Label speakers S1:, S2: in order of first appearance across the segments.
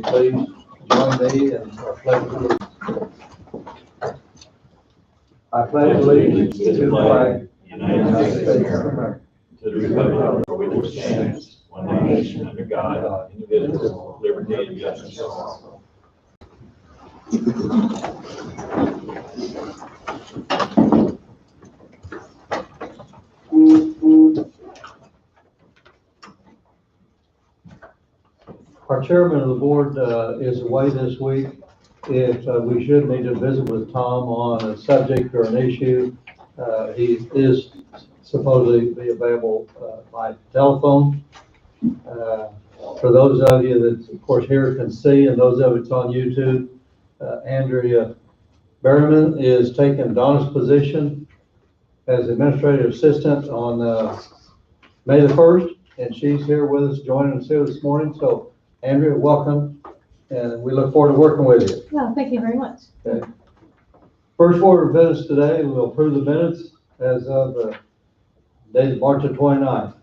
S1: please join me in our pledge of allegiance. I pledge allegiance to the flag, United States of America,
S2: to the republic for which it stands, one nation under God, indivisible, with liberty and justice for all.
S1: Our chairman of the board is away this week. If we should need to visit with Tom on a subject or an issue, he is supposedly be available by telephone. For those of you that, of course, here can see, and those of you that's on YouTube, Andrea Berryman is taking Donna's position as administrative assistant on May the 1st, and she's here with us, joining us here this morning. So, Andrea, welcome, and we look forward to working with you.
S3: Well, thank you very much.
S1: Okay. First order of business today, we'll approve the minutes as of the date of March the 29th.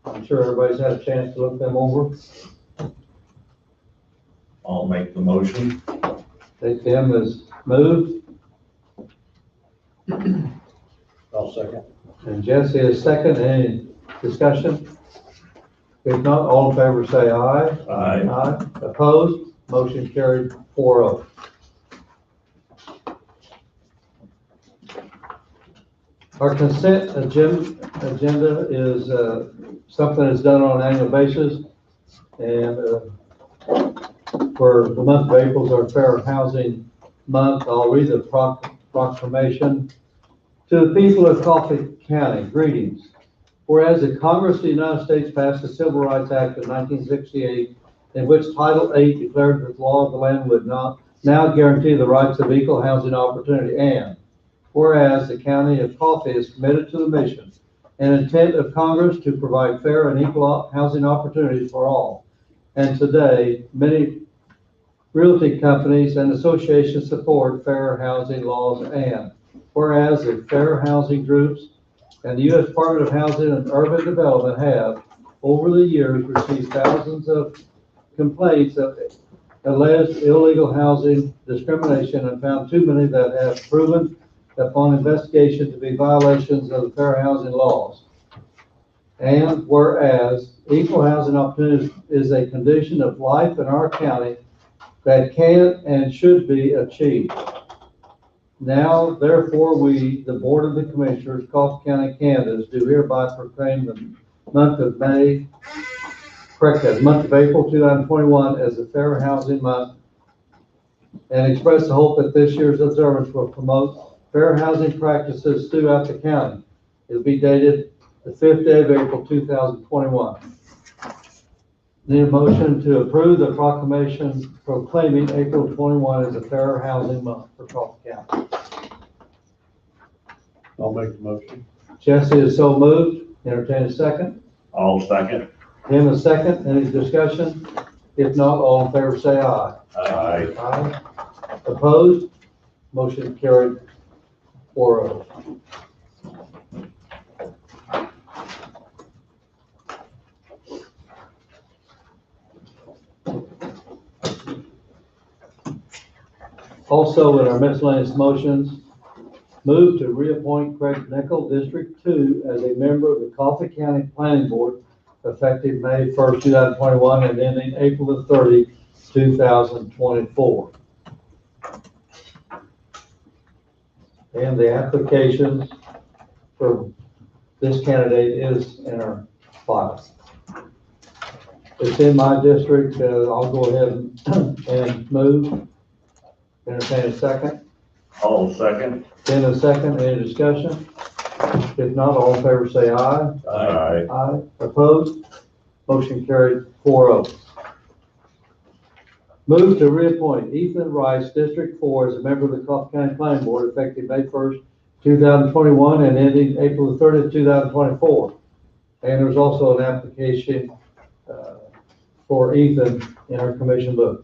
S1: I'm sure everybody's had a chance to look them over.
S2: I'll make the motion.
S1: Tim has moved,
S4: I'll second.
S1: and Jesse is second. Any discussion? If not, all in favor say aye.
S2: Aye.
S1: Aye. Opposed? Motion carried 4-0. Our consent agenda is something that's done on an annual basis. And for the month of April is our Fair Housing Month. I'll read the proclamation. To the people of Coffee County, greetings. Whereas the Congress of the United States passed the Civil Rights Act of 1968, in which Title VIII declared that the law of the land would not now guarantee the rights of equal housing opportunity, and whereas the County of Coffee is committed to the mission and intent of Congress to provide fair and equal housing opportunities for all, and today many realty companies and associations support fair housing laws, and whereas the fair housing groups and the U.S. Department of Housing and Urban Development have, over the years, received thousands of complaints of alleged illegal housing discrimination and found too many that have proven upon investigation to be violations of the fair housing laws. And whereas equal housing opportunity is a condition of life in our county that can and should be achieved. Now, therefore, we, the Board of the Commissioners, Coffee County, Kansas, do hereby proclaim the month of April 2021 as the Fair Housing Month, and express the hope that this year's observance will promote fair housing practices throughout the county. It will be dated the 5th day of April 2021. Need a motion to approve the proclamation proclaiming April 21 as a Fair Housing Month for Coffee County.
S4: I'll make the motion.
S1: Jesse is so moved. Entertain a second.
S2: I'll second.
S1: Tim is second. Any discussion? If not, all in favor say aye.
S2: Aye.
S1: Aye. Opposed? Motion carried 4-0. Also, in our miscellaneous motions, move to reappoint Craig Nickel, District 2, as a member of the Coffee County Planning Board effective May 1st, 2021, and ending April 30, 2024. And the applications for this candidate is in our file. It's in my district. I'll go ahead and move. Entertain a second.
S2: I'll second.
S1: In a second, any discussion? If not, all in favor say aye.
S2: Aye.
S1: Aye. Opposed? Motion carried 4-0. Move to reappoint Ethan Rice, District 4, as a member of the Coffee County Planning Board effective May 1st, 2021, and ending April 30th, 2024. And there's also an application for Ethan in our commission book.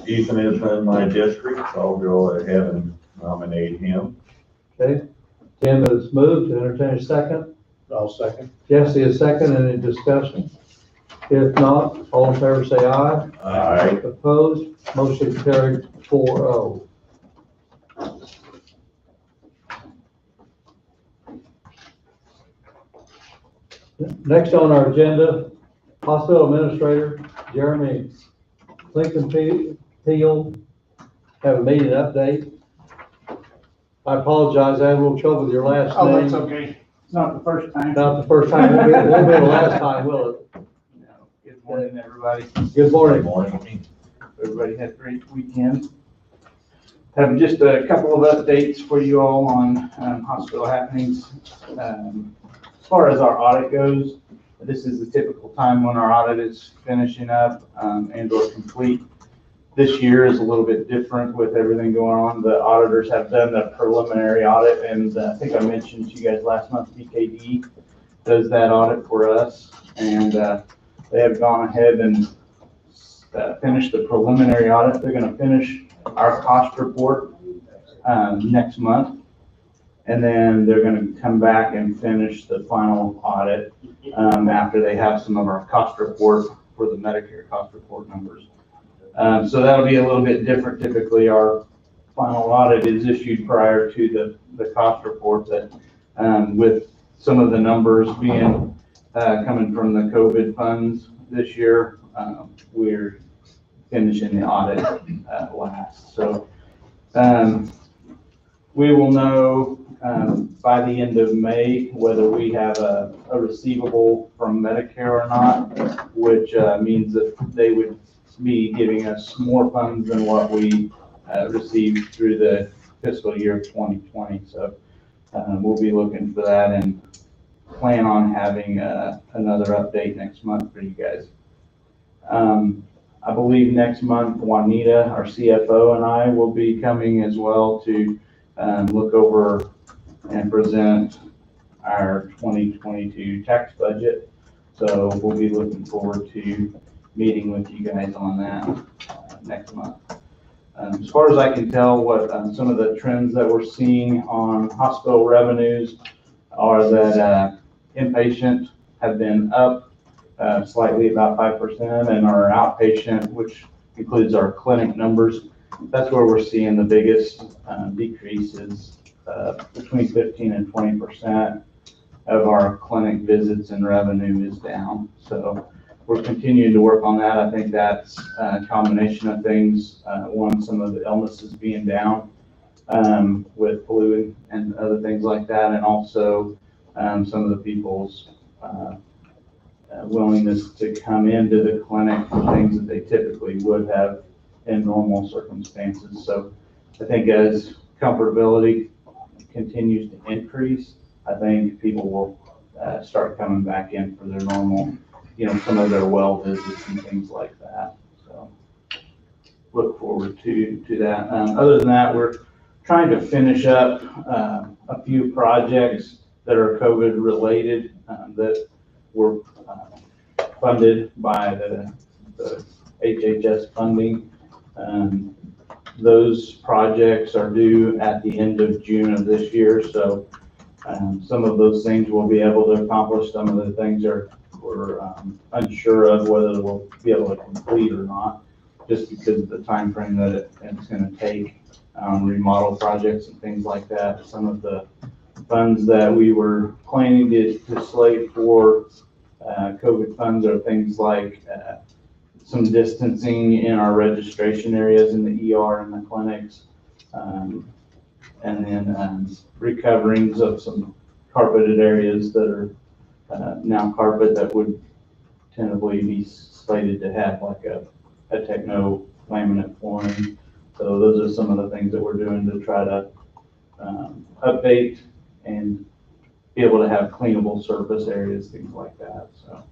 S2: Ethan is in my district, so I'll go ahead and nominate him.
S1: Okay, Tim has moved. Entertain a second.
S4: I'll second.
S1: Jesse is second. Any discussion? If not, all in favor say aye.
S2: Aye.
S1: Opposed, motion carried 4-0. Next on our agenda, hospital administrator Jeremy Peel have a meeting update. I apologize, I had a little trouble with your last name.
S3: Oh, that's okay. It's not the first time.
S1: Not the first time, won't be the last time, will it?
S3: No. Good morning, everybody.
S1: Good morning.
S2: Morning.
S3: Everybody had a great weekend. Have just a couple of updates for you all on hospital happenings. As far as our audit goes, this is the typical time when our audit is finishing up and or complete. This year is a little bit different with everything going on. The auditors have done the preliminary audit, and I think I mentioned to you guys last month, BKD does that audit for us, and they have gone ahead and finished the preliminary audit. They're going to finish our cost report next month, and then they're going to come back and finish the final audit after they have some of our cost report for the Medicare cost report numbers. So that'll be a little bit different. Typically, our final audit is issued prior to the cost report, that with some of the numbers being coming from the COVID funds this year, we're finishing the audit last. So we will know by the end of May whether we have a receivable from Medicare or not, which means that they would be giving us more funds than what we received through the fiscal year 2020. So we'll be looking for that and plan on having another update next month for you guys. I believe next month Juanita, our CFO, and I will be coming as well to look over and present our 2022 tax budget. So we'll be looking forward to meeting with you guys on that next month. As far as I can tell, what some of the trends that we're seeing on hospital revenues are that inpatient have been up slightly, about 5%, and our outpatient, which includes our clinic numbers, that's where we're seeing the biggest decreases, between 15 and 20% of our clinic visits and revenue is down. So we're continuing to work on that. I think that's a combination of things. One, some of the illnesses being down with flu and other things like that, and also some of the people's willingness to come into the clinic for things that they typically would have in normal circumstances. So I think as comfortability continues to increase, I think people will start coming back in for their normal, some of their well visits and things like that. So look forward to that. Other than that, we're trying to finish up a few projects that are COVID related that were funded by the HHS funding. Those projects are due at the end of June of this year. So some of those things we'll be able to accomplish. Some of the things we're unsure of whether we'll be able to complete or not, just because of the time frame that it's going to take. Remodel projects and things like that. Some of the funds that we were planning to slate for COVID funds are things like some distancing in our registration areas in the ER and the clinics, and then recoverings of some carpeted areas that are now carpet that would tentatively be slated to have like a techno laminate flooring. So those are some of the things that we're doing to try to update and be able to have cleanable surface areas, things like that. So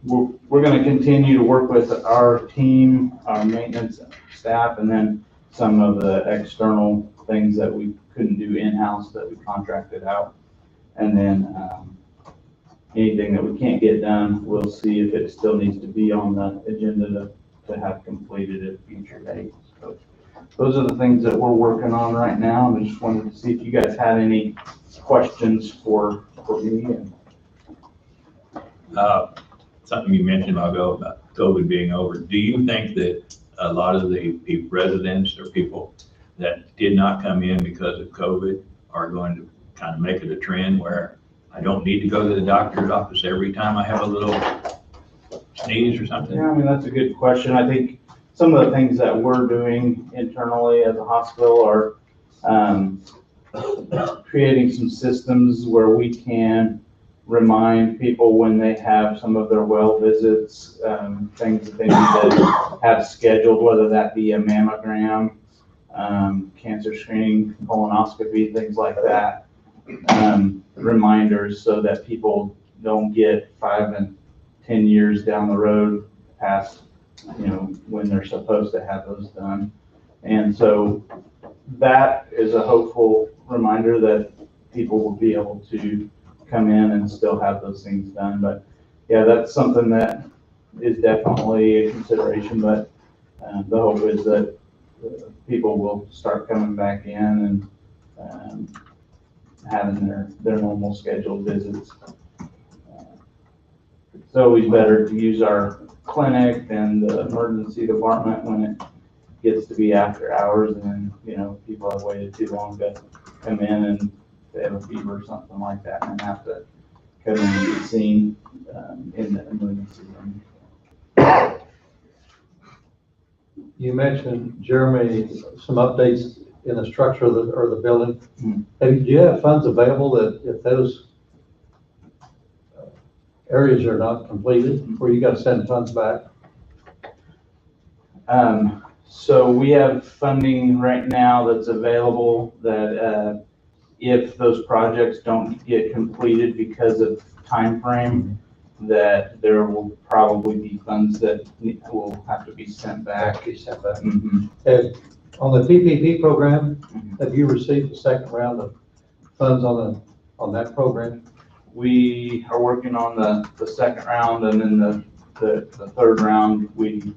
S3: we're going to continue to work with our team, our maintenance staff, and then some of the external things that we couldn't do in-house that we contracted out. And then anything that we can't get done, we'll see if it still needs to be on the agenda to have completed at future dates. So those are the things that we're working on right now. And I just wanted to see if you guys had any questions for me.
S2: something you mentioned a while ago about COVID being over. Do you think that a lot of the residents or people that did not come in because of COVID are going to kind of make it a trend where I don't need to go to the doctor's office every time I have a little sneeze or something?
S3: Yeah, I mean, that's a good question. I think some of the things that we're doing internally as a hospital are creating some systems where we can remind people when they have some of their well visits, things that they need to have scheduled, whether that be a mammogram, cancer screening, colonoscopy, things like that. Reminders so that people don't get 5 and 10 years down the road past, when they're supposed to have those done. And so that is a hopeful reminder that people will be able to come in and still have those things done. But yeah, that's something that is definitely a consideration, but the hope is that people will start coming back in and having their normal scheduled visits. It's always better to use our clinic and the emergency department when it gets to be after hours, and people have waited too long to come in and they have a fever or something like that and have to come in and be seen in the emergency room.
S1: You mentioned, Jeremy, some updates in the structure of the building. Do you have funds available that if those areas are not completed, where you got to send funds back?
S3: So we have funding right now that's available that if those projects don't get completed because of time frame, that there will probably be funds that will have to be sent back.
S1: On the PPP program, have you received the second round of funds on that program?
S3: We are working on the second round, and then the third round we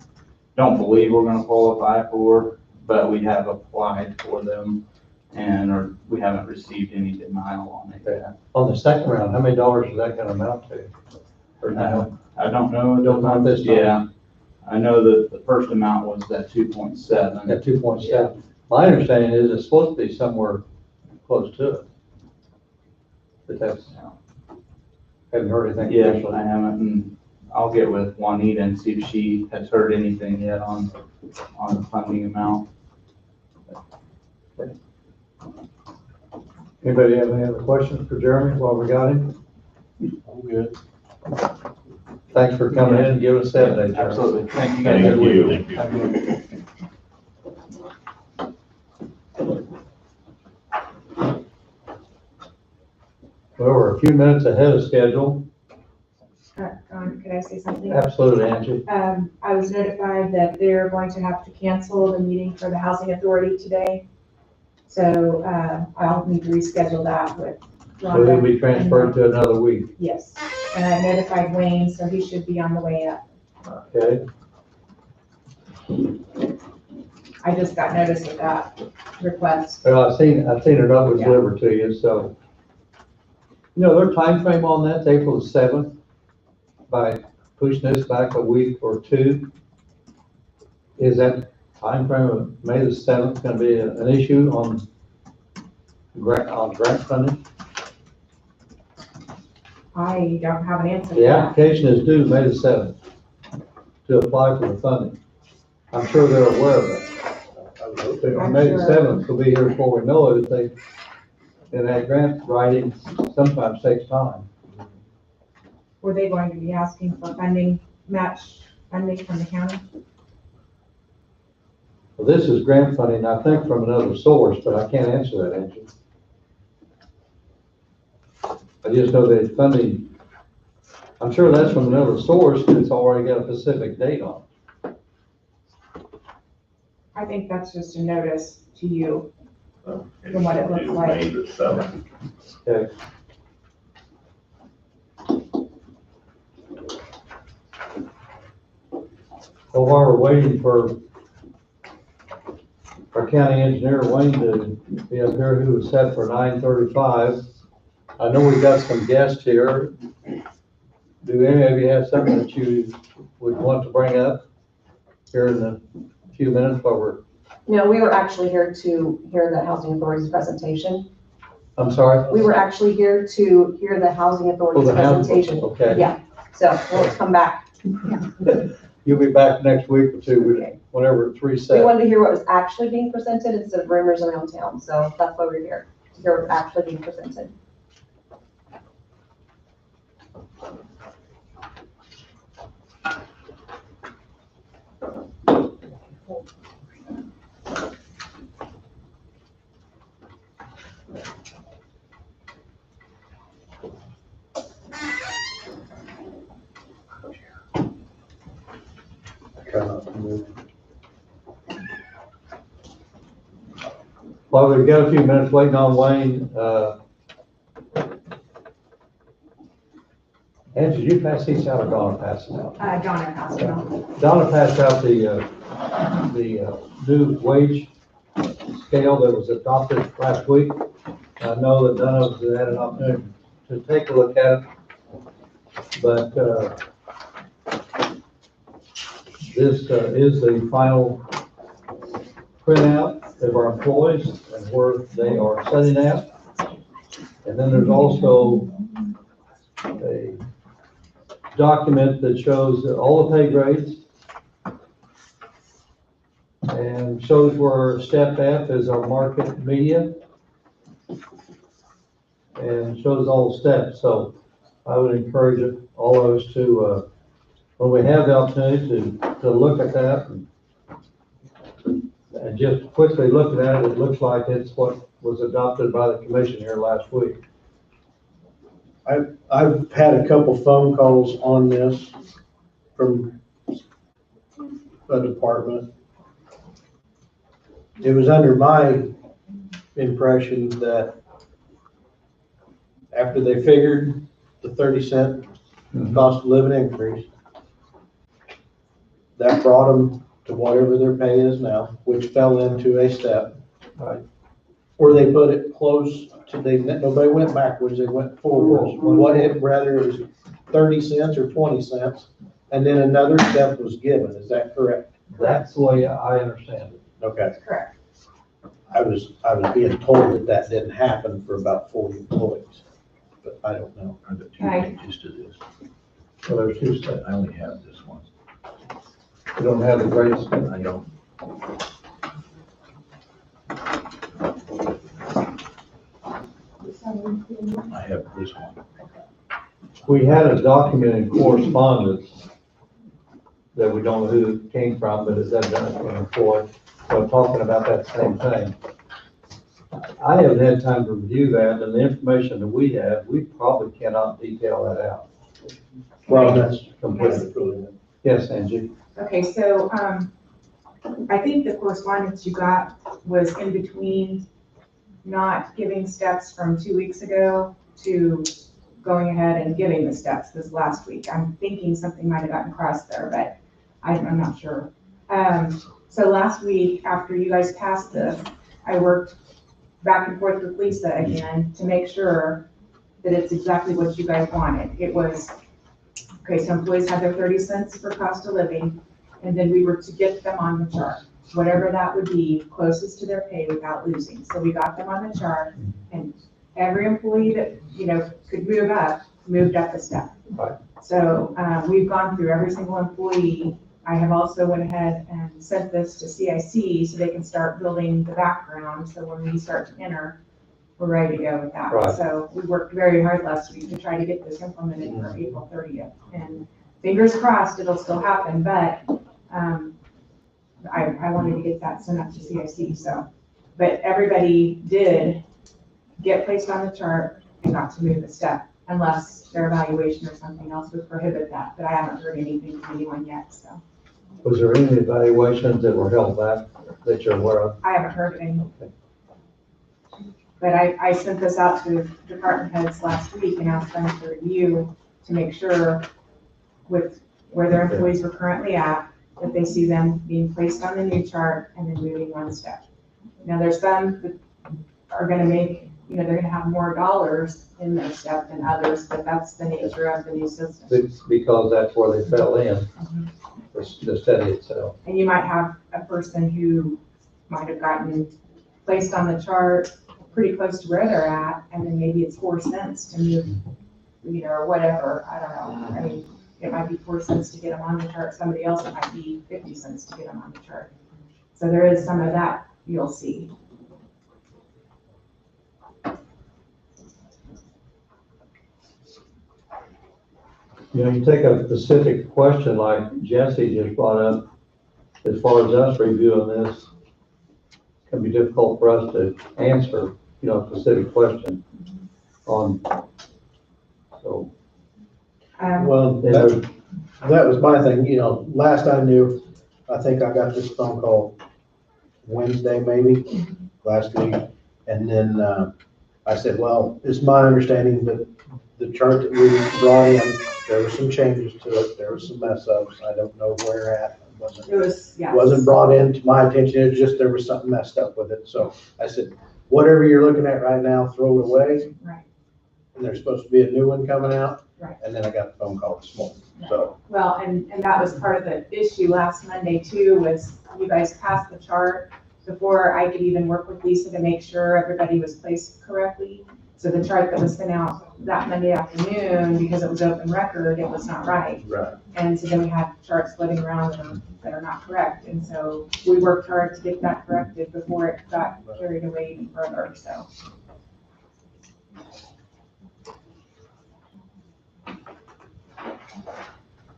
S3: don't believe we're going to qualify for, but we have applied for them and we haven't received any denial on it yet.
S1: On the second round, how many dollars is that going to amount to? Or no?
S3: I don't know.
S1: Don't know this time.
S3: Yeah, I know that the first amount was that 2.7.
S1: At 2.7. My understanding is it's supposed to be somewhere close to it. But haven't heard anything.
S3: Yeah,
S1: officially.
S3: I haven't, and I'll get with Juanita and see if she has heard anything yet on the funding amount.
S1: Anybody have any other questions for Jeremy while we got him?
S4: I'm good.
S1: Thanks for coming in and giving us that. Jeremy.
S3: Absolutely. Thank you guys.
S2: Thank you.
S3: Have a good one.
S1: Well, we're a few minutes ahead of schedule.
S5: Could I say something?
S1: Absolutely, Angie.
S5: I was notified that they're going to have to cancel the meeting for the housing authority today. So, I'll need to reschedule that with
S1: So he'll
S5: Rhonda.
S1: be transferred to another week.
S5: Yes, and I notified Wayne, so he should be on the way up.
S1: Okay.
S5: I just got notice of that request.
S1: Well, I've seen a note was
S5: Yeah.
S1: delivered to you, so. Their time frame on that's April the 7th. By pushing this back a week or two, is that time frame of May the 7th going to be an issue on grant funding?
S5: I don't have an answer for
S1: The
S5: that.
S1: application is due May the 7th to apply for the funding. I'm sure they're aware of that.
S4: I would hope
S1: But
S4: they-
S1: on May the 7th, will be here before we know it. And that grant writing sometimes takes time.
S5: Were they going to be asking for match funding from the county?
S1: Well, this is grant funding, I think, from another source, but I can't answer that, Angie. I just know that funding, I'm sure that's from another source, but it's already got a specific date on it.
S5: I think that's just a notice to you.
S2: It's
S5: From what it looks
S2: due
S5: like.
S2: May the 7th.
S1: Okay. So while we're waiting for our county engineer, Wayne, to be up here, who was set for 9:35, I know we've got some guests here. Do any of you have something that you would want to bring up here in the few minutes while we're,
S6: No, we were actually here to hear the Housing Authority's presentation.
S1: I'm sorry?
S6: We were actually here to hear the Housing
S1: Oh,
S6: Authority's
S1: the house-
S6: presentation.
S1: Okay.
S6: Yeah, so we'll come back.
S1: You'll be back next week or two, whenever it's
S6: We
S1: reset.
S6: wanted to hear what was actually being presented instead of rumors around town, so that's why we're here, to hear what's actually being presented.
S4: Try not to move.
S1: While we've got a few minutes waiting on Wayne, Ed, did you pass these out or Donna passed them out?
S5: Donna passed it on.
S1: Donna passed out the new wage scale that was adopted last week. I know that none of us had an opportunity to take a look at it. But, this is the final printout of our employees and where they are setting at. And then there's also a document that shows all the pay grades and shows where step F is our market median and shows all the steps. So I would encourage all of us to, when we have the opportunity to look at that and just quickly looking at it, it looks like it's what was adopted by the commission here last week.
S4: I've had a couple phone calls on this from a department. It was under my impression that after they figured the 30-cent cost of living increase, that brought them to whatever their pay is now, which fell into a step.
S1: Right.
S4: Or they put it close to, nobody went backwards, they went forwards. Rather it was 30 cents or 20 cents, and then another step was given, is that correct?
S1: That's the way I understand it.
S4: Okay.
S5: Correct.
S4: I was being told that that didn't happen for about 40 employees, but I don't know.
S2: Are there two
S5: Right.
S2: pages to this?
S1: So there's two steps.
S2: I only have this one.
S1: We don't have the greatest.
S2: I don't. I have this one.
S1: We had a document in correspondence that we don't know who it came from, but is evidently an employee, so talking about that same thing. I haven't had time to review that, and the information that we have, we probably cannot detail that out
S4: Well, that's
S1: completely. Yes, Angie?
S5: Okay, so, I think the correspondence you got was in between not giving steps from 2 weeks ago to going ahead and giving the steps this last week. I'm thinking something might have gotten crossed there, but I'm not sure. So last week, after you guys passed this, I worked back and forth with Lisa again to make sure that it's exactly what you guys wanted. It was, okay, so employees had their 30 cents for cost of living, and then we were to get them on the chart, whatever that would be, closest to their pay without losing. So we got them on the chart, and every employee that, could move up, moved up a step.
S1: Right.
S5: So, we've gone through every single employee. I have also went ahead and sent this to CIC so they can start building the background. So when we start to enter, we're ready to go with that.
S1: Right.
S5: So we worked very hard last week to try to get this implemented for April 30th. And fingers crossed, it'll still happen, but, I wanted to get that sent up to CIC, so. But everybody did get placed on the chart and not to move a step unless their evaluation or something else would prohibit that. But I haven't heard anything from anyone yet, so.
S1: Was there any evaluations that were held back that you're aware of?
S5: I haven't heard any. But I sent this out to department heads last week and asked them to review to make sure with where their employees were currently at, that they see them being placed on the new chart and then moving one step. Now, there's some that are gonna make they're gonna have more dollars in their step than others, but that's the nature of the new system.
S1: Because that's where they fell in, the study itself.
S5: And you might have a person who might have gotten placed on the chart pretty close to where they're at, and then maybe it's 4 cents to move, or whatever, I don't know. I mean, it might be 4 cents to get them on the chart, somebody else, it might be 50 cents to get them on the chart. So there is some of that you'll see.
S1: You take a specific question like Jesse just brought up, as far as us reviewing this, it can be difficult for us to answer, a specific question on, so.
S4: Well,
S1: and there's-
S4: that was my thing, last I knew, I think I got this phone call Wednesday maybe, last week. And then, I said, well, it's my understanding that the chart that we brought in, there were some changes to it, there were some mess ups, I don't know where at.
S5: It was, yeah.
S4: Wasn't brought into my attention, it's just there was something messed up with it. So I said, whatever you're looking at right now, throw it away.
S5: Right.
S4: And there's supposed to be a new one coming out.
S5: Right.
S4: And then I got the phone call this morning, so.
S5: Well, and that was part of the issue last Monday too, was you guys passed the chart before I could even work with Lisa to make sure everybody was placed correctly. So the chart that was sent out that Monday afternoon, because it was open record, it was not right.
S4: Right.
S5: And so then we had charts floating around that are not correct. And so we worked hard to get that corrected before it got carried away even further, so.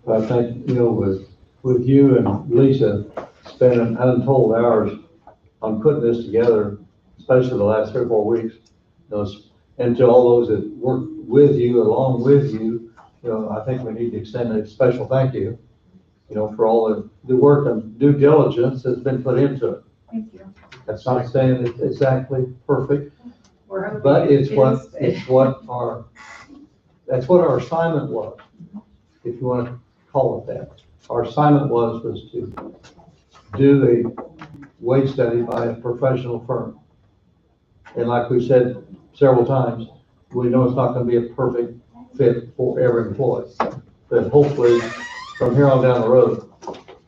S1: I think, with you and Lisa spending untold hours on putting this together, especially the last 3 or 4 weeks, and to all those that worked with you, along with you, I think we need to extend a special thank you, for all the work and due diligence that's been put into it.
S5: Thank you.
S1: That's not saying it's exactly perfect,
S5: We're hoping
S1: but
S5: it is, but-
S1: that's what our assignment was, if you want to call it that. Our assignment was to do a wage study by a professional firm. And like we said several times, we know it's not going to be a perfect fit for every employee. But hopefully, from here on down the road,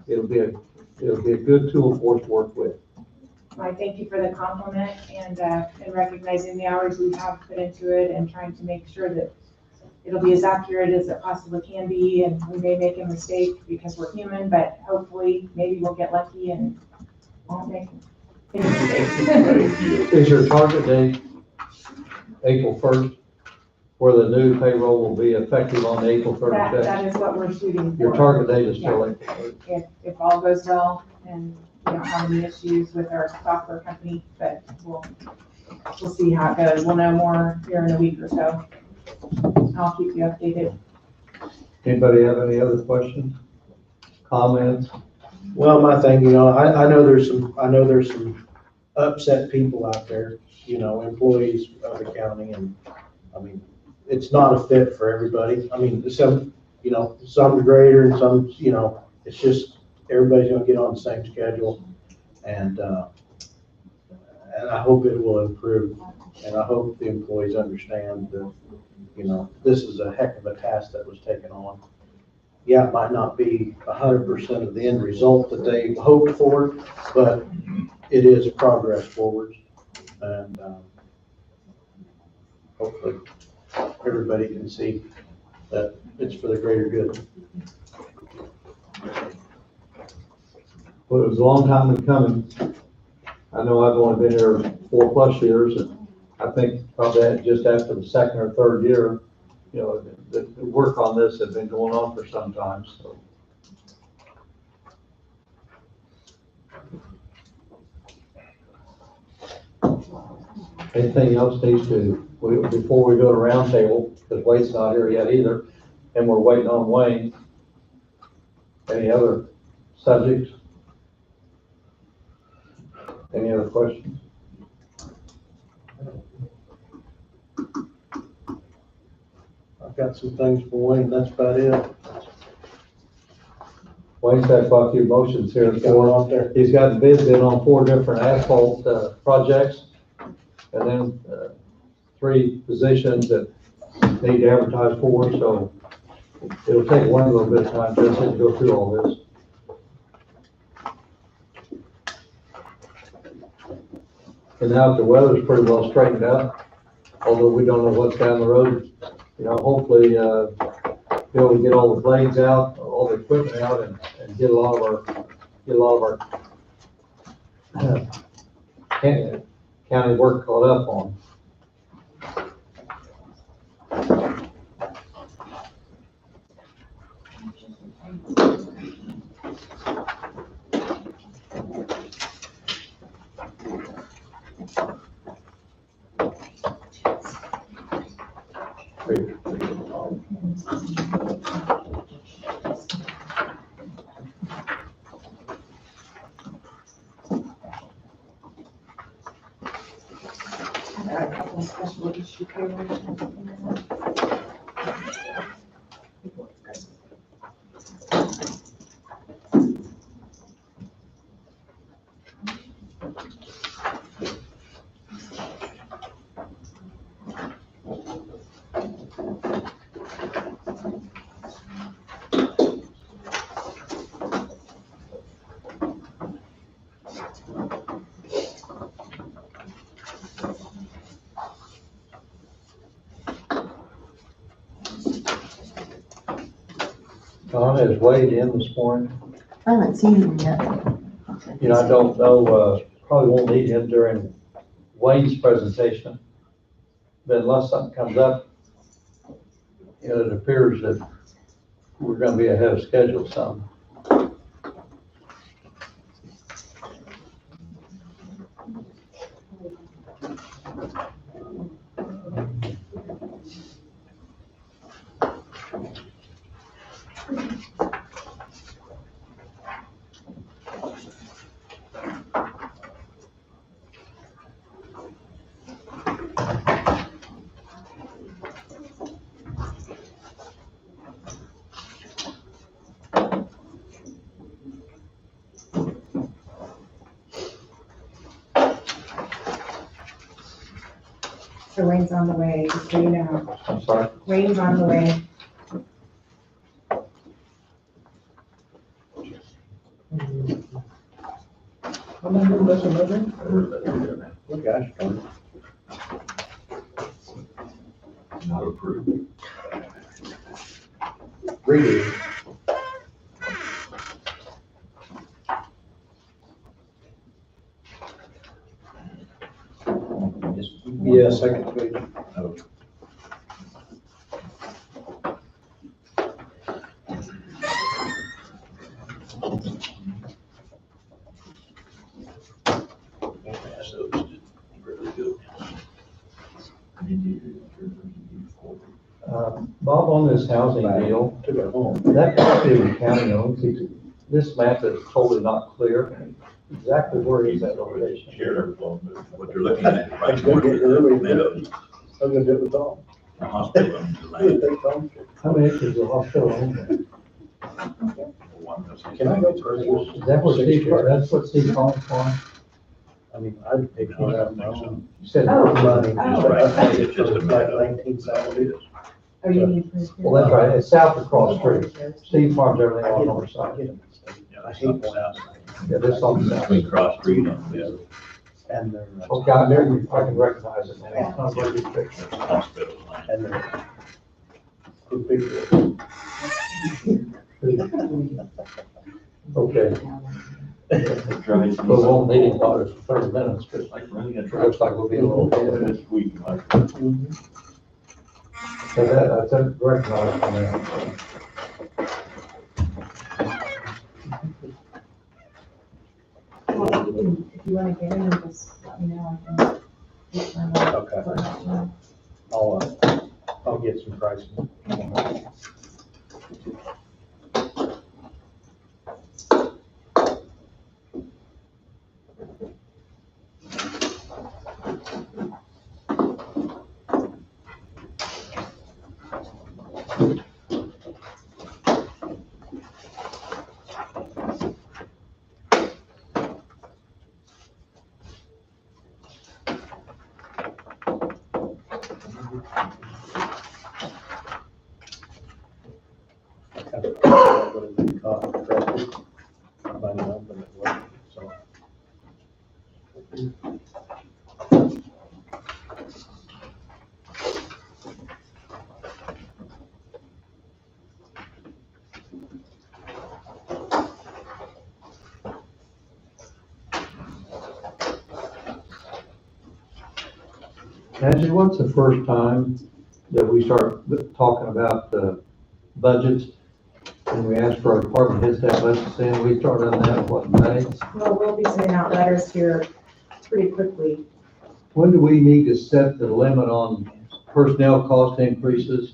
S1: it'll be a good tool for us to work with.
S5: I thank you for the compliment and recognizing the hours we have put into it and trying to make sure that it'll be as accurate as it possibly can be. And we may make a mistake because we're human, but hopefully maybe we'll get lucky and won't make any mistakes.
S1: Is your target date April 1st, where the new payroll will be effective on the April 1st day?
S5: That is what we're shooting for.
S1: Your target date is still April 1st.
S5: If all goes well and we don't have any issues with our software company, but we'll see how it goes. We'll know more here in a week or so. I'll keep you updated.
S1: Anybody have any other questions, comments?
S4: Well, my thing, I know there's some upset people out there, employees of the county, and it's not a fit for everybody. Some are greater and some, it's just, everybody's gonna get on the same schedule, and I hope it will improve, and I hope the employees understand that, this is a heck of a task that was taken on. Yeah, it might not be 100% of the end result that they hoped for, but it is progress forward, and hopefully everybody can see that it's for the greater good.
S1: Well, it was a long time in coming. I know I've only been here 4+ years, and I think probably just after the 2nd or 3rd year, the work on this had been going on for some time, so. Anything else needs before we go to roundtable, because Wade's not here yet either, and we're waiting on Wayne. Any other subjects? Any other questions?
S4: I've got some things for Wayne, that's about it.
S1: Wayne's got quite a few motions here.
S4: What's going on there?
S1: He's gotten bids in on 4 different asphalt projects. And then 3 positions that need to advertise for, so it'll take one little bit of time just to go through all this. And now that the weather's pretty well straightened out, although we don't know what's down the road, hopefully, be able to get all the blades out, all the equipment out, and get a lot of our county work caught up on.
S5: A couple of special issue payrolls.
S1: Don has weighed in this morning.
S7: I haven't seen him yet.
S1: I don't know, probably won't need him during Wayne's presentation. But unless something comes up, it appears that we're gonna be ahead of schedule some.
S5: So rain's on the way, just so you know.
S1: I'm sorry.
S5: Rain's on the way.
S4: How many of us are living? Oh, gosh,
S2: Not approved.
S4: reading. Yeah, second page.
S1: Bob, on this housing deal,
S4: Took it home.
S1: that property the county owns, this map is totally not clear. Exactly where is that location?
S2: Sheriff, what they're looking at
S4: I
S2: right
S4: was gonna get
S2: north
S4: early.
S2: of Meadows,
S4: I'm gonna do it with Tom.
S2: the hospital owns the land.
S1: How many acres is the hospital own?
S4: Can I go first?
S1: Is that what Steve, that's what Steve Collins farm?
S4: I mean, I'd take it out my own.
S1: You said,
S5: Oh.
S4: Money.
S5: Oh.
S2: Right, it's just a
S4: Like
S2: meadow.
S4: 1970.
S5: Oh, you need proof.
S1: well, that's right, it's south across the street. Steve farms everything on the north
S4: I
S1: side.
S4: get them.
S2: Yeah,
S4: I
S2: it's
S4: hate
S2: on
S4: one.
S2: south.
S1: Yeah, this on the south.
S2: Between Cross Street and the
S4: And they're.
S1: Okay, I can recognize it now. It's not a very good picture.
S2: hospital land.
S4: And they're. Good big.
S1: Okay. But we won't need him about it for 30 minutes, because it looks like we'll be a little bit.
S2: This week, like,
S1: So that's a recognized from there.
S5: If you want to get in, just let me know. I can get them,
S4: Okay.
S5: let you know.
S4: I'll get some pricing.
S1: Nancy, what's the first time that we start talking about the budgets? And we ask for our department heads to have us in, we start on that, what, May?
S5: Well, we'll be sending out letters here pretty quickly.
S1: When do we need to set the limit on personnel cost increases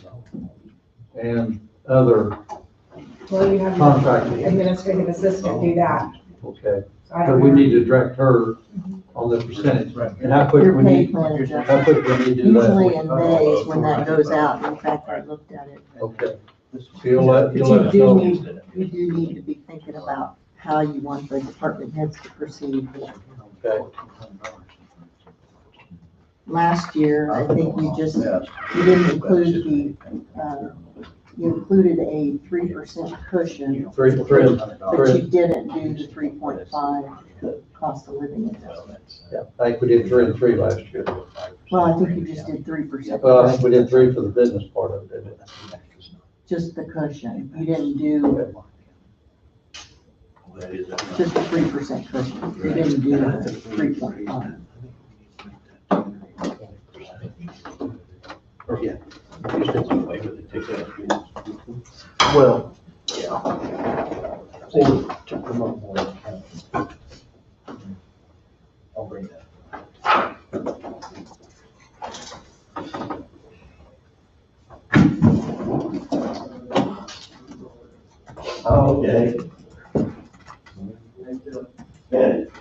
S1: and other
S5: Well, you have your
S1: contracting?
S5: administrative assistant do that.
S1: Okay,
S5: So I
S1: but
S5: don't
S1: we
S5: know.
S1: need to direct her on the percentage. And how quick
S7: Your
S1: we
S7: pay
S1: need,
S7: plan
S1: how
S7: adjustment.
S1: quick we need to do that?
S7: Usually in May is when that goes out. In fact, I looked at it.
S1: Okay. So you'll let
S7: But
S1: us
S7: you
S1: know.
S7: do need to be thinking about how you want the department heads to proceed.
S1: Okay.
S7: Last year, I think you didn't include you included a 3% cushion,
S1: Three.
S7: but you didn't do the 3.5 cost of living adjustment.
S1: Yeah, I think we did 3 and 3 last year.
S7: Well, I think you just did 3%.
S1: Well, I think we did 3 for the business part of it, didn't we?
S7: Just the cushion. You didn't do
S2: That is,
S7: just the 3% cushion. You didn't do the 3.5.
S4: Well, yeah. See, to promote more. I'll bring that.
S8: Okay. Good.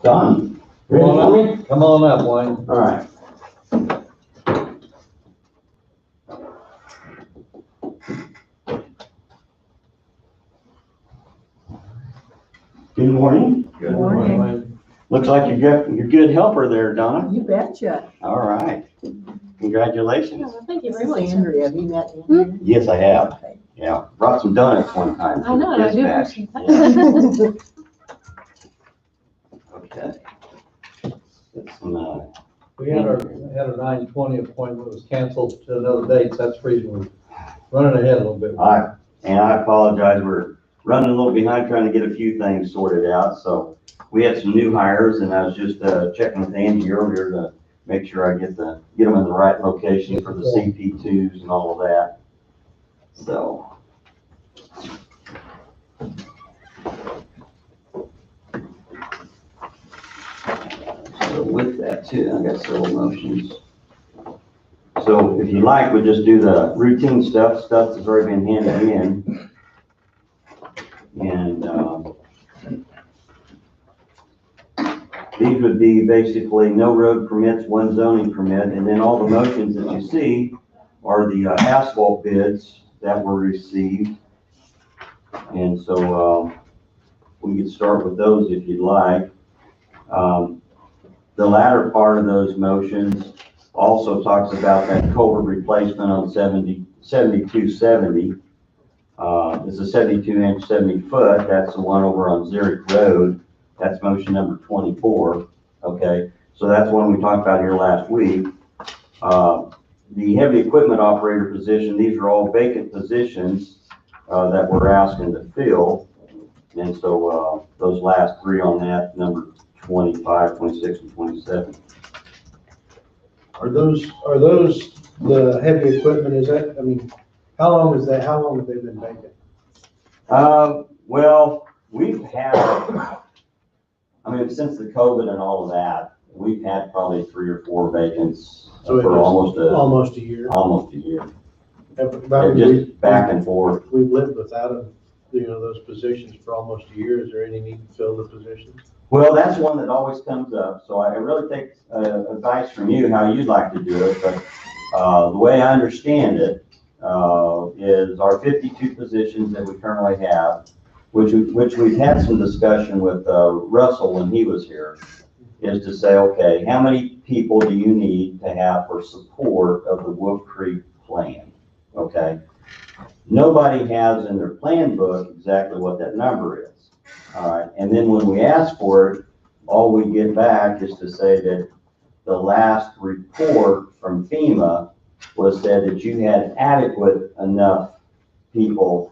S8: Done. Ready for me?
S1: Come on up, Wayne.
S8: All right. Good morning.
S1: Good
S7: morning.
S1: Wayne.
S8: Looks like you're a good helper there, Donna.
S7: You betcha.
S8: All right. Congratulations.
S6: Thank you
S7: This is Andrea. Have you met Andrea?
S8: Yes, I have.
S7: Okay.
S8: Yeah. Brought some donuts one time.
S6: I know, I do
S8: Dispatch.
S6: appreciate that.
S8: Okay. Get some,
S1: We had our 9:20 appointment was canceled to another date, so that's the reason we're running ahead a little bit.
S8: I apologize, we're running a little behind trying to get a few things sorted out, so we had some new hires, and I was just, checking with Andy earlier to make sure I get them in the right location for the CP2s and all of that, so. So with that too, I got several motions. So if you like, we just do the routine stuff that's already been handed in. And, these would be basically no road permits, one zoning permit, and then all the motions that you see are the asphalt bids that were received. And so, we could start with those if you'd like. The latter part of those motions also talks about that culvert replacement on 7270. It's a 72-inch, 70-foot. That's the one over on Zurich Road. That's motion number 24. Okay, so that's one we talked about here last week. The heavy equipment operator position, these are all vacant positions that we're asking to fill. And so those last three on that, number 25, 26, and 27.
S4: Are those the heavy equipment? Is that, I mean, how long have they been vacant?
S8: Well, we've had, I mean, since the COVID and all of that, we've had probably 3 or 4 vacants
S4: So it
S8: for
S4: was
S8: almost a year.
S4: almost a year.
S8: And just back and forth.
S4: We've lived without them, those positions for almost a year. Is there any need to fill the positions?
S8: Well, that's one that always comes up, so I really take advice from you how you'd like to do it, but the way I understand it is our 52 positions that we currently have, which we've had some discussion with Russell when he was here, is to say, okay, how many people do you need to have for support of the Wolf Creek plan? Okay, nobody has in their plan book exactly what that number is. All right, and then when we ask for it, all we get back is to say that the last report from FEMA was said that you had adequate enough people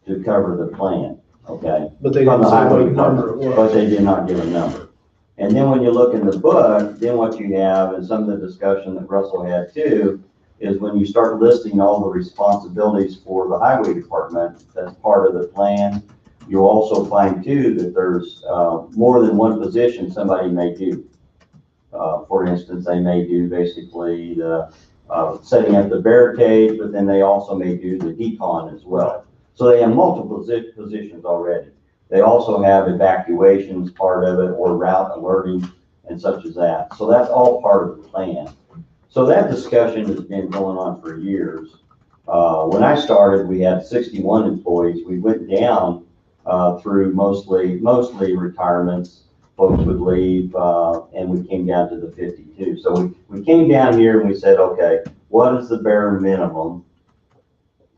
S8: to cover the plan, okay?
S4: But they
S8: From
S4: didn't
S8: the
S4: say
S8: highway
S4: what number it
S8: department,
S4: was.
S8: but they did not give a number. And then when you look in the book, then what you have, and some of the discussion that Russell had too, is when you start listing all the responsibilities for the highway department, that's part of the plan. You'll also find too that there's more than one position somebody may do. For instance, they may do basically the setting up the barricade, but then they also may do the decon as well. So they have multiple positions already. They also have evacuations part of it, or route alerting and such as that. So that's all part of the plan. So that discussion has been going on for years. When I started, we had 61 employees. We went down through mostly retirements. Folks would leave, and we came down to the 52. So we came down here and we said, okay, what is the bare minimum?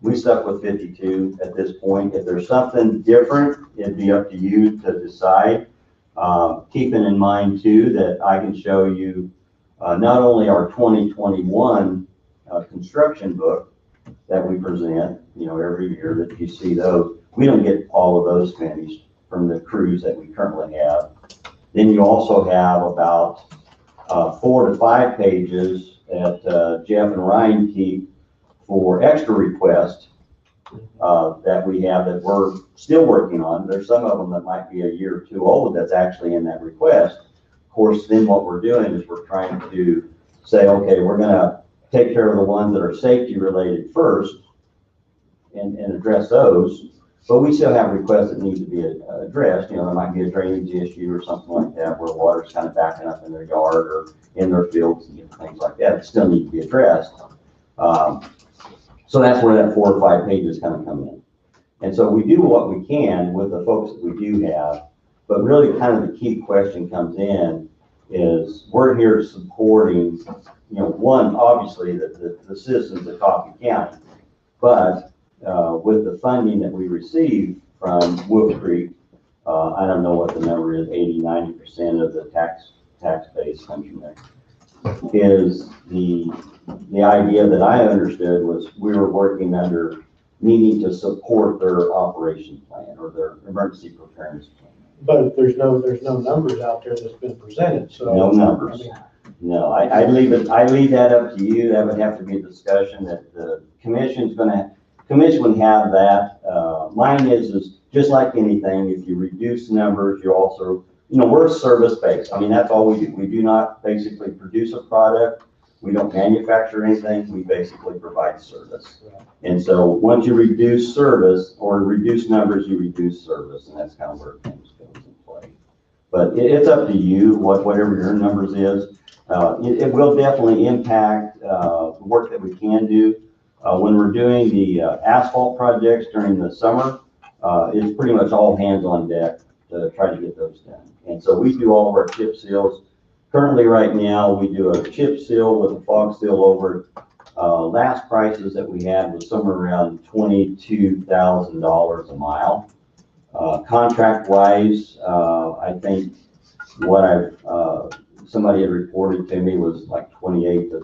S8: We stuck with 52 at this point. If there's something different, it'd be up to you to decide. Keeping in mind too that I can show you not only our 2021 construction book that we present, every year that you see those. We don't get all of those finished from the crews that we currently have. Then you also have about 4 to 5 pages that Jeff and Ryan keep for extra requests that we have that we're still working on. There's some of them that might be a year or 2 old that's actually in that request. Of course, then what we're doing is we're trying to say, okay, we're gonna take care of the ones that are safety related first and address those. But we still have requests that need to be addressed. There might be a drainage issue or something like that where water's kind of backing up in their yard or in their fields and things like that. It still need to be addressed. So that's where that 4 or 5 pages kind of come in. And so we do what we can with the folks that we do have, but really kind of the key question comes in is we're here supporting, one, obviously the citizens of Coffee County, but with the funding that we receive from Wolf Creek, I don't know what the number is, 80–90% of the tax base comes from there, is the idea that I understood was we were working under needing to support their operation plan or their emergency preparedness plan.
S4: But there's no numbers out there that's been presented, so.
S8: No numbers. No, I leave that up to you. That would have to be a discussion that the commission would have that. Mine is just like anything, if you reduce numbers, you also, we're service-based. I mean, that's all we do. We do not basically produce a product. We don't manufacture anything. We basically provide service. And so once you reduce service or reduce numbers, you reduce service, and that's kind of where things go into play. But it's up to you, whatever your numbers is. It will definitely impact the work that we can do. When we're doing the asphalt projects during the summer, it's pretty much all hands on deck to try to get those done. And so we do all of our chip seals. Currently, right now, we do a chip seal with a fog seal over it. Last prices that we had was somewhere around $22,000 a mile. Contract-wise, I think what somebody had reported to me was like $28,000 to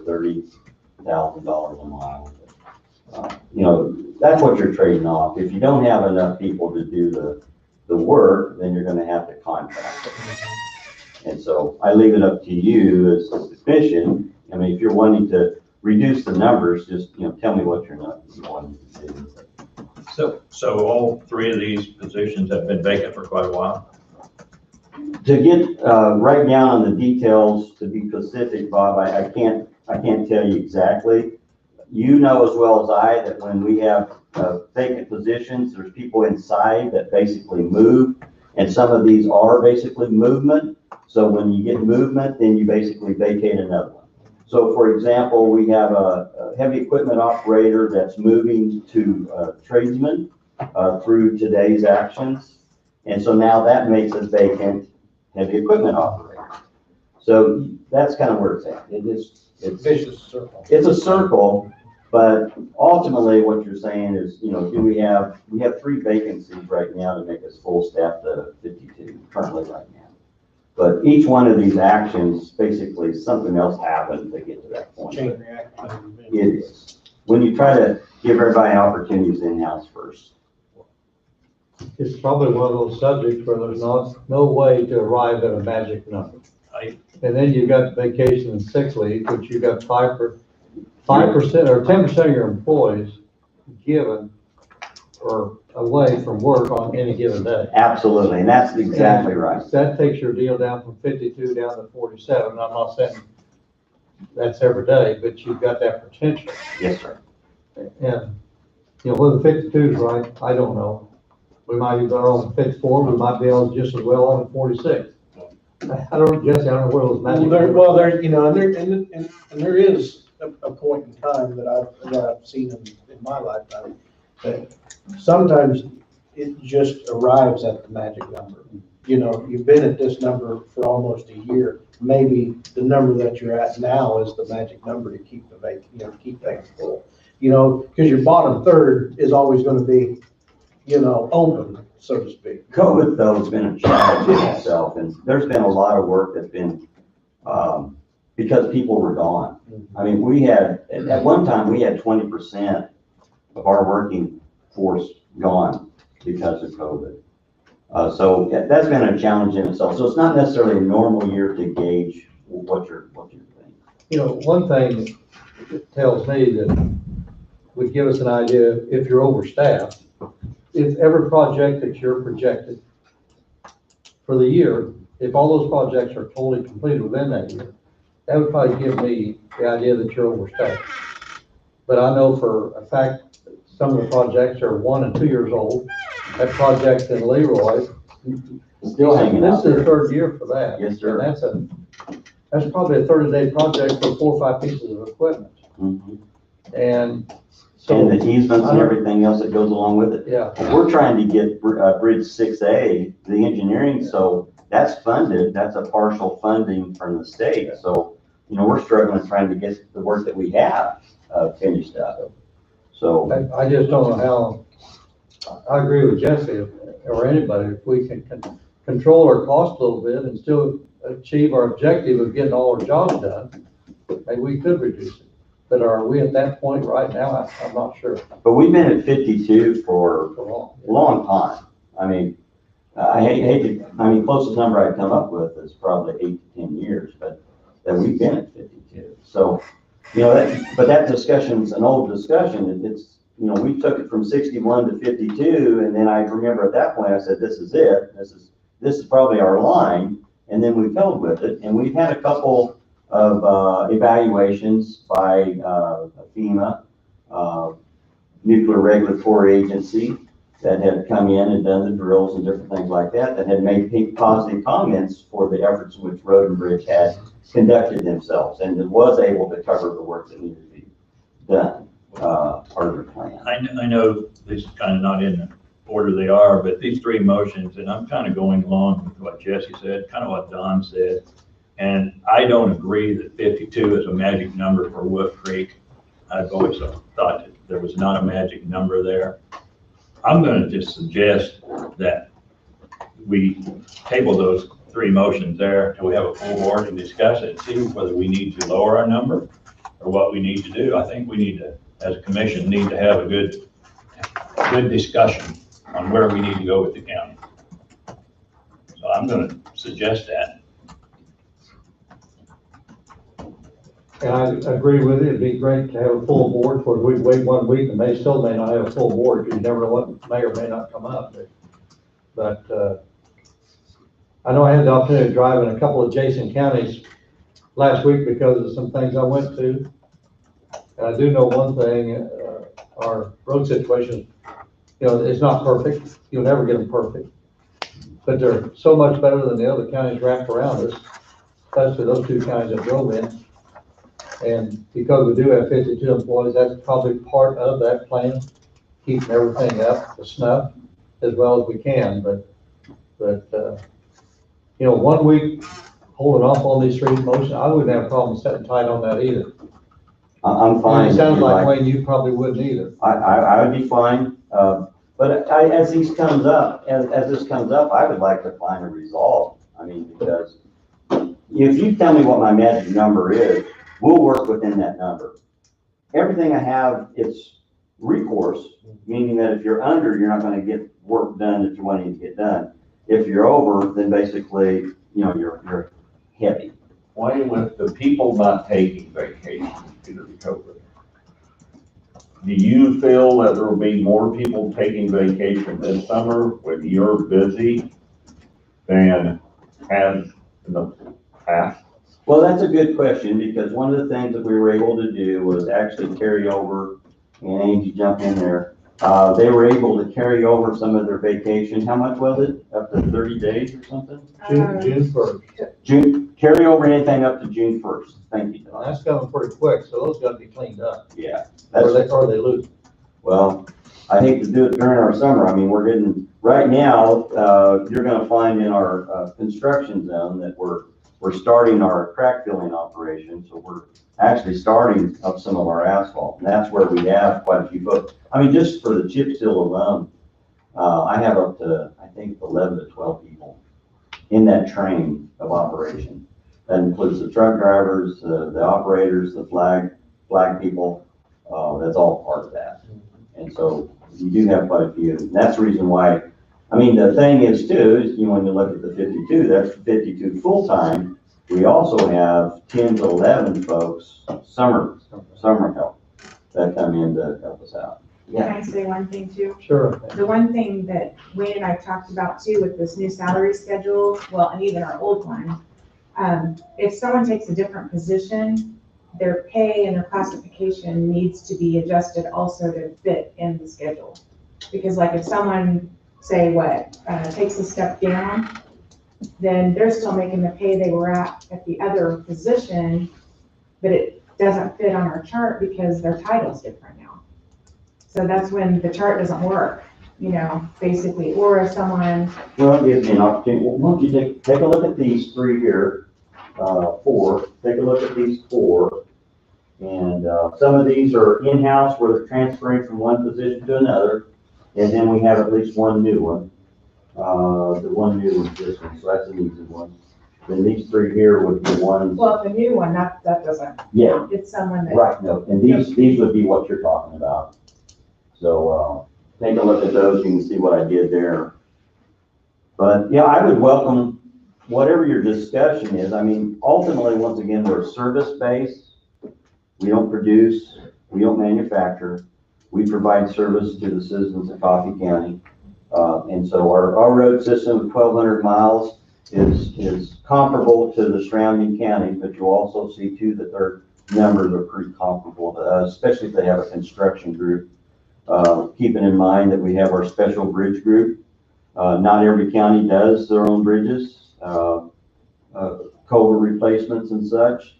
S8: $30,000 a mile. That's what you're trading off. If you don't have enough people to do the work, then you're going to have to contract it. And so I leave it up to you as the commission. I mean, if you're wanting to reduce the numbers, just, tell me what you're not wanting to do.
S2: So all three of these positions have been vacant for quite a while?
S8: To get, right down on the details, to be specific, Bob, I can't tell you exactly. You know as well as I that when we have vacant positions, there's people inside that basically move, and some of these are basically movement. So when you get movement, then you basically vacate another one. So for example, we have a heavy equipment operator that's moving to tradesman through today's actions. And so now that makes us vacant heavy equipment operator. So that's kind of where it's at. It's
S4: Vicious circle.
S8: it's a circle, but ultimately what you're saying is, you know, we have 3 vacancies right now to make us full staff to 52 currently right now. But each one of these actions, basically something else happened to get to that point.
S4: Chain reaction.
S8: It is. When you try to give everybody opportunities in-house first.
S1: It's probably one of those subjects where there's no way to arrive at a magic number. And then you've got vacation and sick leave, which you got 5% or 10% of your employees given or away from work on any given day.
S8: Absolutely, and that's exactly right.
S1: That takes your deal down from 52 down to 47. I'm not saying that's every day, but you've got that potential.
S8: Yes, sir.
S1: And, you know, whether 52 is right, I don't know. We might be better on 54, we might be on just as well on 46. I don't, Jesse, I don't know where those magic.
S4: Well, there, you know, and there is a point in time that I've seen in my lifetime, that sometimes it just arrives at the magic number. You know, you've been at this number for almost a year. Maybe the number that you're at now is the magic number to keep keep things full. You know, because your bottom third is always going to be, you know, open, so to speak.
S8: COVID though has been a challenge in itself, and there's been a lot of work that's been, because people were gone. I mean, we had, at one time, we had 20% of our working force gone because of COVID. So that's been a challenge in itself. So it's not necessarily a normal year to gauge what you're thinking.
S1: You know, one thing it tells me that would give us an idea if you're overstaffed, if every project that you're projected for the year, if all those projects are totally completed within that year, that would probably give me the idea that you're overstaffed. But I know for a fact, some of the projects are 1 and 2 years old. That project in Leroy,
S8: Still hanging
S1: this
S8: out
S1: is the
S8: there.
S1: 3rd year for that.
S8: Yes, sir.
S1: And that's probably a 30-day project for 4 or 5 pieces of equipment.
S8: Mhm.
S1: And so,
S8: And the easements and everything else that goes along with it.
S1: yeah,
S8: We're trying to get Bridge 6A, the engineering, so that's funded, that's a partial funding from the state. So, you know, we're struggling trying to get the work that we have finished up. So,
S1: I just don't know how, I agree with Jesse or anybody, if we can control our cost a little bit and still achieve our objective of getting all our jobs done, maybe we could reduce it. But are we at that point right now? I'm not sure.
S8: but we've been at 52 for
S1: For long.
S8: a long time. I mean, I hate to, closest number I'd come up with is probably 8 to 10 years, but that we've been at 52. So, you know, but that discussion's an old discussion. It's, you know, we took it from 61 to 52, and then I remember at that point I said, this is it. This is probably our line, and then we held with it. And we've had a couple of evaluations by FEMA, Nuclear Regulatory Agency, that had come in and done the drills and different things like that, that had made positive comments for the efforts in which Road and Bridge had conducted themselves, and it was able to cover the work that needed to be done, part of the plan.
S2: I know this is kind of not in the order they are, but these 3 motions, and I'm kind of going along with what Jesse said, kind of what Don said. And I don't agree that 52 is a magic number for Wolf Creek. I've always thought that there was not a magic number there. I'm going to just suggest that we table those 3 motions there till we have a full board and discuss it, see whether we need to lower our number or what we need to do. I think we need to, as a commission, need to have a good discussion on where we need to go with the county. So I'm going to suggest that.
S1: And I agree with you, it'd be great to have a full board, for we'd wait 1 week and they still may not have a full board, because you never know what may or may not come up. But I know I had the opportunity to drive in a couple of adjacent counties last week because of some things I went to. And I do know one thing, our road situation, you know, it's not perfect, you'll never get them perfect. But they're so much better than the other counties wrapped around us, especially those 2 counties that drove in. And because we do have 52 employees, that's probably part of that plan, keeping everything up to snuff as well as we can. But you know, 1 week holding off on these 3 motions, I wouldn't have a problem sitting tight on that either.
S8: I'm fine.
S1: It
S8: if
S1: sounds
S8: you'd
S1: like, Wayne, you probably wouldn't either.
S8: I would be fine, but as this comes up, I would like to find a resolve. I mean, because if you tell me what my magic number is, we'll work within that number. Everything I have, it's recourse, meaning that if you're under, you're not gonna get work done that you want to get done. If you're over, then basically, you know, you're heavy.
S9: Why with the people not taking vacation due to COVID? Do you feel that there will be more people taking vacation this summer when you're busy than has in the past?
S8: Well, that's a good question, because one of the things that we were able to do was actually carry over, and Angie, jump in there. They were able to carry over some of their vacation. How much was it? Up to 30 days or something?
S1: June 1st.
S8: Carry over anything up to June 1st. Thank you, Don.
S1: That's coming pretty quick, so those gotta be cleaned up.
S8: Yeah.
S1: Or they lose.
S8: Well, I hate to do it during our summer. I mean, we're getting, right now, you're gonna find in our construction zone that we're starting our crack filling operation. So we're actually starting up some of our asphalt, and that's where we have quite a few folks. I mean, just for the chip seal alone, I have up to, I think, 11 to 12 people in that train of operation. That includes the truck drivers, the operators, the flag people. That's all part of that. And so you do have quite a few. And that's the reason why, I mean, the thing is too, is, you know, when you look at the 52, that's 52 full-time. We also have 10 to 11 folks, summer help, that come in to help us out.
S5: Can I say one thing too?
S1: Sure.
S5: The one thing that Wayne and I talked about too with this new salary schedule, well, and even our old one, if someone takes a different position, their pay and their classification needs to be adjusted also to fit in the schedule. Because like if someone, say takes a step down, then they're still making the pay they were at the other position, but it doesn't fit on our chart because their title's different now. So that's when the chart doesn't work, you know, basically, or if someone.
S8: Well, it gives me an opportunity. Well, why don't you take a look at these 3 here, 4, take a look at these 4. And some of these are in-house where they're transferring from one position to another. And then we have at least one new one. The one new is this one, so that's an easy one. Then these 3 here would be ones.
S5: Well, the new one, that doesn't.
S8: Yeah.
S5: It's someone that.
S8: Right, no, and these would be what you're talking about. So, take a look at those, you can see what I did there. But yeah, I would welcome whatever your discussion is. I mean, ultimately, once again, we're service-based. We don't produce, we don't manufacture. We provide service to the citizens of Coffee County. And so our road system of 1,200 miles is comparable to the surrounding counties, but you also see too that their numbers are pretty comparable to us, especially if they have a construction group. Keeping in mind that we have our special bridge group. Not every county does their own bridges, culvert replacements and such.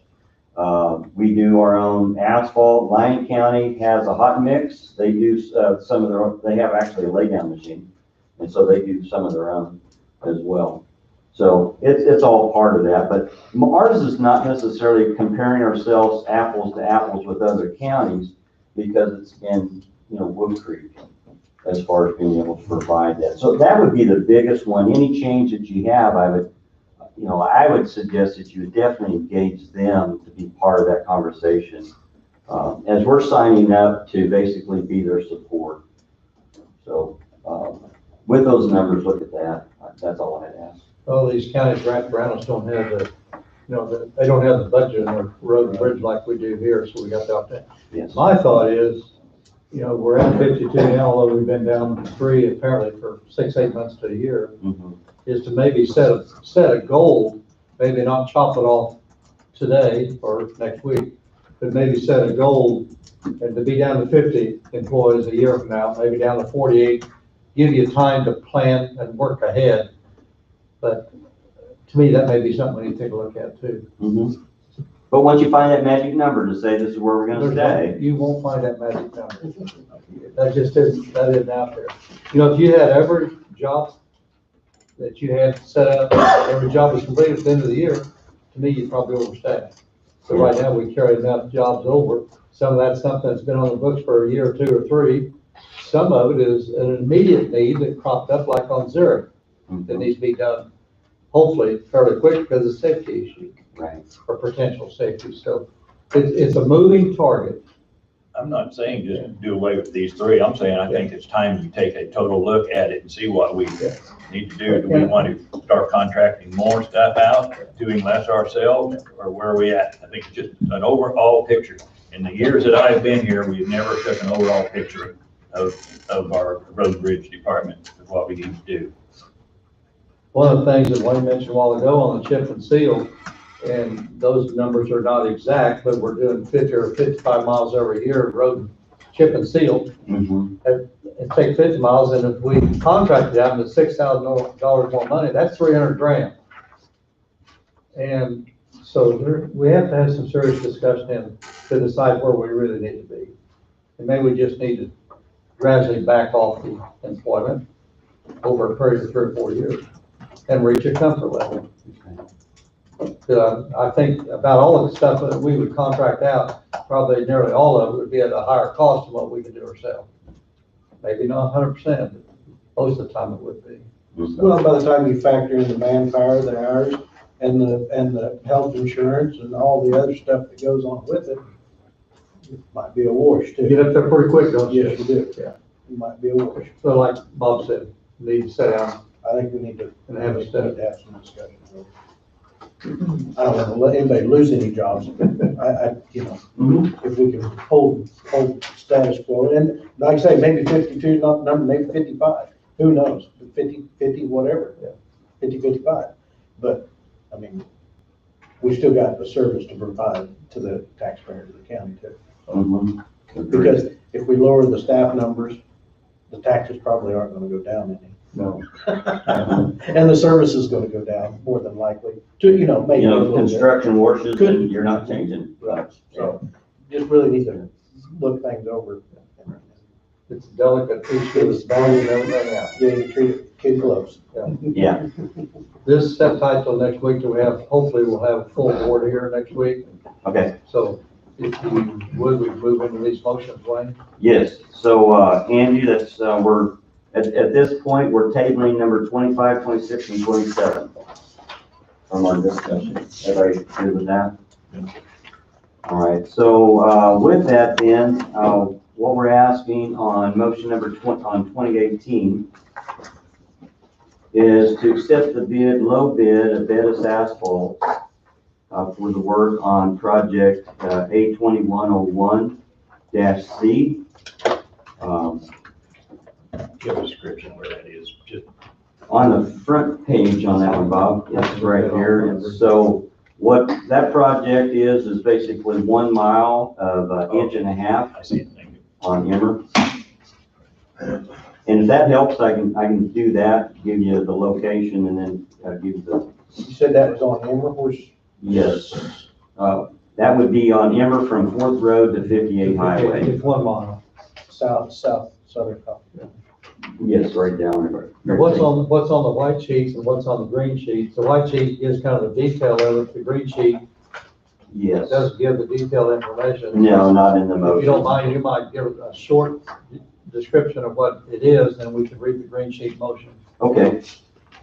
S8: We do our own asphalt. Lyon County has a hot mix. They do some of their own, they have actually a laydown machine. And so they do some of their own as well. So it's all part of that, but ours is not necessarily comparing ourselves apples to apples with other counties because it's in, you know, Wood Creek as far as being able to provide that. So that would be the biggest one. Any change that you have, I would suggest that you would definitely engage them to be part of that conversation as we're signing up to basically be their support. So with those numbers, look at that. That's all I'd ask.
S1: Well, these counties wrapped around us don't have you know, they don't have the budget in their road and bridge like we do here, so we got to update.
S8: Yes.
S1: My thought is, you know, we're at 52 now, although we've been down 3 apparently for 6-8 months to a year,
S8: Mhm.
S1: is to maybe set a goal, maybe not chop it off today or next week, but maybe set a goal and to be down to 50 employees a year from now, maybe down to 48, give you time to plan and work ahead. But to me, that may be something we need to take a look at too.
S8: Mhm. But once you find that magic number to say this is where we're gonna stay,
S1: You won't find that magic number. That isn't out there. You know, if you had every job that you had set up, every job was completed at the end of the year, to me, you'd probably overstay. So right now, we carry enough jobs over. Some of that's something that's been on the books for a year or 2 or 3. Some of it is an immediate need that cropped up like on Zurich that needs to be done, hopefully fairly quick because of safety issue
S8: right?
S1: or potential safety. So it's a moving target.
S2: I'm not saying just do away with these 3. I'm saying I think it's time you take a total look at it and see what we need to do. Do we want to start contracting more stuff out, doing less ourselves, or where are we at? I think it's just an overall picture. In the years that I've been here, we've never took an overall picture of our road and bridge department of what we need to do.
S1: One of the things that Wayne mentioned a while ago on the chip and seal, and those numbers are not exact, but we're doing 50 or 55 miles every year of road chip and seal.
S8: Mhm.
S1: It takes 50 miles, and if we contracted out to $6,000 more money, that's 300 grand. And so we have to have some serious discussion to decide where we really need to be. And maybe we just need to gradually back off the employment over a period of 3 or 4 years and reach a comfort level. I think about all of the stuff that we would contract out, probably nearly all of it would be at a higher cost than what we could do ourselves. Maybe not 100%, but most of the time it would be.
S4: Well, by the time you factor in the manpower, the hours, and the health insurance and all the other stuff that goes on with it, it might be a wash
S1: You
S4: too.
S1: get up there pretty quick, don't you?
S4: Yes, you do.
S1: Yeah.
S4: It might be a wash.
S1: So like Bob said, we need to sit down
S4: I think we need to
S1: and have a study.
S4: have some discussion. I don't want to let anybody lose any jobs. You know,
S8: Mhm.
S4: if we can hold status quo, and like I say, maybe 52 is not the number, maybe 55, who knows? 50, whatever, 50, 55. But, I mean, we still got the service to provide to the taxpayers of the county too.
S8: Mhm.
S4: Because if we lower the staff numbers, the taxes probably aren't gonna go down any.
S1: No.
S4: And the service is gonna go down more than likely, to, you know, maybe
S8: You
S4: a
S8: know,
S4: little bit.
S8: construction washes,
S4: Could-
S8: and you're not changing much.
S4: So, just really need to look things over.
S1: It's a delicate issue, it's balancing everything out.
S4: Yeah, you treat it kid close.
S8: Yeah,
S1: This set tight till next week, till hopefully we'll have a full board here next week.
S8: okay,
S1: So if you would, we move into these motions, Wayne?
S8: yes. So, Angie, that's, we're, at this point, we're tabling number 25, 26, and 27 from our discussion. Everybody good with that? All right, so, with that then, what we're asking on motion number 2018 is to accept the low bid of Bettis Asphalt for the work on project A2101-C.
S2: Give a description where that is, just.
S8: On the front page on that one, Bob, it's right here. And so what that project is basically 1 mile of 1.5 inches
S2: I see it, thank you.
S8: on Emmer. And if that helps, I can do that, give you the location, and then give you the,
S4: You said that was on Emmer, where's?
S8: yes. That would be on Emmer from 4th Road to 58 Highway.
S1: It's 1 mile.
S4: Southern.
S8: Yes, right down there.
S1: What's on the white sheets and what's on the green sheets? The white sheet gives kind of the detail of it, the green sheet
S8: Yes.
S1: doesn't give the detailed information.
S8: No, not in the
S1: If you don't
S8: motion.
S1: mind, you might give a short description of what it is, and we can read the green sheet motion.
S8: Okay.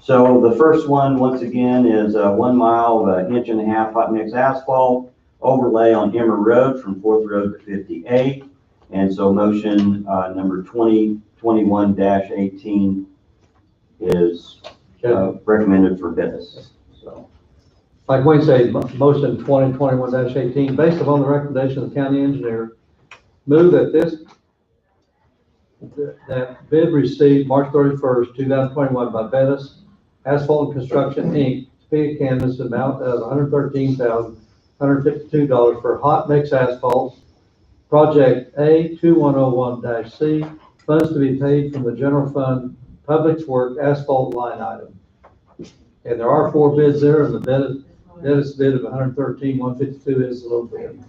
S8: So the first one, once again, is 1 mile of 1.5 inches hot mix asphalt overlay on Emmer Road from 4th Road to 58. And so motion number 2021-18 is recommended for Bettis. So
S1: like Wayne said, motion 2021-18, based upon the recommendation of the county engineer, move that bid received March 31st, 2021 by Bettis Asphalt Construction, Inc., Topeka, Kansas, amount of $113,152 for hot mix asphalt, project A2101-C, funds to be paid from the general fund, Public Works asphalt line item. And there are 4 bids there, and the Bettis bid of $113,152 is the low bid.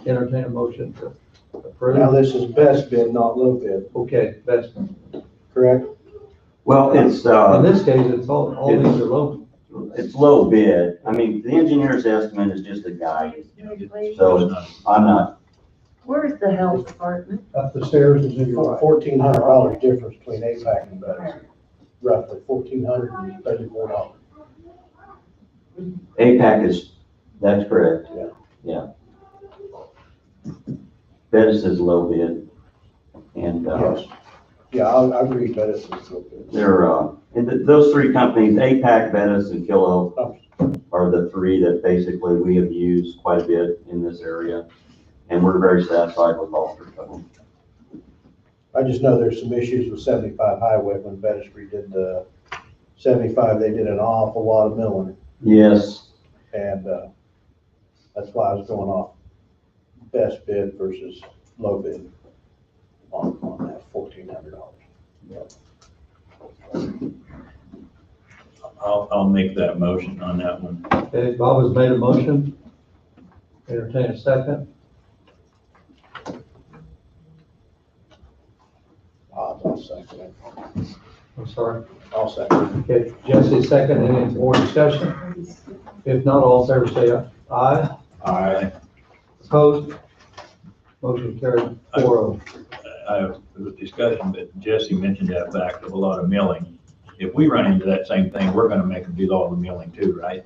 S1: Entertain a motion to approve.
S4: Now, this is best bid, not low bid,
S1: Okay, best.
S4: correct?
S8: Well, it's,
S1: In this case, it's all these are low.
S8: it's low bid. I mean, the engineer's estimate is just a guide, so I'm not,
S7: Where's the health department?
S4: Up the stairs is $1,400 difference between APAC and Bettis. Roughly $1,434.
S8: APAC is, that's correct. Yeah. Bettis is low bid, and,
S4: Yes. Yeah, I agree, Bettis is low bid.
S8: they're, and those 3 companies, APAC, Bettis, and Kilo, are the 3 that basically we have used quite a bit in this area, and we're very satisfied with all 3 of them.
S4: I just know there's some issues with 75 Highway when Bettis redid the 75, they did an awful lot of milling,
S8: Yes,
S4: and, that's why I was going off best bid versus low bid on that $1,400.
S2: I'll make that motion on that one.
S1: Okay, Bob has made a motion. Entertain a second.
S4: I'll second it.
S1: I'm sorry.
S4: I'll second it.
S1: Okay, Jesse, second. Any more discussion? If not, all in favor say aye.
S2: Aye.
S1: Opposed? Motion carried 4-0.
S2: There was discussion, but Jesse mentioned that fact of a lot of milling. If we run into that same thing, we're gonna make them do all the milling too, right?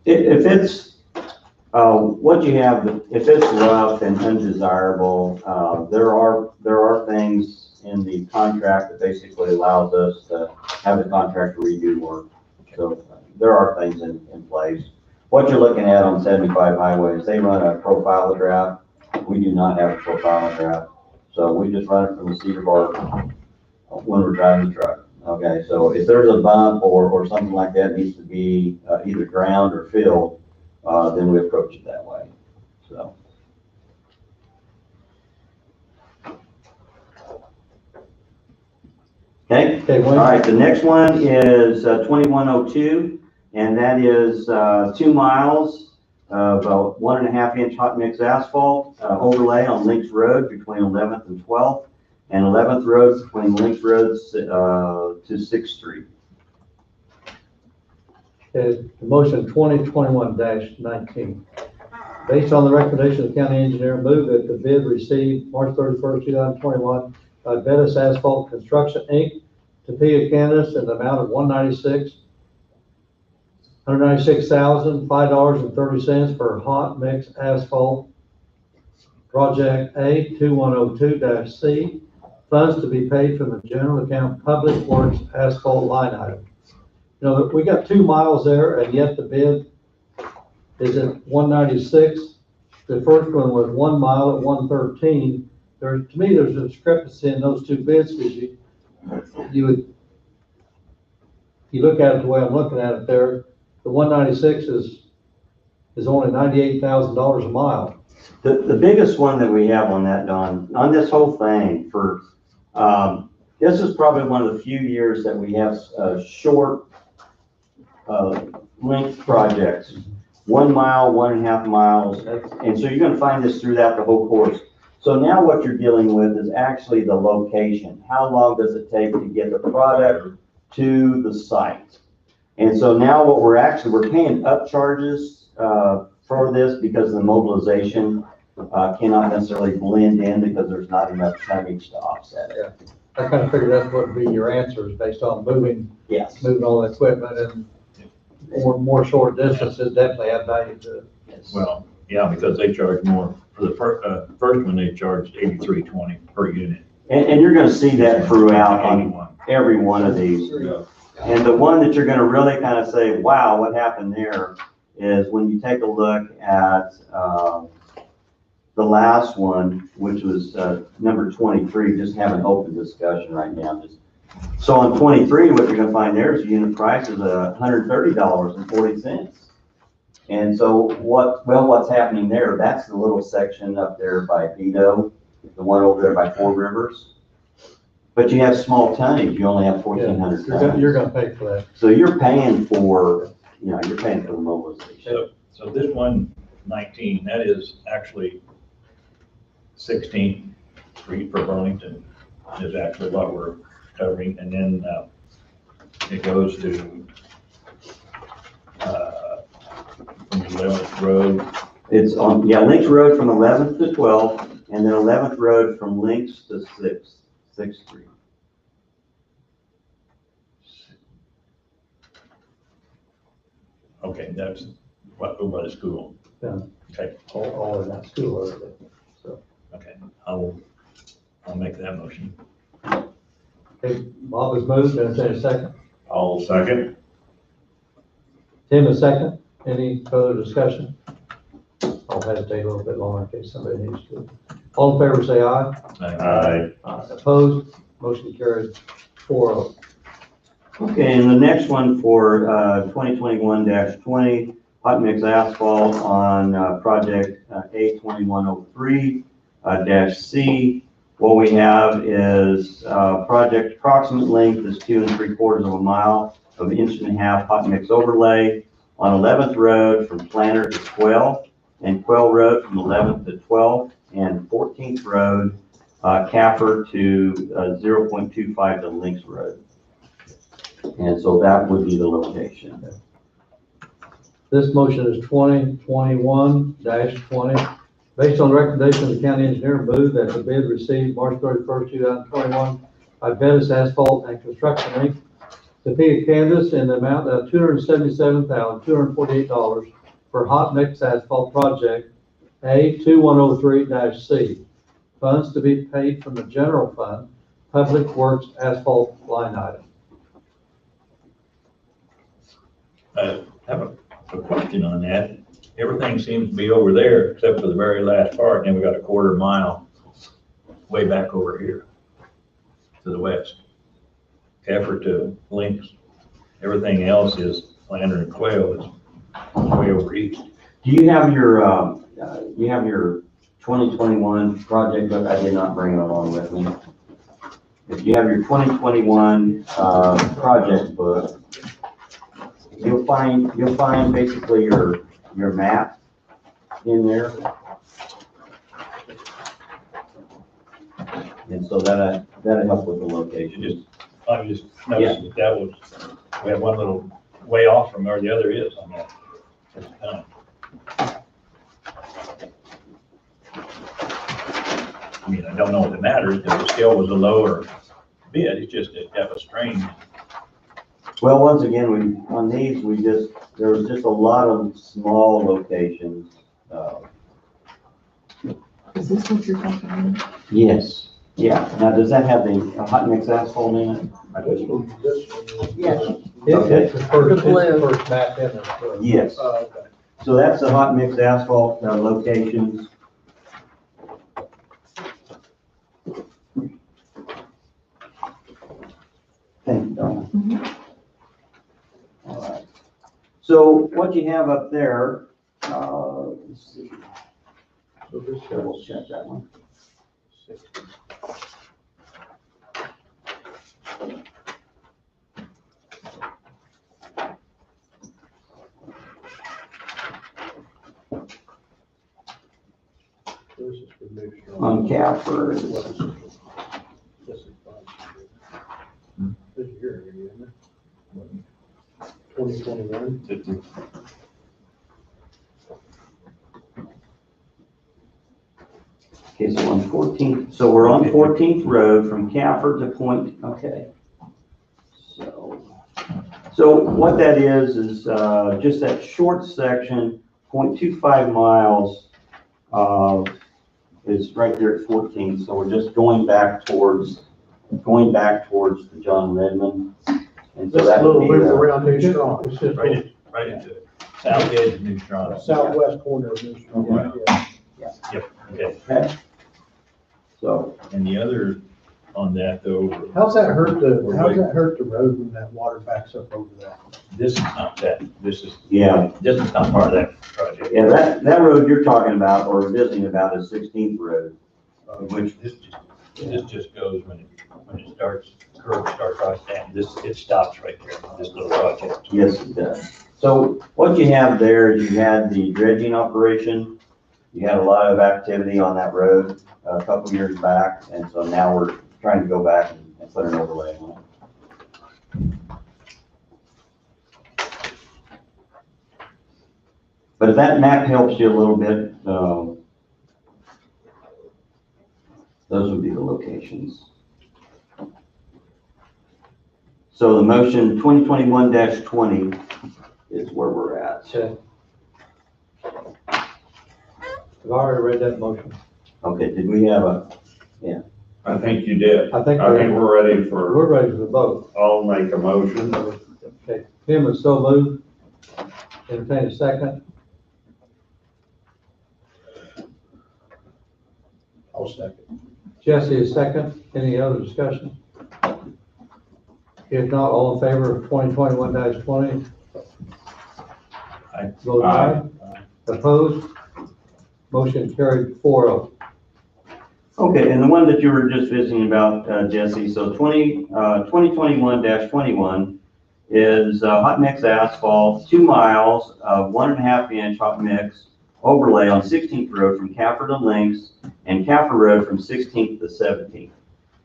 S8: if it's, what you have, if it's rough and undesirable, there are things in the contract that basically allows us to have the contractor redo work. So there are things in place. What you're looking at on 75 highways, they run a profiler draft. We do not have a profiler draft. So we just run it from the seat of our, when we're driving the truck. Okay, so if there's a bump or something like that needs to be either ground or filled, then we approach it that way, so. Okay,
S1: Okay,
S8: all
S1: Wayne?
S8: right, the next one is 2102, and that is 2 miles of 1.5 inch hot mix asphalt overlay on Links Road between 11th and 12th, and 11th Road between Links Roads to 6th Street.
S1: Okay, the motion 2021-19. Based on the recommendation of the county engineer, move that the bid received March 31st, 2021 by Bettis Asphalt Construction, Inc., Topeka, Kansas, in the amount of $196,005.30 for hot mix asphalt. Project A2102-C, funds to be paid from the general account Public Works asphalt line item. You know, we got 2 miles there, and yet the bid is at 196. The first one was 1 mile at 113. To me, there's a discrepancy in those 2 bids, because you look at it the way I'm looking at it there, the 196 is only $98,000 a mile.
S8: The biggest one that we have on that, Don, on this whole thing for, this is probably one of the few years that we have short length projects, 1 mile, 1.5 miles. And so you're going to find this throughout the whole course. So now what you're dealing with is actually the location. How long does it take to get the product to the site? And so now what we're paying upcharges for this because the mobilization cannot necessarily blend in because there's not enough tonnage to offset it.
S1: I kind of figured that's what would be your answers based on moving
S8: Yes.
S1: all the equipment, and more short distances definitely have value to it.
S8: Yes.
S2: Well, yeah, because they charge more. For the first one, they charged $83.20 per unit.
S8: And you're going to see that throughout on
S2: 81.
S8: every one of these.
S2: Yeah.
S8: And the one that you're going to really kind of say, wow, what happened there is when you take a look at, the last one, which was, number 23, just have an open discussion right now. So on 23, what you're gonna find there is the unit price is $130.40. And so what's happening there, that's the little section up there by Vito, the one over there by Four Rivers. But you have small tonnage, you only have 1,400 tons.
S1: You're gonna pay for that.
S8: So you're paying for, you're paying for the mobilization.
S2: So this 119, that is actually 16th Street for Burlington is actually what we're covering. And then it goes to from the 11th Road.
S8: It's on, Links Road from 11th to 12th, and then 11th Road from Links to 6th Street.
S2: Okay, that's what, over by the school.
S1: Yeah.
S2: Okay,
S1: All in that school area.
S2: okay, I'll make that motion.
S1: Okay, Bob has moved, entertain a second.
S9: I'll second.
S1: Tim, a second. Any further discussion? I'll hesitate a little bit longer in case somebody needs to. All in favor, say aye.
S9: Aye.
S1: Opposed? Motion carried 4-0.
S8: Okay, and the next one for 2021-20, hot mix asphalt on project A2103-C. What we have is project approximate length is 2 3/4 miles of 1.5 inch hot mix overlay on 11th Road from Planter to Quail, and Quail Road from 11th to 12th, and 14th Road, Capper to 0.25 to Links Road. And so that would be the location.
S1: This motion is 2021-20. Based on the recommendation of the county engineer, move that the bid received March 31st, 2021 by Bettis Asphalt and Construction Inc. Topeka, Kansas, in the amount of $277,248 for hot mix asphalt project A2103-C. Funds to be paid from the general fund, Public Works asphalt line item.
S2: I have a question on that. Everything seems to be over there except for the very last part, and then we got a 1/4 mile way back over here to the west. Capper to Links. Everything else is Planter and Quail is way over east.
S8: Do you have your 2021 project book? I did not bring it along with me. If you have your 2021 project book, you'll find basically your map in there. And so that'll help with the location.
S2: I just noticed that was, we have one little way off from where the other is on that. I mean, I don't know if it matters, because the scale was a lower bid, it's just that was strange.
S8: Well, once again, on these, there was just a lot of small locations.
S7: Is this what you're talking about?
S8: Yes. Yeah. Now, does that have the hot mix asphalt in it?
S7: Yes.
S1: It's the first
S7: blue.
S1: map in there.
S8: Yes.
S4: Okay.
S8: So that's the hot mix asphalt locations. Thank you, Donna. All right. So what you have up there, let's see. So just double check that one. On Capper.
S4: This year, isn't it? 2021.
S8: Okay, so on 14th, so we're on 14th Road from Capper to Point, okay. So what that is just that short section, 0.25 miles, is right there at 14th. So we're just going back towards the John Redmond. And so
S4: Just
S8: that
S4: a little
S8: would be
S4: loop around New Strong.
S1: It's just
S2: Right into it. South edge of New Strong.
S4: Southwest corner of New Strong. Yeah.
S2: Okay.
S8: Okay. So,
S2: And the other on that though,
S4: How's that hurt the road when that water backs up over that?
S2: this is not that, this is
S8: yeah,
S2: not part of that project.
S8: yeah, that road you're talking about or visiting about is 16th Road, which,
S2: This just goes when it starts, curve starts right down, it stops right there, this little project.
S8: yes, it does. So what you have there is you had the dredging operation. You had a lot of activity on that road a couple years back, and so now we're trying to go back and put an overlay on it. But if that map helps you a little bit, those would be the locations. So the motion 2021-20 is where we're at.
S1: Okay. I've already read that motion.
S8: Okay, did we have a,
S9: I think you did.
S1: I think
S9: I think we're ready for,
S1: we're ready for the vote.
S9: I'll make a motion.
S1: Okay, Tim is so moved. Entertain a second.
S4: I'll second.
S1: Jesse is second. Any other discussion? If not, all in favor of 2021-20?
S2: Aye.
S1: Vote aye. Opposed? Motion carried 4-0.
S8: okay, and the one that you were just visiting about, Jesse, so 2021-21 is hot mix asphalt, 2 miles of 1.5 inch hot mix overlay on 16th Road from Cafford to Links and Cafford Road from 16th to 17th.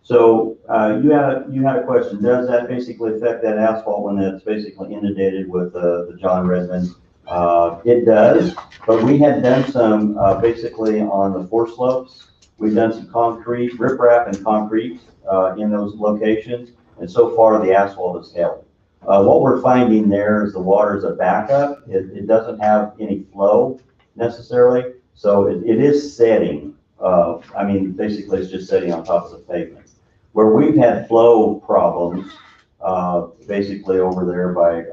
S8: So you had a question. Does that basically affect that asphalt when it's basically inundated with the John Redmond? It does, but we had done some basically on the four slopes. We've done some concrete, riprap and concrete in those locations, and so far the asphalt is held. What we're finding there is the water is a backup. It doesn't have any flow necessarily, so it is setting. I mean, basically it's just setting on top of the pavement. Where we've had flow problems, basically over there by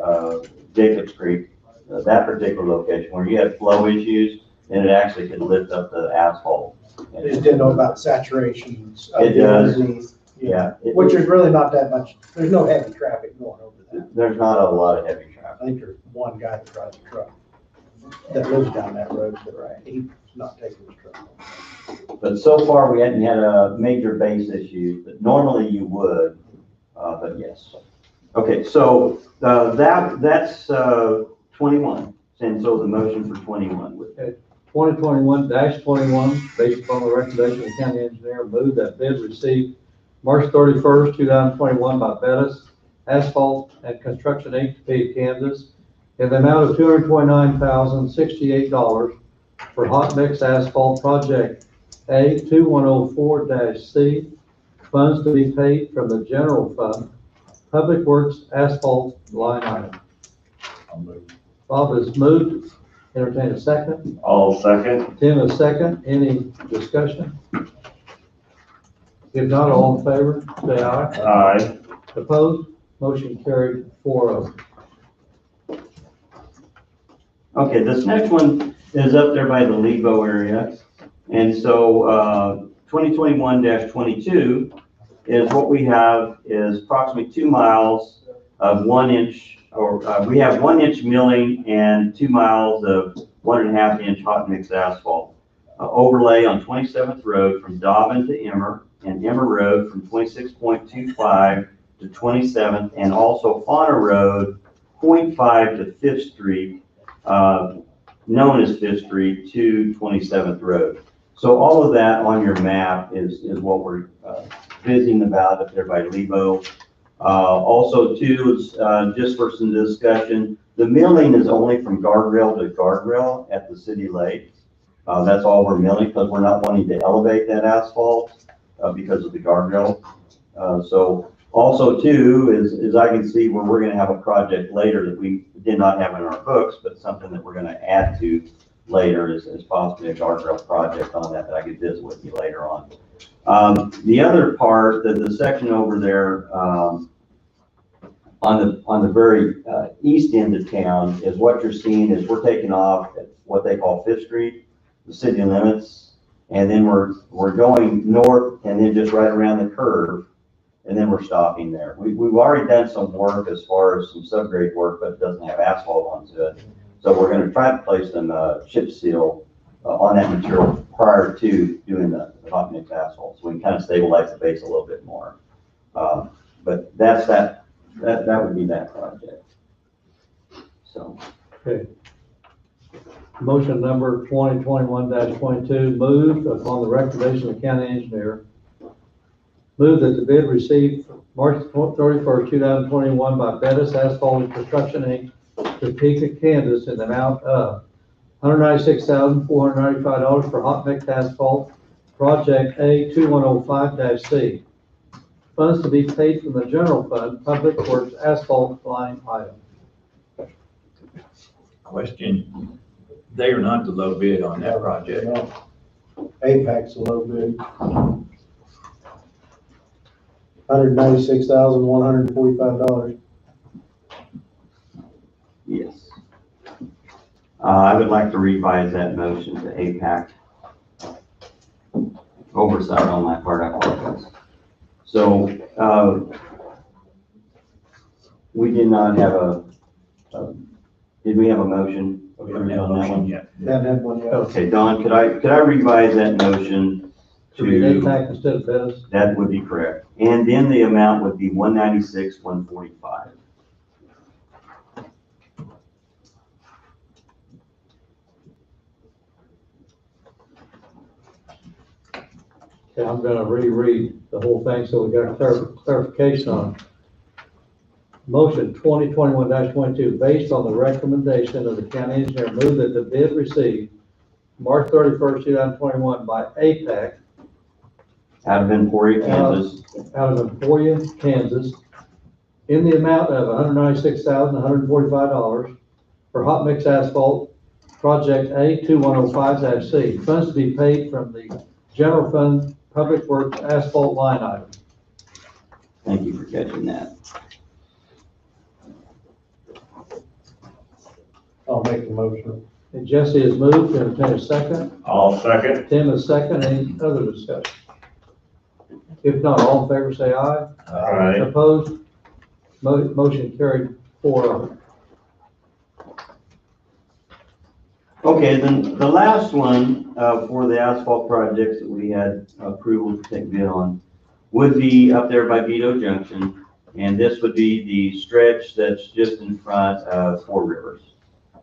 S8: Jacobs Creek, that particular location, where you had flow issues, and it actually could lift up the asphalt.
S4: They just didn't know about saturations.
S8: It does.
S4: underneath,
S8: Yeah.
S4: Which there's really not that much, there's no heavy traffic going over that.
S8: There's not a lot of heavy traffic.
S4: I think there's one guy that drives a truck that lives down that road, but he's not taking his truck.
S8: But so far, we hadn't had a major base issue, but normally you would, but yes. Okay, so that's 21, and so the motion for 21 would.
S1: 2021-21, based upon the recommendation of the county engineer, move that bid received March 31st, 2021 by Bettis Asphalt and Construction Inc. to Pete, Kansas, in the amount of $229,068 for hot mix asphalt project A2104-C, funds to be paid from the general fund, Public Works asphalt line item.
S2: I'll move.
S1: Bob has moved. Entertain a second.
S9: I'll second.
S1: Tim is second. Any discussion? If not, all in favor, say aye.
S9: Aye.
S1: Opposed? Motion carried 4-0.
S8: Okay, this next one is up there by the Lebo area. And so 2021-22 is what we have is approximately 2 miles of 1 inch, or we have 1 inch milling and 2 miles of 1.5 inch hot mix asphalt. Overlay on 27th Road from Dobbin to Emmer, and Emmer Road from 26.25 to 27th, and also Fauna Road 0.5 to 5th Street, known as 5th Street, to 27th Road. So all of that on your map is what we're visiting about up there by Lebo. Also too, just for some discussion, the milling is only from guardrail to guardrail at the city lake. That's all we're milling because we're not wanting to elevate that asphalt because of the guardrail. So also too, is I can see where we're gonna have a project later that we did not have in our books, but something that we're gonna add to later is possibly a guardrail project on that I could visit with you later on. The other part, the section over there on the very, east end of town is what you're seeing is we're taking off at what they call Fifth Street, the city limits. And then we're going north and then just right around the curve. And then we're stopping there. We've already done some work as far as some subgrade work, but it doesn't have asphalt onto it. So we're gonna try to place some, chip seal on that material prior to doing the hot mix asphalt. So we can kind of stabilize the base a little bit more. But that's that would be that project. So.
S1: Okay. Motion number 2021-22, moved upon the recommendation of the county engineer. Move that the bid received March 31st, 2021 by Bettis Asphalt and Construction, Inc. to Topeka, Kansas in the amount of $196,495 for hot mix asphalt, project A2105-C. Funds to be paid from the general fund, Public Works asphalt line item.
S2: Question, they are not the low bid on that project.
S4: APAC's a low bid. $196,145.
S8: Yes. I would like to revise that motion to APAC. Oversight on my part, I apologize. So, we did not have did we have a motion?
S2: We haven't had a motion yet.
S4: Hadn't had one yet.
S8: Okay, Don, could I revise that motion
S1: To be
S8: to,
S1: APAC instead of Bettis.
S8: that would be correct. And then the amount would be $196,145.
S1: Okay, I'm gonna reread the whole thing so we got clarification on it. Motion 2021-22, based on the recommendation of the county engineer, move that the bid received March 31st, 2021 by APAC
S8: Out of Emporia, Kansas,
S1: out of Emporia, Kansas, in the amount of $196,145 for hot mix asphalt, project A2105-C. Funds to be paid from the general fund, Public Works asphalt line item.
S8: thank you for catching that.
S4: I'll make the motion.
S1: And Jesse has moved, entertain a second.
S9: I'll second.
S1: Tim is second. Any other discussion? If not, all in favor say aye.
S9: Aye.
S1: Opposed? Motion carried 4-0.
S8: Okay, then the last one, for the asphalt projects that we had approval to take bid on would be up there by Vito Junction. And this would be the stretch that's just in front of Four Rivers.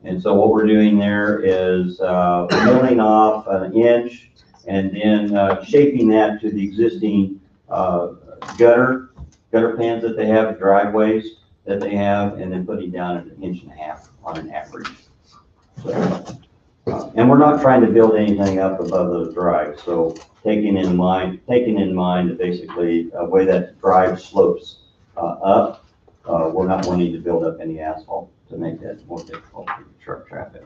S8: And so what we're doing there is, milling off an inch and then, shaping that to the existing, gutter pans that they have, driveways that they have, and then putting down an 1.5 inches on an average. So, and we're not trying to build anything up above those drives, so taking in mind that basically the way that drive slopes up, we're not wanting to build up any asphalt to make that more difficult for truck traffic.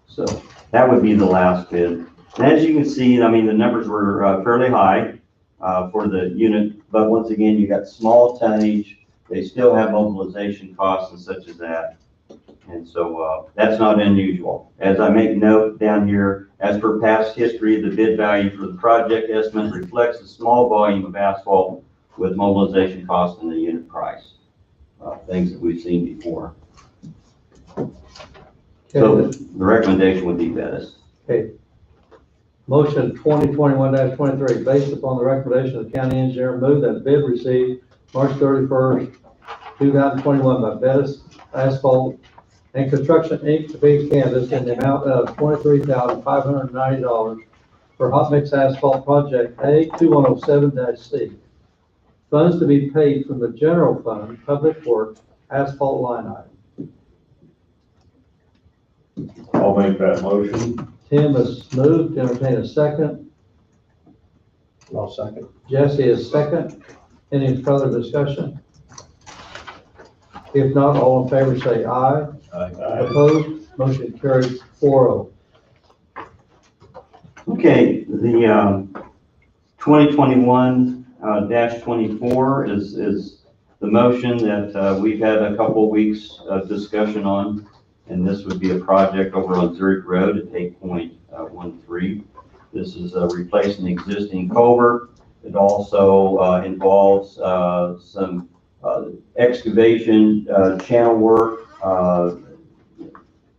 S8: So that would be the last bid. And as you can see, I mean, the numbers were fairly high for the unit, but once again, you got small tonnage. They still have mobilization costs and such as that. And so that's not unusual. As I make note down here, as per past history, the bid value for the project estimate reflects a small volume of asphalt with mobilization costs in the unit price. Things that we've seen before. So the recommendation would be Bettis.
S1: Okay. Motion 2021-23, based upon the recommendation of the county engineer, move that bid received March 31st, 2021 by Bettis Asphalt and Construction, Inc., Topeka, Kansas, in the amount of $23,590 for hot mix asphalt project A2107-C. Funds to be paid from the general fund, Public Works asphalt line item.
S9: I'll make that motion.
S1: Tim has moved, entertain a second.
S4: I'll second.
S1: Jesse is second. Any further discussion? If not, all in favor say aye. Opposed? Motion carries 4-0.
S8: Okay, the 2021-24 is the motion that we've had a couple weeks of discussion on, and this would be a project over on Zurich Road at 8.13. This is replacing the existing culvert. It also involves some excavation, channel work,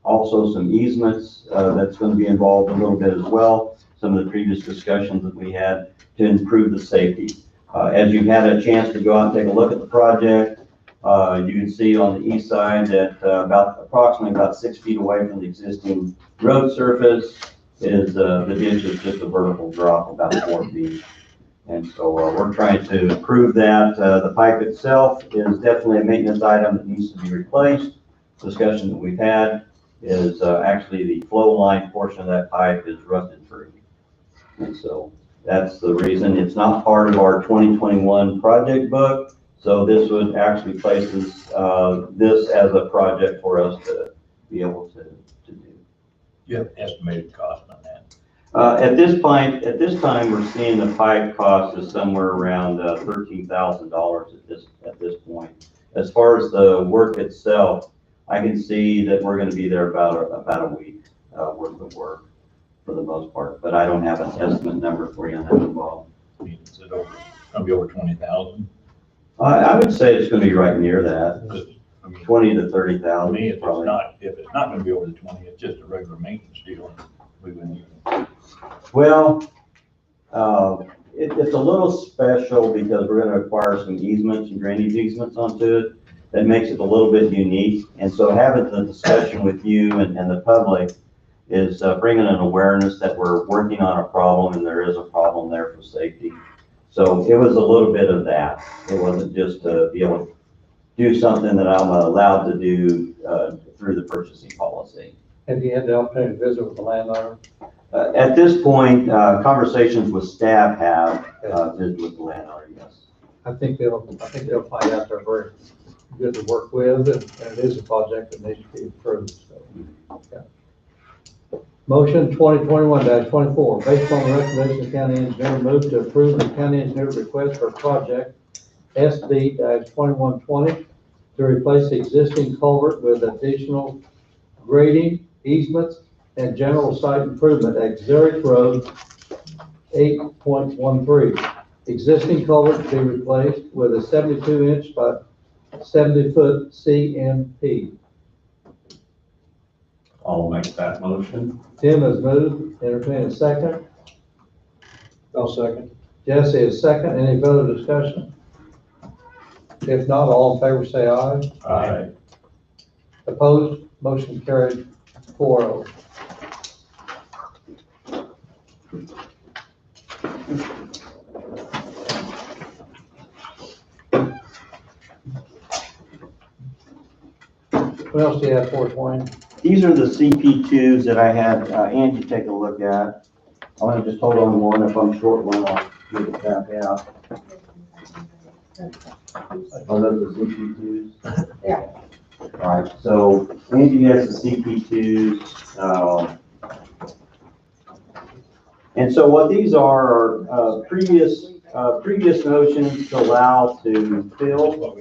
S8: also some easements that's going to be involved a little bit as well. Some of the previous discussions that we had to improve the safety. As you've had a chance to go out and take a look at the project, you can see on the east side that approximately about 6 feet away from the existing road surface is the ditch is just a vertical drop about 4 feet. And so we're trying to improve that. The pipe itself is definitely a maintenance item that needs to be replaced. Discussion that we've had is actually the flow line portion of that pipe is rusted through. And so that's the reason. It's not part of our 2021 project book. So this would actually places this as a project for us to be able to do.
S2: You have an estimated cost on that?
S8: At this time, we're seeing the pipe cost is somewhere around $13,000 at this point. As far as the work itself, I can see that we're going to be there about a week worth of work for the most part, but I don't have an estimate number for you on that involved.
S2: I mean, is it going to be over 20,000?
S8: I would say it's going to be right near that,
S2: I mean,
S8: 20 to
S2: to
S8: 30,000.
S2: me, if it's
S8: probably.
S2: not going to be over the 20, it's just a regular maintenance deal. We wouldn't even.
S8: Well, it's a little special because we're going to acquire some easements and drainage easements onto it. That makes it a little bit unique. And so having the discussion with you and the public is bringing an awareness that we're working on a problem and there is a problem there for safety. So it was a little bit of that. It wasn't just to be able to do something that I'm allowed to do through the purchasing policy.
S1: Have you had the opportunity to visit with the landowner?
S8: At this point, conversations with staff have visited with the landowner, yes.
S1: I think they'll find out they're very good to work with, and it is a project that needs to be approved, so. Yeah. Motion 2021-24, based on the recommendation of county engineer, move to approve the county engineer's request for project SD-2120 to replace the existing culvert with additional grading, easements, and general site improvement at Zurich Road 8.13. Existing culvert to be replaced with a 72-inch by 70-foot CMP.
S9: I'll make that motion.
S1: Tim has moved, entertain a second.
S4: I'll second.
S1: Jesse is second. Any further discussion? If not, all in favor say aye.
S9: Aye.
S1: Opposed? Motion carried 4-0. What else do you have for us, Wayne?
S8: These are the CP2s that I had Angie take a look at. I want to just hold on to one. If I'm short one, I'll get it back out. Oh, those are CP2s?
S5: Yeah.
S8: All right, so Angie has the CP2s. And so what these are previous motions to allow to fill.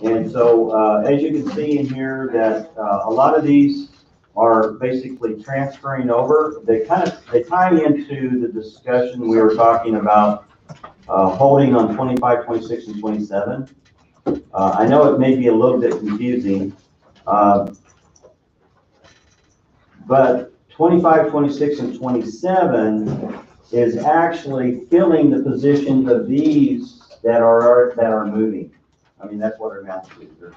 S8: And so as you can see in here that a lot of these are basically transferring over. They tie into the discussion we were talking about holding on 25, 26, and 27. I know it may be a little bit confusing, but 25, 26, and 27 is actually filling the positions of these that are moving. I mean, that's what it amounts to.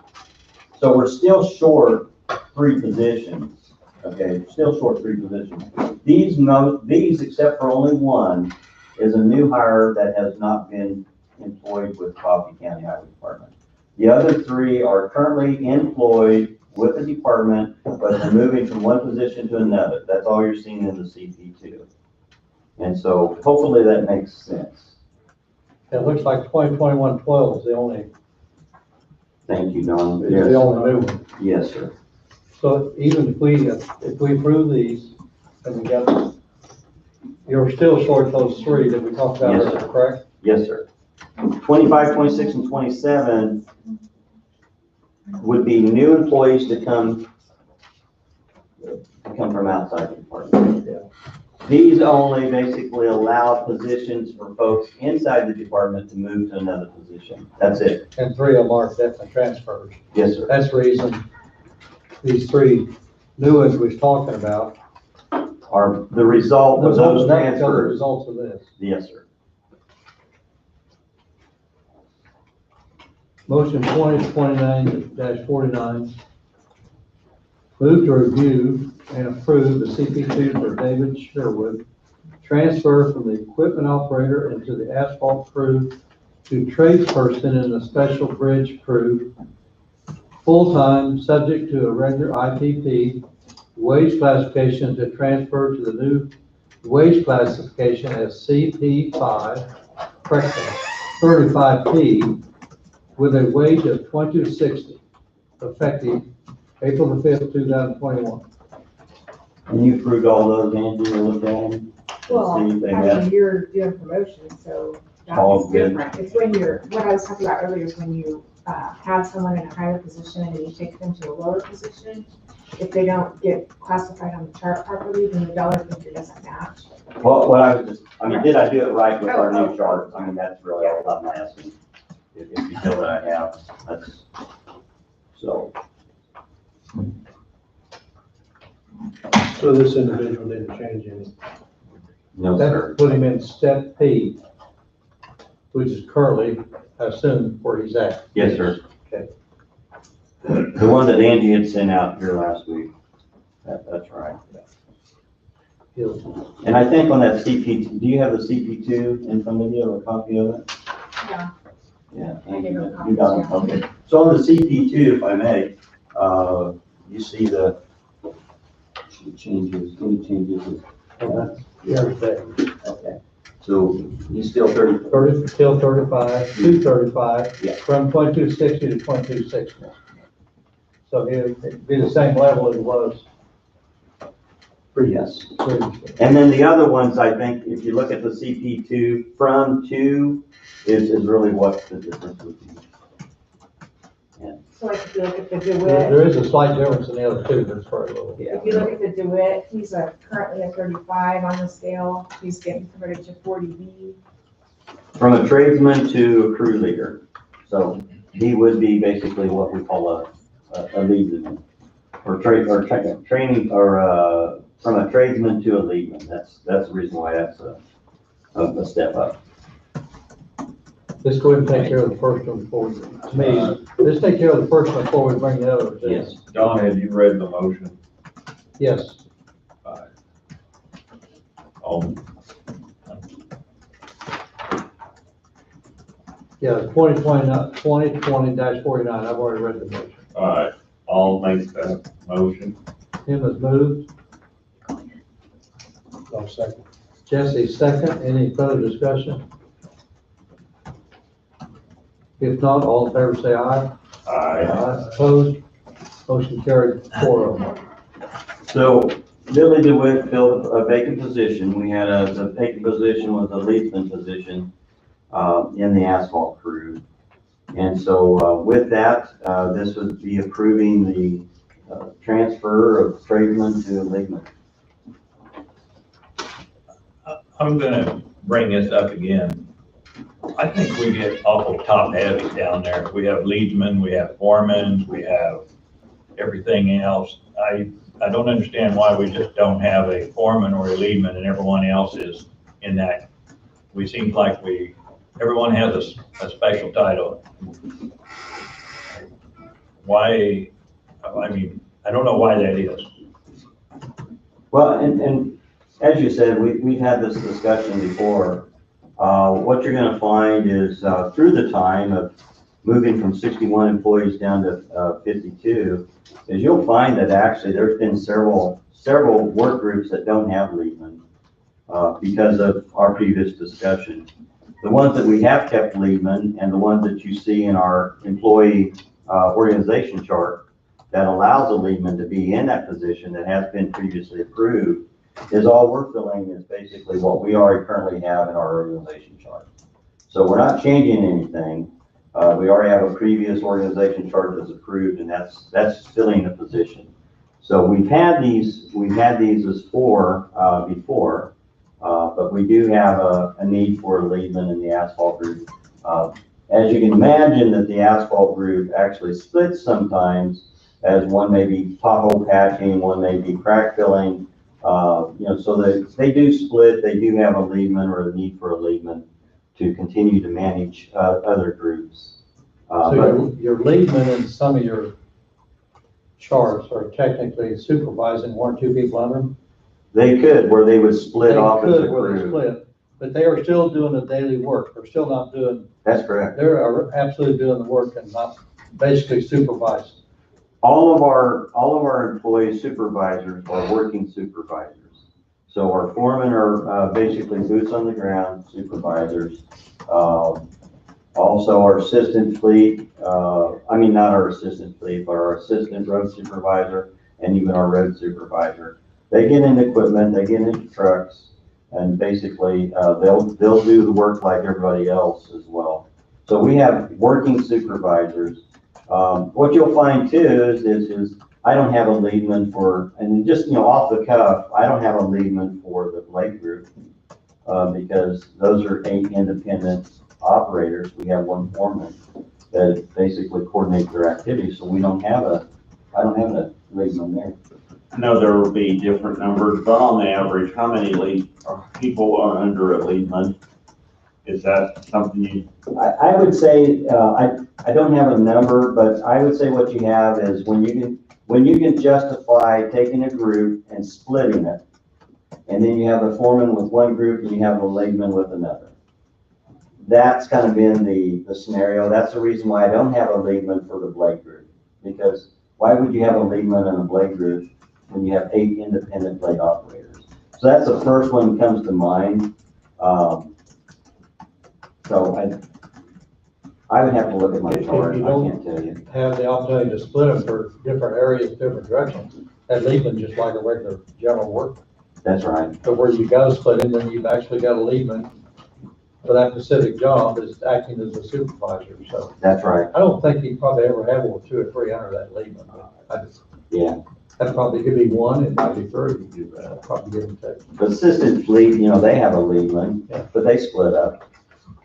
S8: So we're still short 3 positions. Okay, still short 3 positions. These, except for only one, is a new hire that has not been employed with Coffee County Highway Department. The other 3 are currently employed with the department, but they're moving from one position to another. That's all you're seeing in the CP2. And so hopefully that makes sense.
S1: It looks like 2021-12 is the only,
S8: Thank you, Don.
S1: is the only new one.
S8: Yes, sir.
S1: So even if we approve these, and you're still short those 3 that we talked about
S8: Yes,
S1: earlier,
S8: sir.
S1: correct?
S8: Yes, sir. 25, 26, and 27 would be new employees to come from outside the department. These only basically allow positions for folks inside the department to move to another position. That's it.
S1: And 3 of them are definitely transfers.
S8: Yes, sir.
S1: That's the reason these 3 new ones we're talking about.
S8: Are the result of those
S1: The
S8: transfers.
S1: results of this.
S8: Yes, sir.
S1: Motion 2029-49. Move to review and approve the CP2 for David Sherwood. Transfer from the equipment operator into the asphalt crew to tradesperson in the special bridge crew. Full-time, subject to a regular IPP. Wage classification to transfer to the new wage classification as CP5, correction, 35P, with a wage of $22.60, effective April the 5th, 2021.
S8: And you approved all those, Angie, and looked at them?
S5: Well,
S8: See if they
S5: I
S8: have-
S5: mean, you're doing promotions, so
S8: All
S5: that's
S8: good.
S5: different. It's when what I was talking about earlier is when you have someone in a higher position and you take them to a lower position. If they don't get classified on the chart properly, then the dollar figure doesn't match.
S8: Well, what I was just, I mean, did I do it right with our new chart? I mean, that's really all I'm asking. If you feel that I have, that's, so.
S4: So this individual didn't change any.
S8: No, sir.
S1: That put him in step P, which is currently, I assume, where he's at.
S8: Yes, sir.
S1: Okay.
S8: The one that Angie had sent out here last week. That's right.
S1: He'll-
S8: And I think on that CP, do you have the CP2 in front of you or a copy of it?
S5: Yeah.
S8: Yeah.
S5: I gave her a copy,
S8: You got it,
S5: yeah.
S8: okay. So on the CP2, if I may, you see the changes, any changes?
S1: Everything.
S8: Okay. So he's still 30,
S1: 30, till 35, 235.
S8: Yeah.
S1: From 2260 to 2260. So it'd be the same level as it was
S8: yes.
S1: previously.
S8: And then the other ones, I think, if you look at the CP2, from to is really what the difference would be.
S5: So like if you look at the
S1: There
S5: DeWitt,
S1: is a slight difference in the other 2, but it's very little.
S5: if you look at the DeWitt, he's currently a 35 on the scale. He's getting converted to 40B.
S8: From a tradesman to a crew leader. So he would be basically what we call a leadman. Or training, or, from a tradesman to a leadman. That's the reason why that's a step up.
S1: Let's go ahead and take care of the first one before, to me, let's take care of the first one before we bring the others in.
S8: Yes.
S9: John, have you read the motion?
S1: Yes.
S9: Oh,
S1: Yeah, 2020-49, I've already read the motion.
S9: all right, I'll make that motion.
S1: Tim has moved,
S4: No second.
S1: Jesse second, any further discussion? If not, all in favor say aye.
S9: Aye.
S1: Opposed, motion carried 4-0.
S8: So Billy DeWitt filled a vacant position. We had the vacant position was a leadsman position in the asphalt crew. And so with that, this would be approving the transfer of tradesman to leadman.
S2: I'm gonna bring this up again. I think we get awful top heavy down there. We have leadsmen, we have foremen, we have everything else. I don't understand why we just don't have a foreman or a leadman and everyone else is in that. We seem like everyone has a special title. Why, I mean, I don't know why that is.
S8: Well, and as you said, we've had this discussion before. What you're gonna find is through the time of moving from 61 employees down to 52, is you'll find that actually there's been several work groups that don't have leadmen because of our previous discussion. The ones that we have kept leadmen and the ones that you see in our employee organization chart that allows a leadman to be in that position that has been previously approved is all we're filling is basically what we already currently have in our organization chart. So we're not changing anything. We already have a previous organization chart that's approved, and that's filling the position. So we've had these as four, before, but we do have a need for a leadman in the asphalt group. As you can imagine, that the asphalt group actually splits sometimes, as one may be pothole patching, one may be crack filling, so they do split. They do have a leadman or a need for a leadman to continue to manage other groups.
S1: So your leadman in some of your charts are technically supervising one or two people under them?
S8: They could, where they would split off as a
S1: They could, where they
S8: group.
S1: split, but they are still doing the daily work. They're still not doing,
S8: That's correct.
S1: they're absolutely doing the work and not basically supervising.
S8: All of our employees, supervisors are working supervisors. So our foremen are basically boots on the ground supervisors. Also our assistant fleet, not our assistant fleet, but our assistant road supervisor and even our road supervisor. They get into equipment, they get into trucks, and basically they'll do the work like everybody else as well. So we have working supervisors. What you'll find too is I don't have a leadman for, and just, off the cuff, I don't have a leadman for the Blake group, because those are 8 independent operators. We have one foreman that basically coordinates their activities, so I don't have a leadman there.
S9: I know there will be different numbers, but on the average, how many people are under a leadman? Is that something you?
S8: I would say, I don't have a number, but I would say what you have is when you can justify taking a group and splitting it, and then you have a foreman with one group and you have a leadman with another. That's kind of been the scenario. That's the reason why I don't have a leadman for the Blake group, because why would you have a leadman in a Blake group when you have 8 independent Blake operators? So that's the first one that comes to mind. So I would have to look at my chart. I can't tell you.
S1: Have the opportunity to split them for different areas, different directions. That leadman just like a regular general worker.
S8: That's right.
S1: But where you got to split him, then you've actually got a leadman for that specific job is acting as a supervisor. So
S8: That's right.
S1: I don't think you probably ever have over 2 or 3 under that leadman.
S8: Yeah.
S1: That probably could be 1, it might be 3. Probably give and take.
S8: The assistant fleet, they have a leadman,
S1: Yeah.
S8: but they split up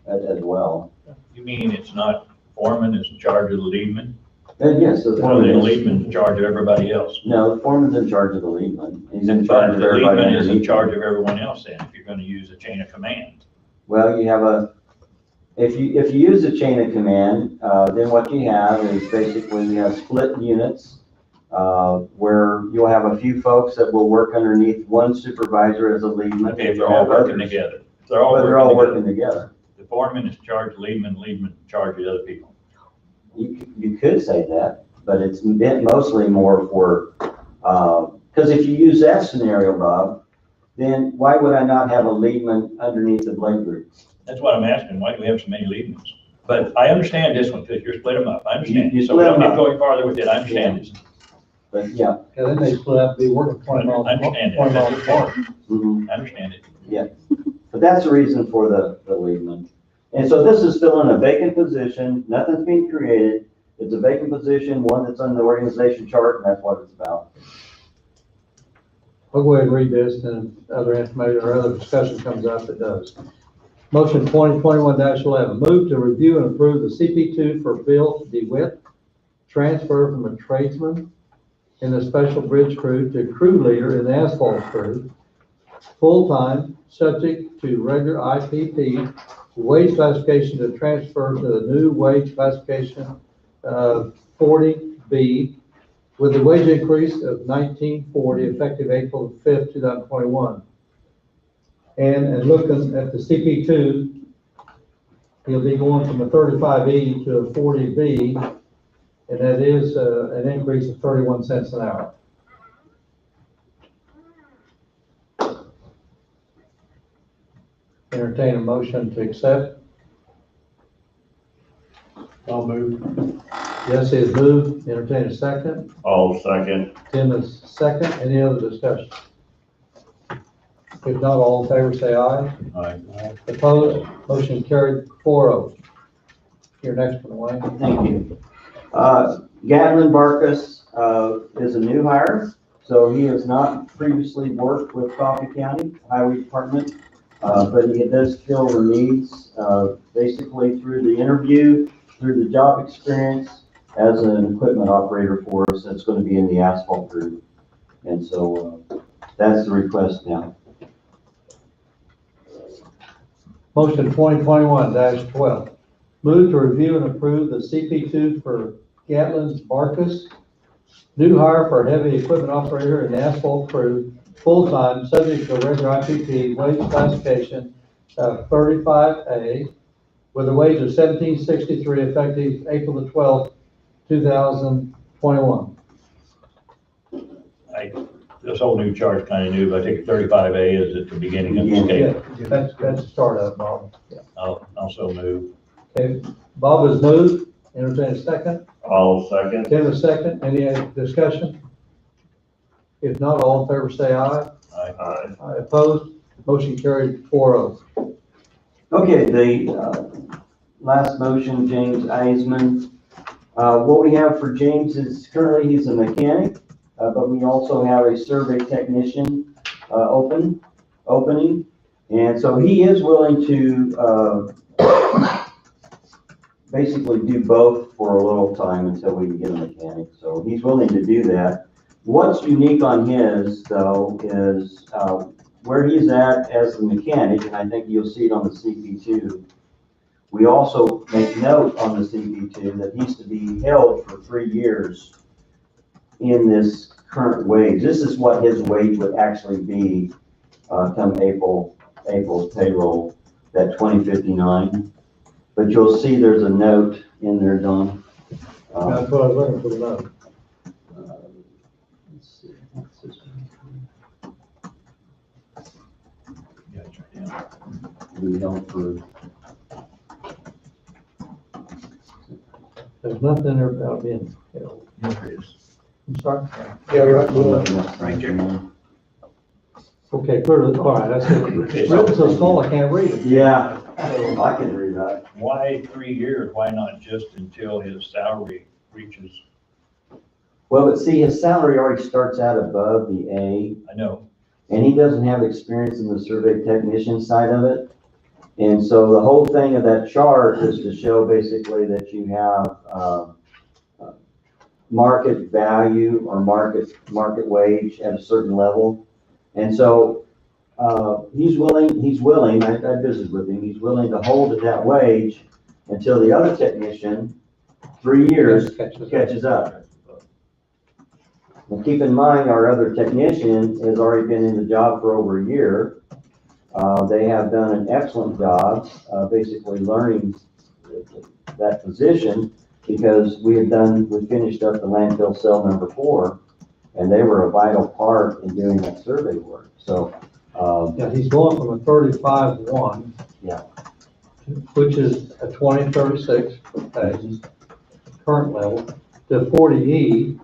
S8: as well.
S2: You mean it's not foreman is in charge of the leadman?
S8: And yes, the
S2: Or the
S8: foreman is,
S2: leadman in charge of everybody else?
S8: no, the foreman's in charge of the leadman. He's in charge
S2: But
S8: of
S2: the
S8: everybody
S2: leadman is in
S8: underneath.
S2: charge of everyone else then, if you're gonna use a chain of command.
S8: Well, you have if you use a chain of command, then what you have is basically you have split units, where you'll have a few folks that will work underneath one supervisor as a leadman.
S2: Okay, if they're all working together. If They're all
S8: But they're all
S2: working
S8: working
S2: together.
S8: together.
S2: The foreman is in charge of leadman in charge of the other people.
S8: You could say that, but it's mostly more for, because if you use that scenario, Bob, then why would I not have a leadman underneath the Blake group?
S2: That's what I'm asking, why do we have so many leadmans? But I understand this one, because you're split them up, I understand.
S8: You
S2: So we
S8: split
S2: don't
S8: 'em
S2: need to
S8: up.
S2: go any farther with it, I understand this.
S8: But yeah,
S1: And then they split up, be working 20 miles,
S2: I understand
S1: 20
S2: that.
S1: miles apart.
S8: mhm.
S2: I understand it.
S8: But that's the reason for the leadman. And so this is filling a vacant position, nothing's being created. It's a vacant position, one that's on the organization chart, and that's what it's about.
S1: I'll go ahead and read this, and other information or other discussion comes up, it does. Motion 2021-11, move to review and approve the CP2 for Bill DeWitt, transfer from a tradesman in the special bridge crew to crew leader in the asphalt crew, full-time, subject to regular IPP, wage classification to transfer to the new wage classification of 40B, with the wage increase of $19.40 effective April 5th, 2021. And looking at the CP2, he'll be going from a 35E to a 40B, and that is an increase of 31 cents an hour. Entertain a motion to accept.
S4: I'll move.
S1: Jesse has moved. Entertain a second.
S9: All second.
S1: Tim is second. Any other discussion? If not, all in favor, say aye.
S2: Aye.
S1: Opposed, motion carried 4-0. Your next one, Wayne.
S8: Thank you. Gadlin Barkus, is a new hire, so he has not previously worked with Coffee County Highway Department, but he does fill the needs, basically through the interview, through the job experience as an equipment operator for us that's going to be in the asphalt crew. And so, that's the request now.
S1: Motion 2021-12. Move to review and approve the CP2 for Gatlin Barkus. New hire for heavy equipment operator and asphalt crew, full-time, subject to regular IPP, wage classification of 35A, with a wage of $17.63 effective April the 12th, 2021.
S2: This whole new chart's kind of new, but I think 35A is at the beginning of the scale.
S1: Yeah, that's the start of it, Bob. Yeah.
S2: I'll also move.
S1: Okay, Bob has moved. Entertain a second.
S9: I'll second.
S1: Tim a second. Any discussion? If not, all in favor say aye.
S9: Aye.
S1: Aye opposed. Motion carried 4-0.
S8: Okay, the last motion, James Eisman. What we have for James is currently he's a mechanic, but we also have a survey technician opening. And so he is willing to basically do both for a little time until we can get a mechanic. So he's willing to do that. What's unique on his, though, is where he's at as the mechanic, and I think you'll see it on the CP2. We also make note on the CP2 that he's to be held for 3 years in this current wage. This is what his wage would actually be come April's payroll, that $20.59. But you'll see there's a note in there, Don.
S1: That's what I was looking for the note.
S8: Let's see. What's this one?
S2: Yeah, it's right down.
S8: We held for,
S1: There's nothing in there about being held.
S2: There it is.
S1: I'm sorry.
S4: Yeah, right.
S8: I'm looking at
S2: Right there.
S1: Okay, clearly, all right, that's it. It's written so small I can't read it.
S8: Yeah, I can read that.
S2: Why 3 years? Why not just until his salary reaches?
S8: Well, but see, his salary already starts out above the A,
S2: I know.
S8: and he doesn't have experience in the survey technician side of it. And so the whole thing of that chart is to show basically that you have market value or market wage at a certain level. And so he's willing, I visited with him, he's willing to hold at that wage until the other technician, 3 years, catches up. And keep in mind, our other technician has already been in the job for over a year. They have done an excellent job, basically learning that position, because we finished up the landfill cell number 4, and they were a vital part in doing that survey work. So,
S1: Yeah, he's going from a 35-1.
S8: Yeah.
S1: Which is a 2036 pay, current level, to 40E,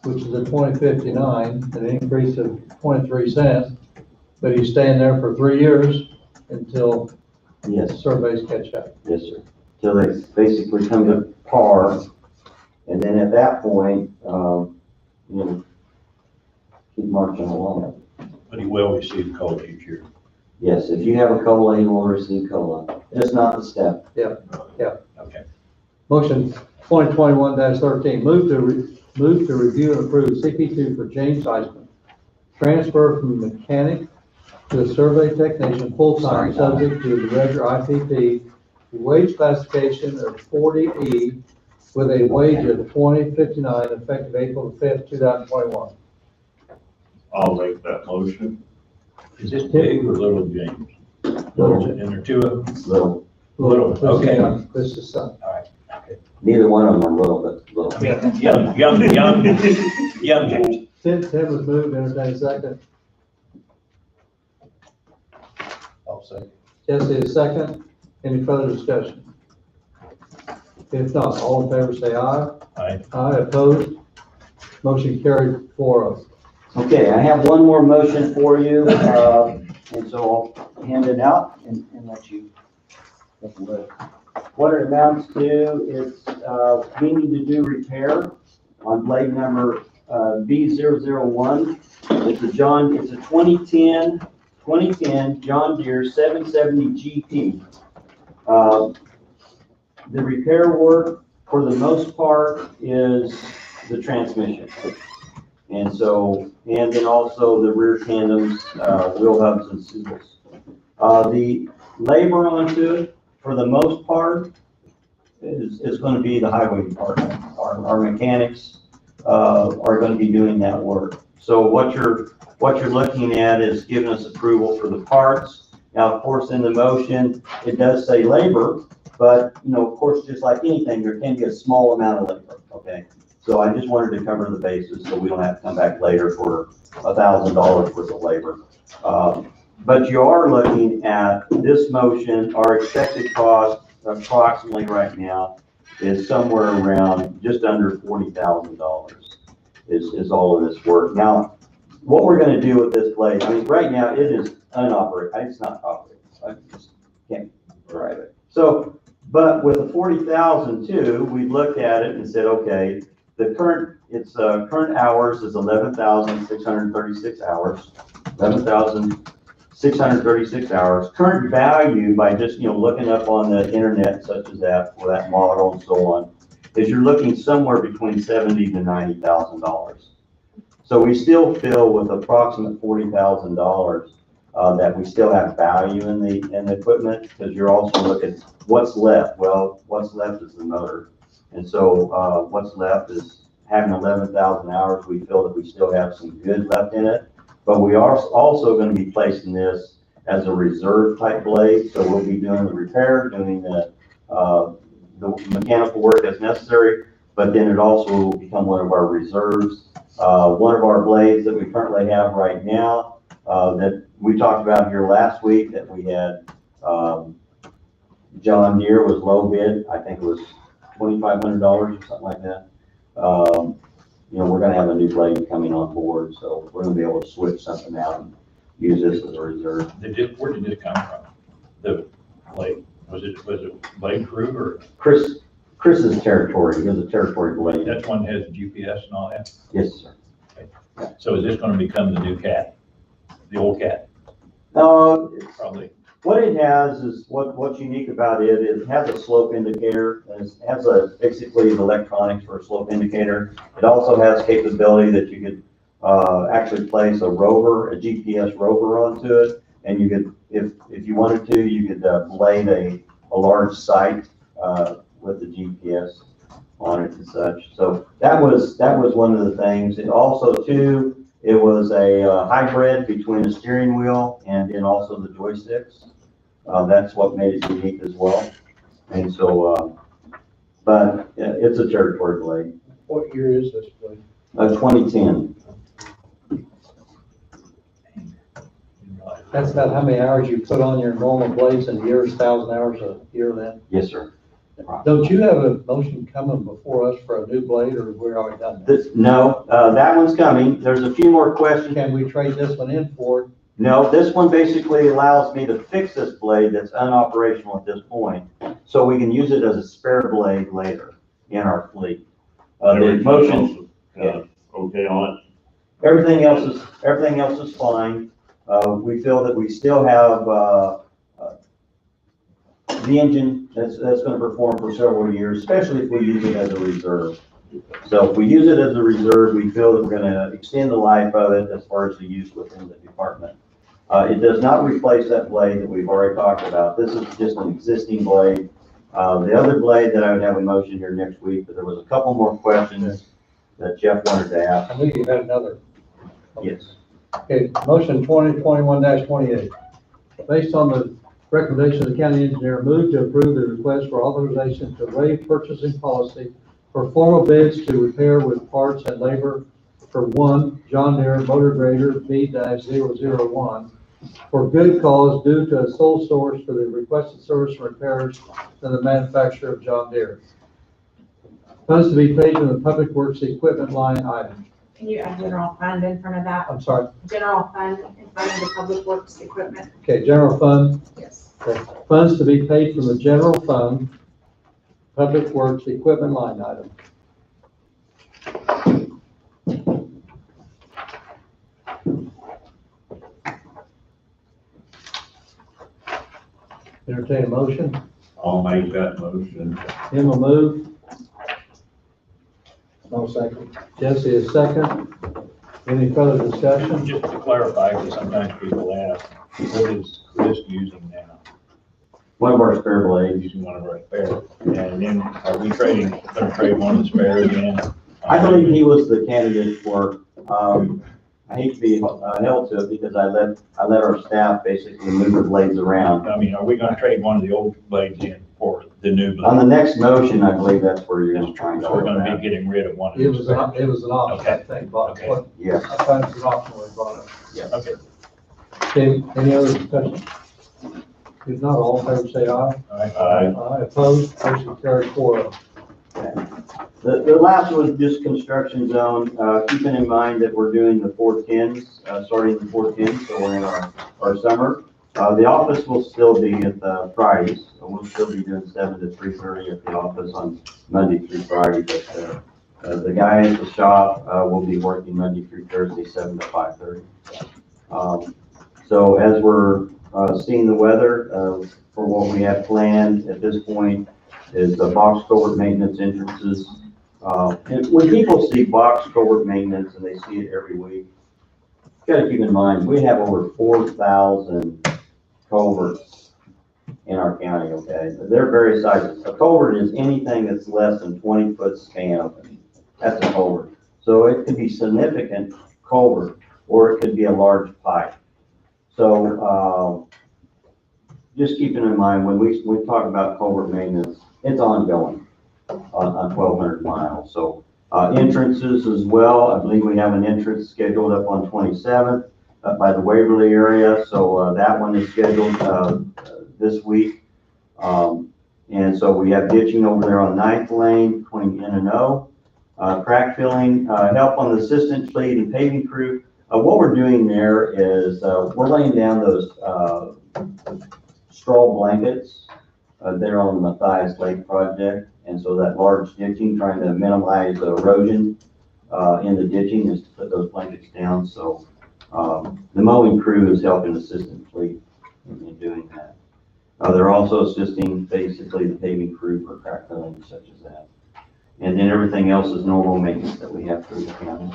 S1: which is a 2059, an increase of 23 cents. But he's staying there for 3 years until
S8: yes,
S1: surveys catch up.
S8: yes, sir. Till they basically come to par, and then at that point, keep marching along.
S2: But he will receive COLA each year.
S8: Yes, if you have a COLA, you will receive COLA, just not the step.
S2: Okay.
S1: Motion 2021-13, move to review and approve CP2 for James Eisman. Transfer from mechanic to a survey technician, full-time, subject to the regular IPP, wage classification of 40E with a wage of $20.59 effective April 5th, 2021.
S9: I'll make that motion.
S2: Is this big or little James?
S1: Little.
S2: And there are 2 of them?
S8: Little,
S2: Okay.
S1: This is son.
S8: neither one of them are little, but little.
S2: Young James.
S1: Tim was moved, entertain a second.
S2: I'll say.
S1: Jesse is second. Any further discussion? If not, all in favor say aye.
S2: Aye.
S1: Aye, opposed. Motion carried 4-0.
S8: Okay, I have one more motion for you, and so I'll hand it out and let you take a look. What it amounts to is, we need to do repair on blade number, B001. It's a 2010 John Deere 770 GP. The repair work, for the most part, is the transmission. And so, and then also the rear tandems, wheel hubs and seals. The labor onto it, for the most part, is going to be the highway department. Our mechanics are going to be doing that work. So what you're looking at is giving us approval for the parts. Now, of course, in the motion, it does say labor, but, you know, of course, just like anything, there can be a small amount of labor, okay? So I just wanted to cover the bases so we don't have to come back later for $1,000 worth of labor. But you are looking at this motion, our expected cost approximately right now is somewhere around just under $40,000 is all of this work. Now, what we're going to do with this blade, I mean, right now it is unoperated. It's not operating. I just can't drive it. So, but with the 40,000 too, we looked at it and said, okay, the current hours is 11,636 hours. 11,636 hours. Current value, by just, you know, looking up on the internet, such as that, for that model and so on, is you're looking somewhere between $70,000 to $90,000. So we still feel with approximate $40,000 that we still have value in the equipment, because you're also looking what's left. Well, what's left is the motor, and so what's left is having 11,000 hours. We feel that we still have some good left in it. But we are also going to be placing this as a reserve type blade. So we'll be doing the repair, doing the mechanical work as necessary, but then it also will become one of our reserves. One of our blades that we currently have right now that we talked about here last week that we had, John Deere was low bid. I think it was $2,500 or something like that. You know, we're going to have a new blade coming on board, so we're going to be able to switch something out and use this as a reserve.
S2: Where did this come from? The blade, was it Blade Crew or?
S8: Chris's territory, he has a territory blade.
S2: That's one that has GPS and all that?
S8: Yes, sir.
S2: Okay. So is this going to become the new cat, the old cat?
S8: Probably.
S2: Probably.
S8: What it has is, what's unique about it is it has a slope indicator, and it has basically the electronics for a slope indicator. It also has capability that you could actually place a rover, a GPS rover onto it, and you could, if you wanted to, you could blade a large site with the GPS on it and such. So that was one of the things. And also too, it was a hybrid between a steering wheel and then also the joysticks. That's what made it unique as well. And so, but it's a territory blade.
S4: What year is this blade?
S8: 2010.
S1: That's about how many hours you put on your normal blades in a year, 1,000 hours a year then?
S8: Yes, sir.
S1: Don't you have a motion coming before us for a new blade, or we're already done that?
S8: No, that one's coming. There's a few more questions.
S1: Can we trade this one in for?
S8: No, this one basically allows me to fix this blade that's unoperational at this point, so we can use it as a spare blade later in our fleet. The motion,
S9: Okay on it?
S8: everything else is fine. We feel that we still have the engine that's going to perform for several years, especially if we use it as a reserve. So if we use it as a reserve, we feel that we're going to extend the life of it as far as the use within the department. It does not replace that blade that we've already talked about. This is just an existing blade. The other blade that I would have a motion here next week, but there was a couple more questions that Jeff wanted to ask.
S1: I knew you had another.
S8: Yes.
S1: Okay, motion 2021-28. Based on the recommendation of the county engineer, move to approve the request for authorization to waive purchasing policy for formal bids to repair with parts and labor for one John Deere motor grader B-001 for good cause due to a sole source for the requested service and repairs than the manufacturer of John Deere. Funds to be paid from the Public Works equipment line item.
S5: Can you add general fund in front of that?
S1: I'm sorry,
S5: General fund in front of the public works equipment?
S1: okay, general fund,
S5: Yes.
S1: okay. Funds to be paid from the general fund, public works equipment line item. Entertain a motion.
S9: I'll make that motion.
S1: Tim will move.
S4: No second.
S1: Jesse is second. Any further discussion?
S2: Just to clarify, because sometimes people ask, what is Chris using now?
S8: One of our spare blades.
S2: Using one of our spares. And then are we gonna trade one of the spares in?
S8: I believe he was the candidate for, I hate to be held to it because I let our staff basically move the blades around.
S2: I mean, are we gonna trade one of the old blades in for the new
S8: On the
S2: blade?
S8: next motion, I believe that's where you're gonna try and
S2: So
S8: go
S2: we're
S8: with
S2: gonna
S8: that.
S2: be getting rid of one of
S1: It
S2: those
S1: was,
S2: spares.
S1: it was an option, I
S2: Okay.
S1: think, Bob.
S2: Okay.
S1: What-
S8: Yes.
S1: I thought it was an option we brought up.
S2: Okay.
S1: Okay, any other discussion? If not, all in favor say aye.
S2: All right.
S1: Aye, opposed, motion carried 4-0.
S8: The last was just construction zone, keeping in mind that we're doing the 410s, starting the 410s, so we're in our summer. The office will still be at Fridays, so we'll still be doing 7 to 3:30 at the office on Monday through Friday, but the guy at the shop will be working Monday through Thursday, 7 to 5:30. So as we're seeing the weather, for what we have planned at this point is the box culvert maintenance entrances. And when people see box culvert maintenance and they see it every week, you gotta keep in mind, we have over 4,000 culverts in our county, okay? They're various sizes. A culvert is anything that's less than 20-foot span opening. That's a culvert. So it could be significant culvert, or it could be a large pipe. So, just keeping in mind, when we talk about culvert maintenance, it's ongoing on 1,200 miles. So, entrances as well, I believe we have an entrance scheduled up on 27th up by the Waverly area. So, that one is scheduled, this week. And so we have ditching over there on 9th Lane between N and O. Crack filling, help on the assistant fleet and paving crew. What we're doing there is, we're laying down those, straw blankets, there on the Matthias Lake project. And so that large ditching, trying to minimize erosion, in the ditching is to put those blankets down. So, the mowing crew is helping assistant fleet in doing that. They're also assisting basically the paving crew for crack filling and such as that. And then everything else is normal maintenance that we have through the county.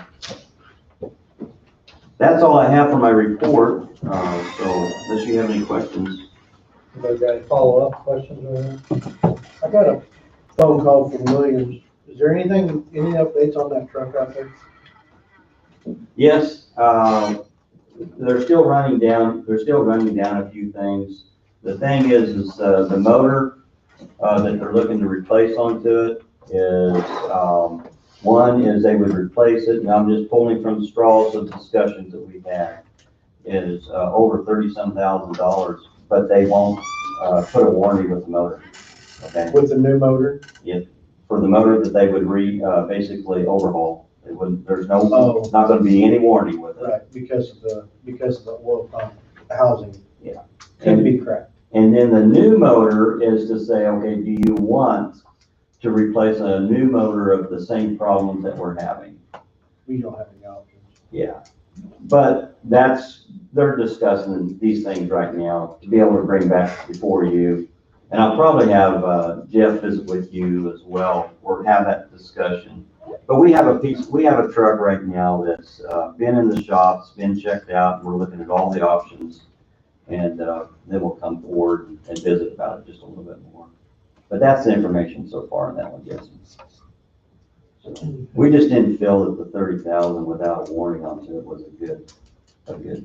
S8: That's all I have for my report. So unless you have any questions.
S1: Anybody got any follow-up questions or anything?
S4: I got a phone call from Williams. Is there any updates on that truck out there?
S8: Yes, they're still running down a few things. The thing is the motor, that they're looking to replace onto it is, one is they would replace it, and I'm just pulling from the straws of discussions that we've had, is, over $30-some thousand, but they won't, put a warranty with the motor, okay?
S4: With the new motor?
S8: For the motor that they would basically overhaul. It wouldn't, there's no,
S4: Oh.
S8: not gonna be any warranty with it.
S4: Right, because of the oil pump housing.
S8: Yeah.
S4: Could be cracked.
S8: And then the new motor is to say, okay, do you want to replace a new motor of the same problems that we're having?
S4: We don't have any options.
S8: Yeah. But they're discussing these things right now to be able to bring back before you. And I'll probably have Jeff visit with you as well, or have that discussion. But we have a truck right now that's been in the shop, it's been checked out, and we're looking at all the options. And then we'll come forward and visit about it just a little bit more. But that's the information so far on that one, Jason. So we just didn't feel that the 30,000 without a warning onto it was a good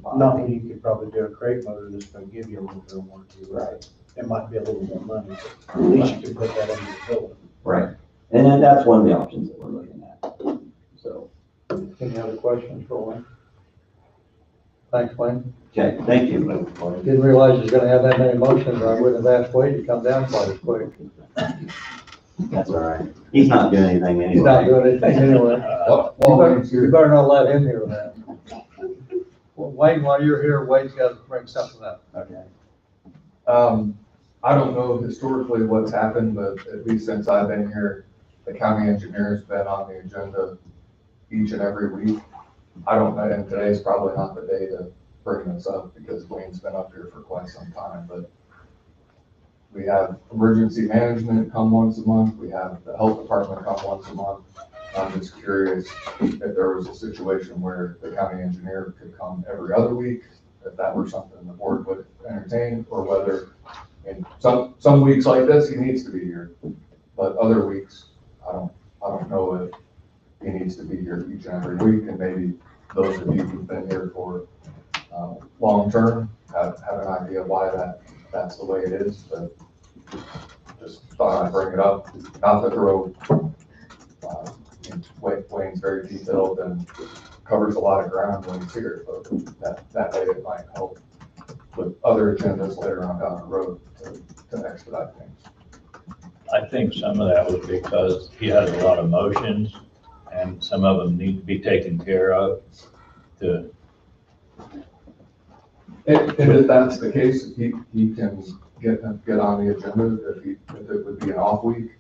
S8: buy.
S4: Not when you could probably do a crate motor that's gonna give you a little bit of warranty, right? It might be a little more money, but at least you can put that under the building.
S8: Right. And then that's one of the options that we're looking at. So,
S1: Any other questions for Wayne? Thanks, Wayne.
S8: okay, thank you.
S1: Didn't realize you was gonna have that many motions, or I wouldn't have asked Wade to come down quite as quick.
S8: That's all right. He's not doing anything
S1: He's not
S8: anyway.
S1: doing anything anyway. You better not let him hear that. Well, Wayne, while you're here, Wayne's got to bring something up.
S8: Okay.
S10: I don't know historically what's happened, but at least since I've been here, the county engineer's been on the agenda each and every week. I don't know, and today's probably not the day to bring this up because Wayne's been up here for quite some time, but we have emergency management come once a month. We have the health department come once a month. I'm just curious if there was a situation where the county engineer could come every other week, if that were something the board would entertain, or whether in some weeks like this, he needs to be here, but other weeks, I don't know if he needs to be here each and every week, and maybe those of you who've been here for long-term have an idea why that's the way it is, but just thought I'd bring it up, not to throw, Wayne's very detailed and covers a lot of ground when he's here, but that way it might help with other agendas later on down the road to expedite things.
S2: I think some of that was because he has a lot of motions and some of them need to be taken care of to.
S10: And if that's the case, he can get on the agenda if it would be an off week.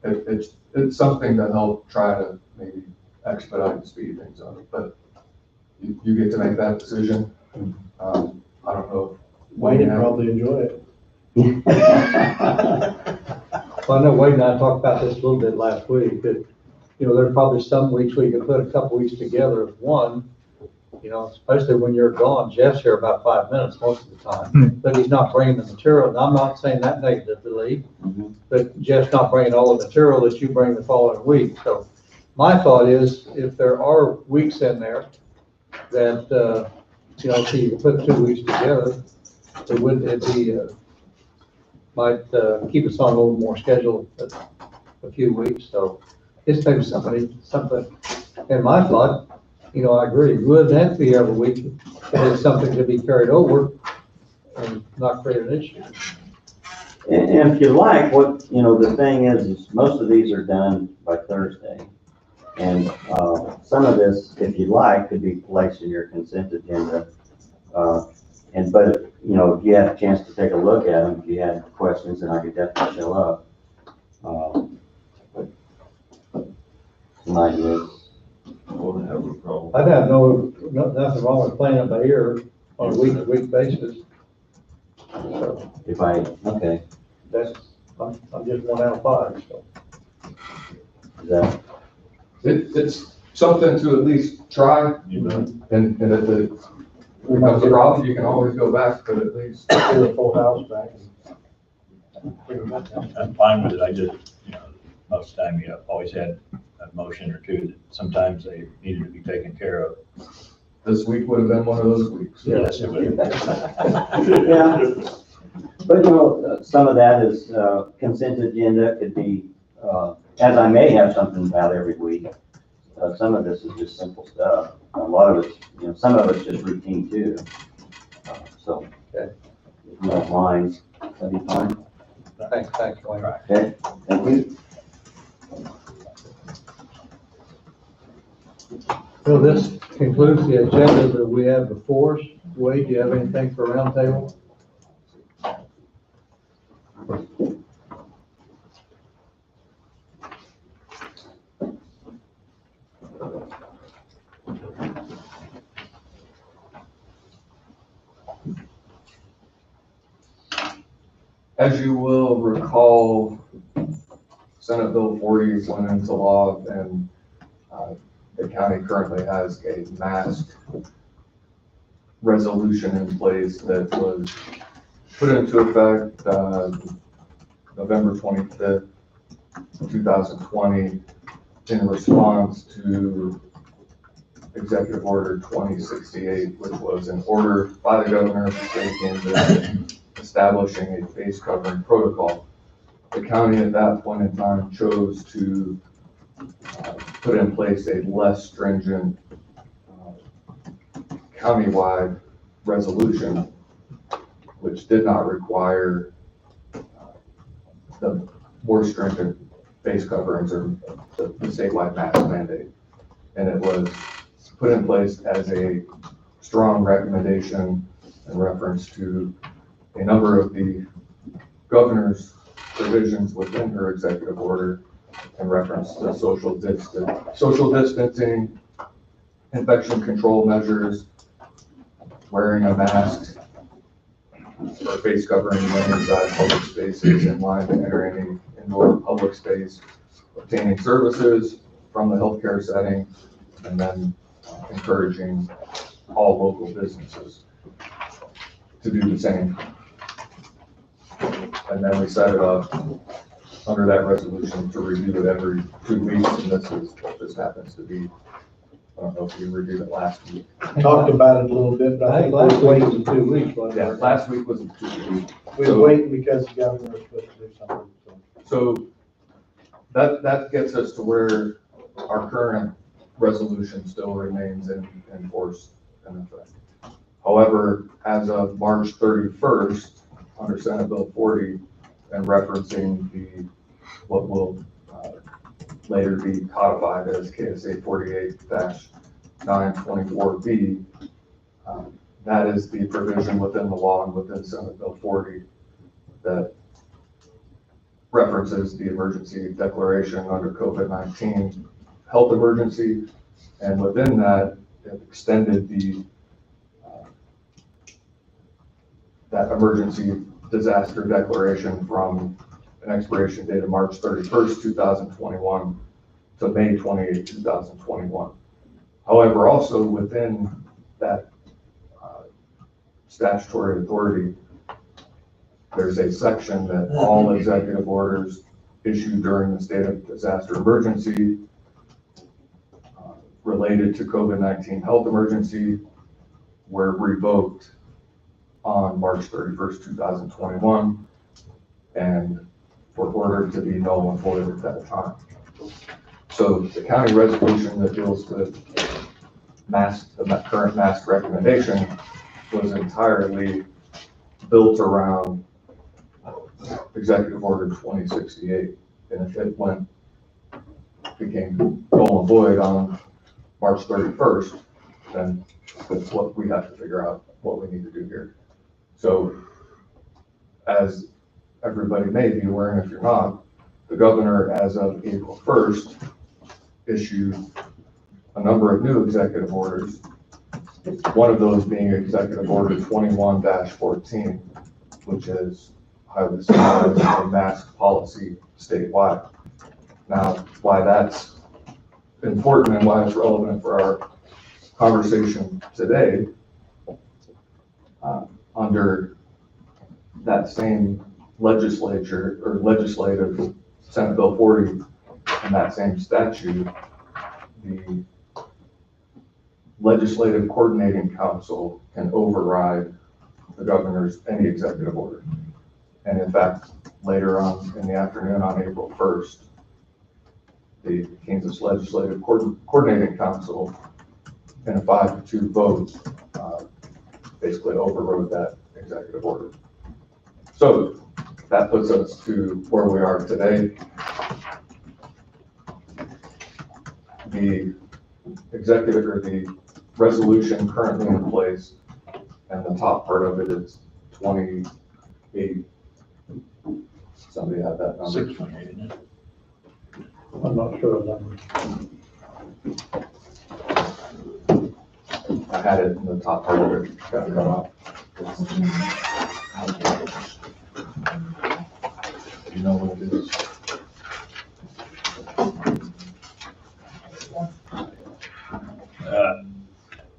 S10: It's something to help try to maybe expedite and speed things up, but you get to make that decision. I don't know.
S4: Wayne would probably enjoy it.
S1: Well, I know Wayne and I talked about this a little bit last week, that, you know, there's probably some weeks we can put a couple weeks together as one, you know, especially when you're gone. Jeff's here about 5 minutes most of the time, but he's not bringing the material. And I'm not saying that negatively, but Jeff's not bringing all the material that you bring the following week. So my thought is, if there are weeks in there that, you know, so you can put 2 weeks together, might keep us on a little more schedule a few weeks. So it's maybe something. And my thought, you know, I agree, it wouldn't have to be every week. It's something to be carried over and not create an issue.
S8: And if you like, the thing is most of these are done by Thursday. And some of this, if you like, could be placed in your consent agenda. But if you had a chance to take a look at them, if you had questions, then I could definitely show up. Some ideas.
S9: Wouldn't have a problem.
S1: I'd have nothing wrong with playing it by ear on a week-to-week basis. So
S8: Okay,
S1: I'm just 1 out of 5, so.
S8: is that,
S10: It's something to at least try, and if it becomes a problem, you can always go back, but at least.
S4: Do the full house back.
S2: I'm fine with it. I just, most of the time you always had a motion or two that sometimes they needed to be taken care of.
S10: This week would have been one of those weeks.
S2: Yes, it would.
S8: yeah. But some of that is consent agenda could be, as I may have something about every week. Some of this is just simple stuff. A lot of it's, some of it's just routine too. So, if you don't mind, that'd be fine.
S1: Thanks, Wayne.
S8: Okay, thank you.
S1: So this concludes the agenda that we have before us. Wade, do you have anything for roundtable?
S10: As you will recall, Senate Bill 40 went into law, and the county currently has a mask resolution in place that was put into effect November 25th, 2020, in response to Executive Order 2068, which was an order by the governor of the state of Kansas establishing a face covering protocol. The county at that point in time chose to put in place a less stringent countywide resolution, which did not require the more stringent face coverings or the statewide mask mandate. And it was put in place as a strong recommendation in reference to a number of the governor's provisions within her executive order in reference to social distancing, infection control measures, wearing a mask or face covering when inside public spaces, in line to enter any indoor public space, obtaining services from the healthcare setting, and then encouraging all local businesses to do the same. And then we set it up under that resolution to review it every 2 weeks, and this happens to be, I don't know if you reviewed it last week.
S4: Talked about it a little bit, but I think
S1: last
S4: we're
S1: week
S4: waiting.
S1: was 2 weeks, wasn't
S10: Yeah,
S1: it?
S10: last week was 2 weeks.
S4: We were waiting because the governor was supposed to do something.
S10: So that gets us to where our current resolution still remains in force and effect. However, as of March 31st, under Senate Bill 40, and referencing what will later be codified as KSA 48-924B, that is the provision within the law and within Senate Bill 40 that references the emergency declaration under COVID-19 health emergency, and within that, it extended that emergency disaster declaration from an expiration date of March 31st, 2021 to May 28, 2021. However, also within that statutory authority, there's a section that all executive orders issued during the state of disaster emergency related to COVID-19 health emergency were revoked on March 31st, 2021, and were ordered to be null and void at that time. So the county resolution that deals with the current mask recommendation was entirely built around Executive Order 2068. And if it became null and void on March 31st, then that's what we have to figure out what we need to do here. So as everybody may be aware, and if you're not, the governor, as of April 1st, issued a number of new executive orders, one of those being Executive Order 21-14, which is highly summarized a mask policy statewide. Now, why that's important and why it's relevant for our conversation today, under that same legislature or legislative Senate Bill 40 and that same statute, the Legislative Coordinating Council can override the governor's any executive order. And in fact, later on in the afternoon on April 1st, the Kansas Legislative Coordinating Council, in a 5-2 vote, basically overrode that executive order. So that puts us to where we are today. The executive or the resolution currently in place, and the top part of it is 28. Somebody have that number?
S2: 628, isn't it?
S1: I'm not sure of that.
S10: I had it in the top part of it, got it off. You know what it is?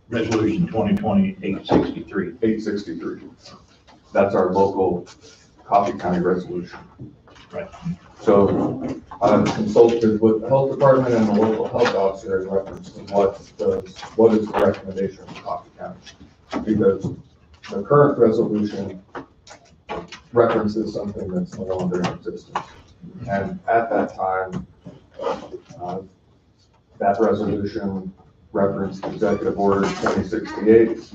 S2: Resolution 2020-863.
S10: 863. That's our local Coffee County resolution.
S2: Right.
S10: So I've consulted with the health department and the local health officer in reference to what is the recommendation of Coffee County. Because the current resolution references something that's no longer in existence. And at that time, that resolution referenced Executive Order 2068,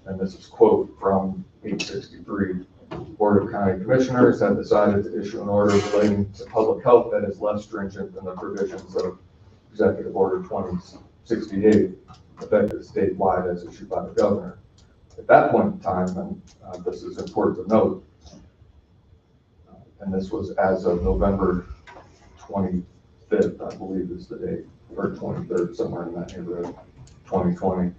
S10: and this is quote from 863. Board of County Commissioners have decided to issue an order relating to public health that is less stringent than the provisions of Executive Order 2068, effective statewide as issued by the governor. At that point in time, and this is important to note, and this was as of November 25th, I believe is the date, or 23rd, somewhere in that neighborhood, 2020.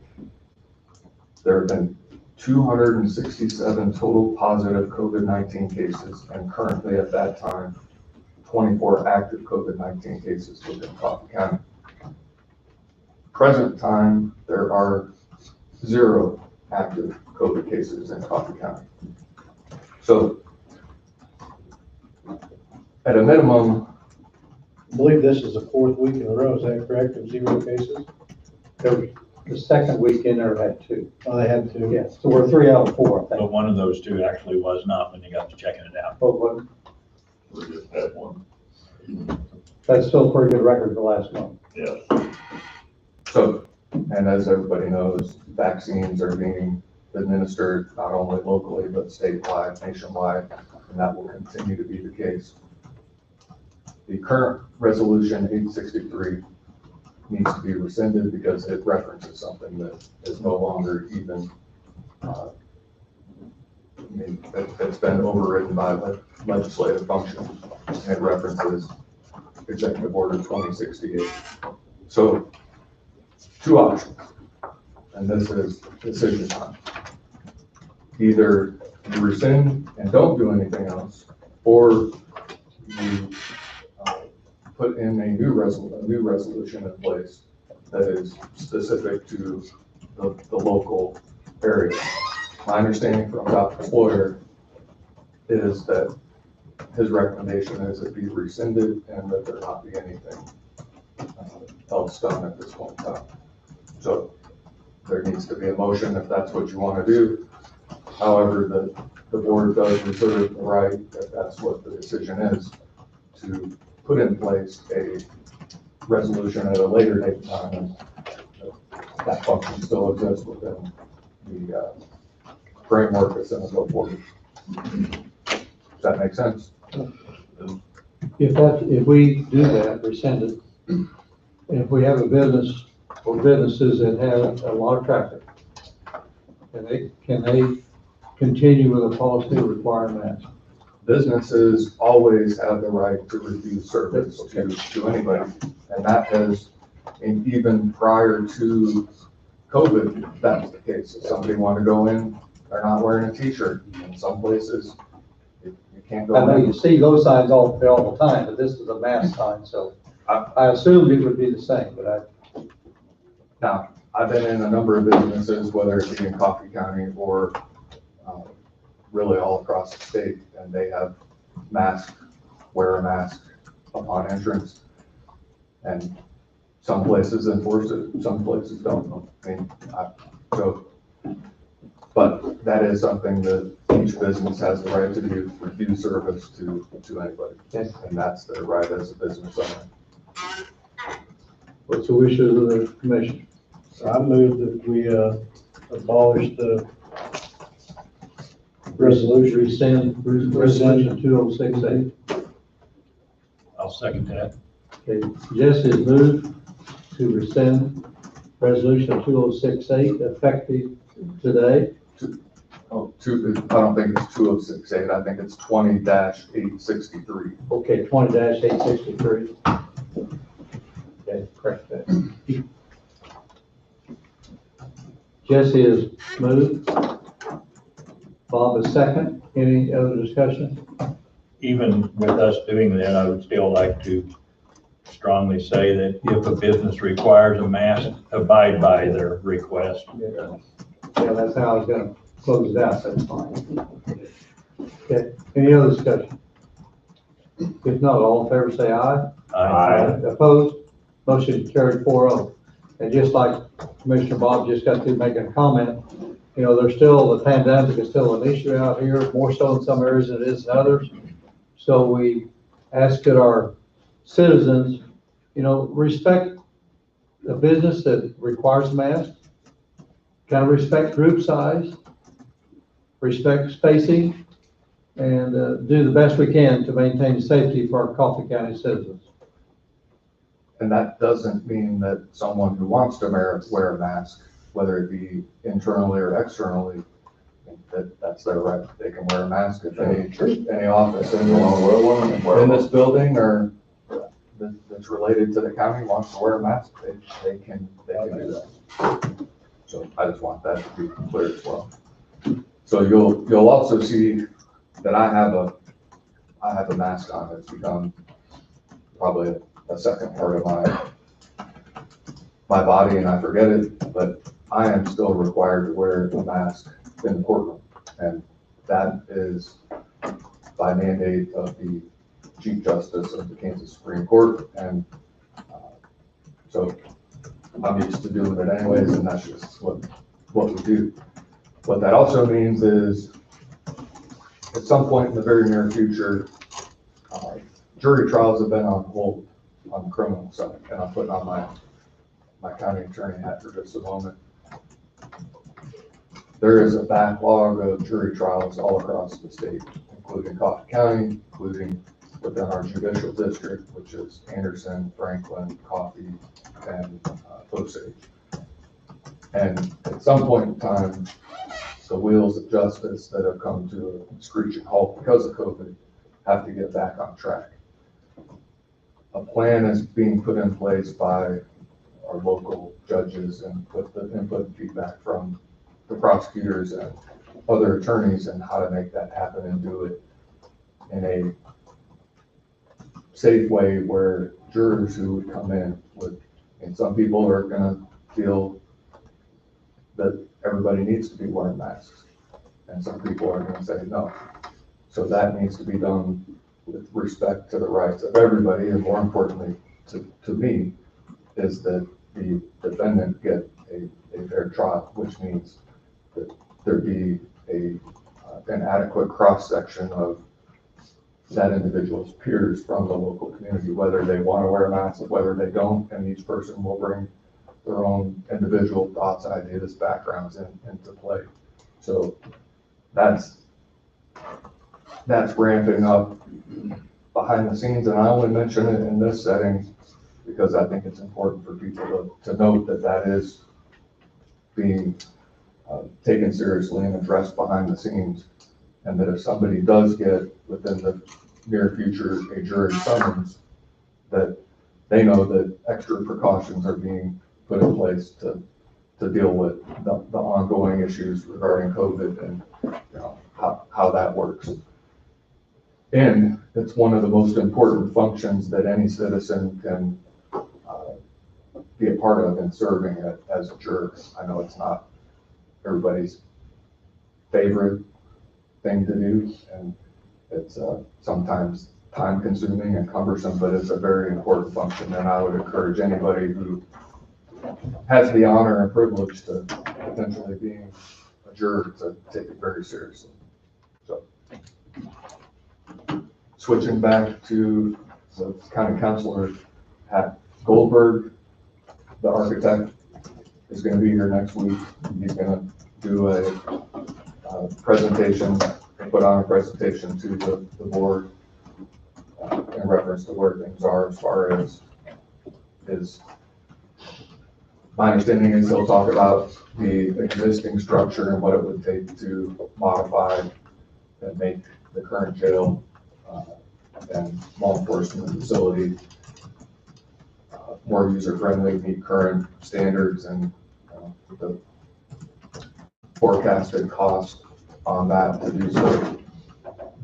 S10: There have been 267 total positive COVID-19 cases, and currently at that time, 24 active COVID-19 cases within Coffee County. Present time, there are 0 active COVID cases in Coffee County. So, at a minimum,
S4: I believe this is the 4th week in a row, is that correct, of 0 cases?
S1: There was the second weekend there had 2.
S4: Oh, they had 2.
S1: Yes, so we're 3 out of 4, I
S2: But
S1: think.
S2: one of those 2 actually was not when they got to checking it out.
S1: But what-
S9: We just had one.
S1: that's still a pretty good record for last month.
S9: Yes.
S10: so, and as everybody knows, vaccines are being administered not only locally, but statewide, nationwide, and that will continue to be the case. The current resolution 863 needs to be rescinded because it references something that is no longer even, it's been overridden by legislative function. And it references Executive Order 2068. So, 2 options, and this is decision time. Either you rescind and don't do anything else, or you put in a new resolution in place that is specific to the local area. My understanding from Dr. Floyer is that his recommendation is it be rescinded and that there not be anything else done at this point in time. So there needs to be a motion if that's what you want to do. However, the board does reserve the right, if that's what the decision is, to put in place a resolution at a later date in time, and that function still exists within the framework that's going to go forward. Does that make sense?
S1: If we do that, rescind it, and if we have a business or businesses that have a lot of traffic, can they continue with a policy requiring masks?
S10: Businesses always have the right to refuse service to anybody, and that has, and even prior to COVID, that was the case. If somebody wanted to go in, they're not wearing a t-shirt. In some places, you can't
S1: I
S10: go
S1: know
S10: in.
S1: you see those signs all the time, but this is a mask sign, so I assumed it would be the same, but
S10: Now, I've been in a number of businesses, whether it be in Coffee County or really all across the state, and they have wear a mask upon entrance. And some places enforce it, some places don't. I mean, but that is something that each business has the right to do, refuse service to anybody.
S1: Yes.
S10: And that's their right as a business owner.
S1: what's the wishes of the commission?
S4: I move that we abolish the resolution.
S1: Rescind resolution 2068.
S2: I'll second that.
S1: Okay, Jesse has moved to rescind resolution 2068 effective today.
S10: I don't think it's 2068, I think it's 20-863.
S1: Okay, 20-863. Okay, correct that. Jesse has moved. Bob is second. Any other discussion?
S2: Even with us doing that, I would still like to strongly say that if a business requires a mask, abide by their request.
S1: Yeah, that's how I was gonna close it out, that's fine. Okay, any other discussion? If not, all in favor say aye. Opposed? Motion carried 4-0. And just like Commissioner Bob just got to making a comment, you know, there's still, the pandemic is still an issue out here, more so in some areas than it is in others. So we ask that our citizens, you know, respect a business that requires a mask, kind of respect group size, respect spacing, and do the best we can to maintain safety for our Coffee County citizens.
S10: And that doesn't mean that someone who wants to wear a mask, whether it be internally or externally, that's their right. They can wear a mask if any office in this building or that's related to the county wants to wear a mask, they can do that. So I just want that to be clear as well. So you'll also see that I have a mask on. It's become probably a second part of my body, and I forget it, but I am still required to wear a mask in the courtroom. And that is by mandate of the Chief Justice of the Kansas Supreme Court. And so I'm used to doing it anyways, and that's just what we do. What that also means is at some point in the very near future, jury trials have been on hold on the criminal side, and I'm putting on my county attorney hat for just a moment. There is a backlog of jury trials all across the state, including Coffee County, including within our judicial district, which is Anderson, Franklin, Coffee, and Osage. And at some point in time, the wheels of justice that have come to a screeching halt because of COVID have to get back on track. A plan is being put in place by our local judges and with the input and feedback from the prosecutors and other attorneys and how to make that happen and do it in a safe way where jurors who would come in would, and some people are gonna feel that everybody needs to be wearing masks, and some people are gonna say no. So that needs to be done with respect to the rights of everybody, and more importantly, to me, is that the defendant get a fair trial, which means that there be an adequate cross-section of that individual's peers from the local community, whether they want to wear a mask, whether they don't, and each person will bring their own individual thoughts, ideas, backgrounds into play. So that's ramping up behind the scenes, and I only mention it in this setting because I think it's important for people to note that that is being taken seriously and addressed behind the scenes, and that if somebody does get within the near future a jury summons, that they know that extra precautions are being put in place to deal with the ongoing issues regarding COVID and how that works. And it's one of the most important functions that any citizen can be a part of in serving as a juror. I know it's not everybody's favorite thing to do, and it's sometimes time consuming and cumbersome, but it's a very important function, and I would encourage anybody who has the honor and privilege to potentially being a juror to take it very seriously. So, switching back to the county councilor, Pat Goldberg, the architect, is going to be here next week. He's going to do a presentation, put on a presentation to the board in reference to where things are as far as my understanding is he'll talk about the existing structure and what it would take to modify and make the current jail and law enforcement facility more user-friendly, meet current standards, and the forecasted cost on that to do so.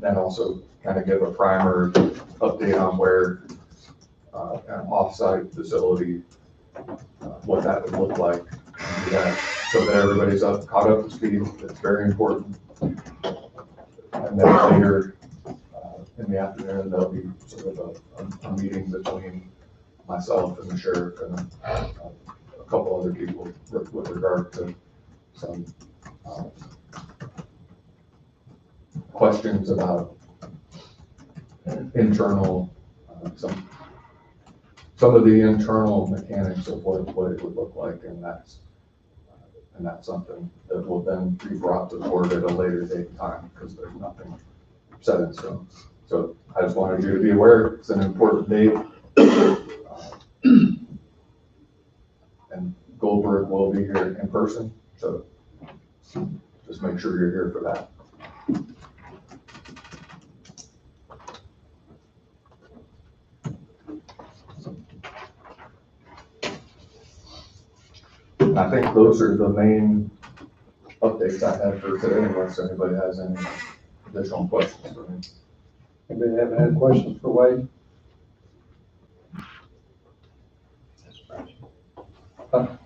S10: Then also kind of give a primer update on where an off-site facility, what that would look like, and do that so that everybody's caught up to speed. It's very important. And then later in the afternoon, there'll be sort of a meeting between myself and the sheriff and a couple other people with regard to some questions about internal, some of the internal mechanics of what it would look like, and that's something that will then be brought to the board at a later date and time, because there's nothing set in stone. So I just wanted you to be aware, it's an important date. And Goldberg will be here in person, so just make sure you're here for that. I think those are the main updates I have for today, unless anybody has any additional questions for me.
S1: Anybody have any questions for Wade?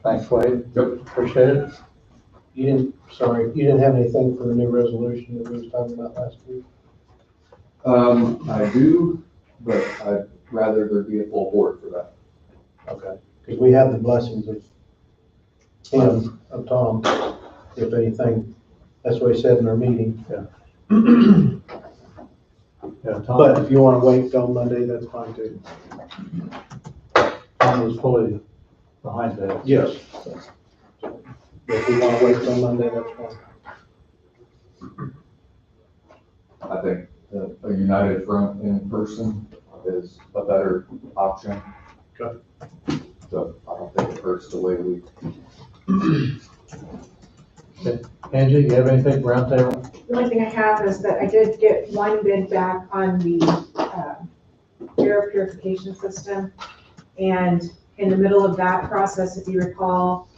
S1: Thanks, Wade.
S10: Yep.
S1: Appreciate it.
S4: You didn't have anything for the new resolution that we was talking about last week?
S10: I do, but I'd rather there be a full board for that.
S4: Okay. Because we have the blessings of him, of Tom, if anything. That's what he said in our meeting.
S1: Yeah, Tom,
S4: But if you want to wait till Monday, that's fine too.
S1: Tom was fully behind that.
S4: Yes. If we want to wait till Monday, that's fine.
S10: I think a united front in person is a better option.
S4: Okay.
S10: So I don't think it hurts the way we.
S1: Angie, you have anything for roundtable?
S5: The only thing I have is that I did get one bid back on the air purification system. And in the middle of that process, if you recall,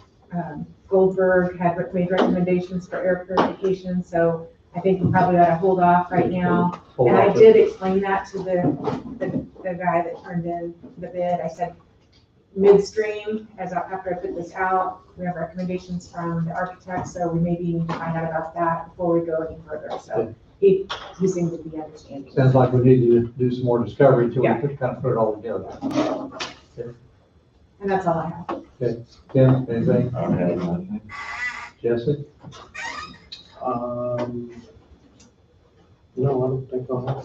S5: Goldberg had made recommendations for air purification, so I think we probably ought to hold off right now. And I did explain that to the guy that turned in the bid. I said, midstream, after I put this out, we have recommendations from the architect, so we maybe need to find out about that before we go any further. So he seemed to be understanding.
S1: Sounds like we need to do some more discovery until we
S5: Yeah.
S1: can kind of put it all together.
S5: And that's all I have.
S1: Tim, anything?
S9: I have nothing.
S1: Jesse?
S4: No, I don't think I'll have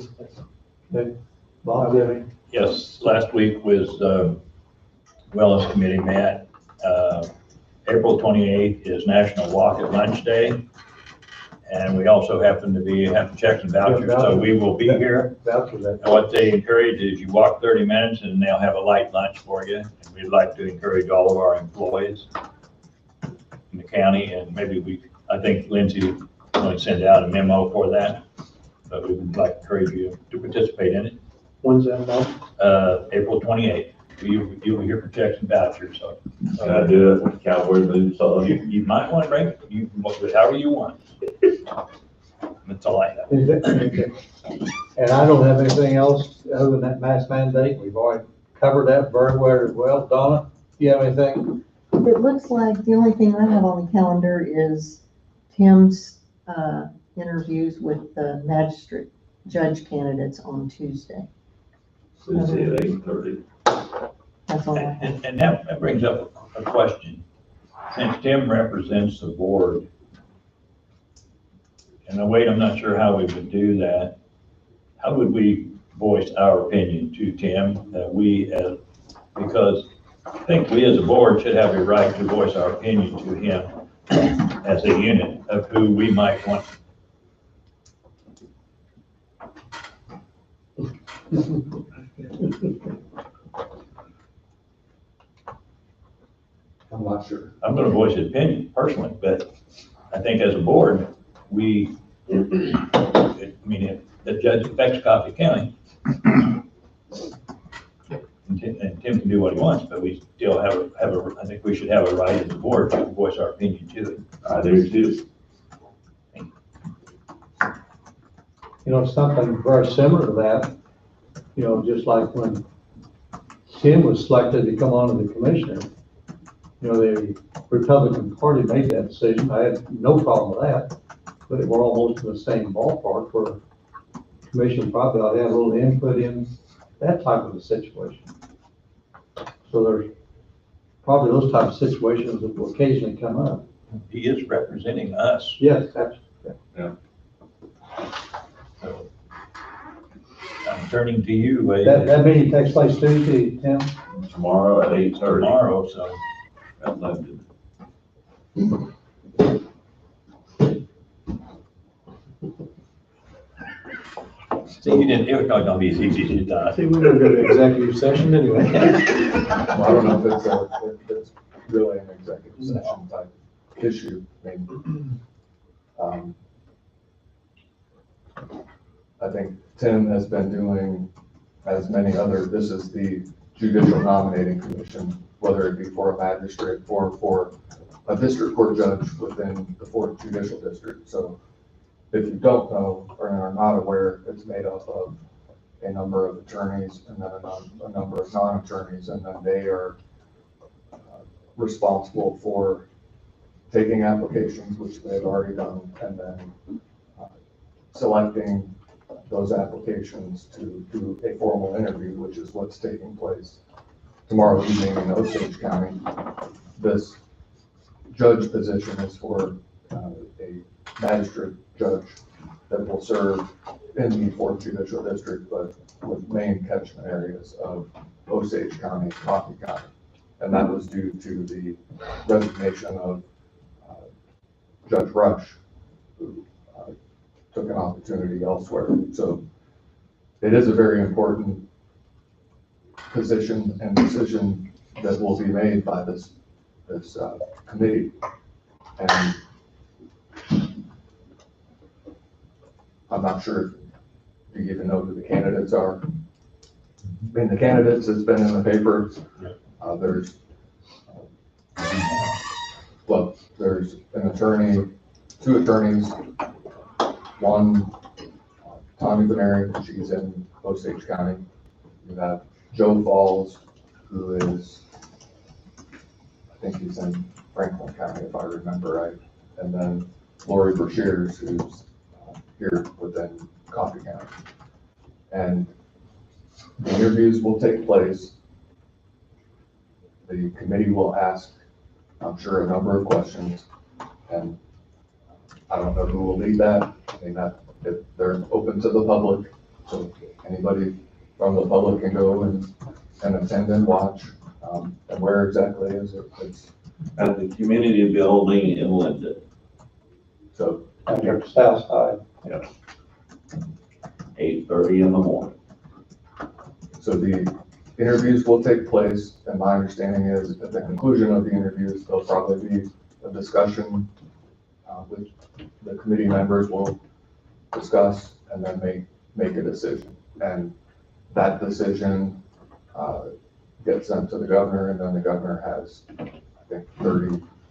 S4: anything.
S1: Bob, do you have any?
S2: Yes, last week was Wellness Committee met. April 28th is National Walk at Lunch Day. And we also happen to have checks and vouchers, so we will be here.
S1: Vouchers, that.
S2: And what they encourage is you walk 30 minutes and they'll have a light lunch for you. And we'd like to encourage all of our employees in the county, and maybe I think Lindsay going to send out a memo for that. But we would like to encourage you to participate in it.
S4: When's that, Bob?
S2: April 28th. You'll be here for checks and vouchers, so.
S9: Can I do it with cowboy boots on?
S2: You might want to bring, you can look at it however you want. That's all I have.
S1: And I don't have anything else other than that mask mandate. We've already covered that very well. Donna, do you have anything?
S7: It looks like the only thing I have on the calendar is Tim's interviews with the magistrate judge candidates on Tuesday.
S9: Tuesday at 8:30.
S7: That's all I have.
S2: And that brings up a question. Since Tim represents the board, and Wade, I'm not sure how we would do that. How would we voice our opinion to Tim because I think we as a board should have a right to voice our opinion to him as a unit of who we might want.
S1: I'm not sure.
S2: I'm going to voice his opinion personally, but I think as a board, if the judge affects Coffee County, and Tim can do what he wants, but we still I think we should have a right as a board to voice our opinion to it.
S9: I do too.
S1: Something very similar to that, just like when Tim was selected to come on to the commissioner, the Republican Party made that decision. I had no problem with that, but we're almost in the same ballpark where the commission probably ought to have a little input in that type of a situation. So there's probably those type of situations that will occasionally come up.
S2: He is representing us.
S1: Yes, that's,
S2: So I'm turning to you, Wade,
S1: that meeting takes place Tuesday, Tim?
S9: Tomorrow at 8:30.
S2: tomorrow, so.
S9: At London.
S2: See, you didn't, it was not gonna be as easy as you
S4: I
S2: thought.
S4: think we're gonna go to executive session anyway.
S10: Well, I don't know if it's really an executive session type issue. I mean, I think Tim has been doing as many other, this is the judicial nominating commission, whether it be for a magistrate or for a district court judge within the 4th Judicial District. So if you don't know or are not aware, it's made up of a number of attorneys and then a number of non-attorneys, and then they are responsible for taking applications, which they've already done, and then selecting those applications to do a formal interview, which is what's taking place tomorrow evening in Osage County. This judge position is for a magistrate judge that will serve in the 4th Judicial District, but with main catchment areas of Osage County, Coffee County. And that was due to the resignation of Judge Rush, who took an opportunity elsewhere. So it is a very important position and decision that will be made by this committee. And I'm not sure if you even know who the candidates are. I mean, the candidates has been in the paper. There's an attorney, 2 attorneys, one, Tommy Benary, she's in Osage County. You have Joe Falls, who is, I think he's in Franklin County, if I remember right. And then Lori Brashears, who's here within Coffee County. And the interviews will take place. The committee will ask, I'm sure, a number of questions, and I don't know who will lead that. I mean, that if they're open to the public, so anybody from the public can go and attend and watch. And where exactly is it? It's
S9: At the community building in Linden,
S10: so
S1: At your south side.
S9: 8:30 in the morning.
S10: So the interviews will take place, and my understanding is at the conclusion of the interviews, there'll probably be a discussion, which the committee members will discuss and then make a decision. And that decision gets sent to the governor, and then the governor has, I think,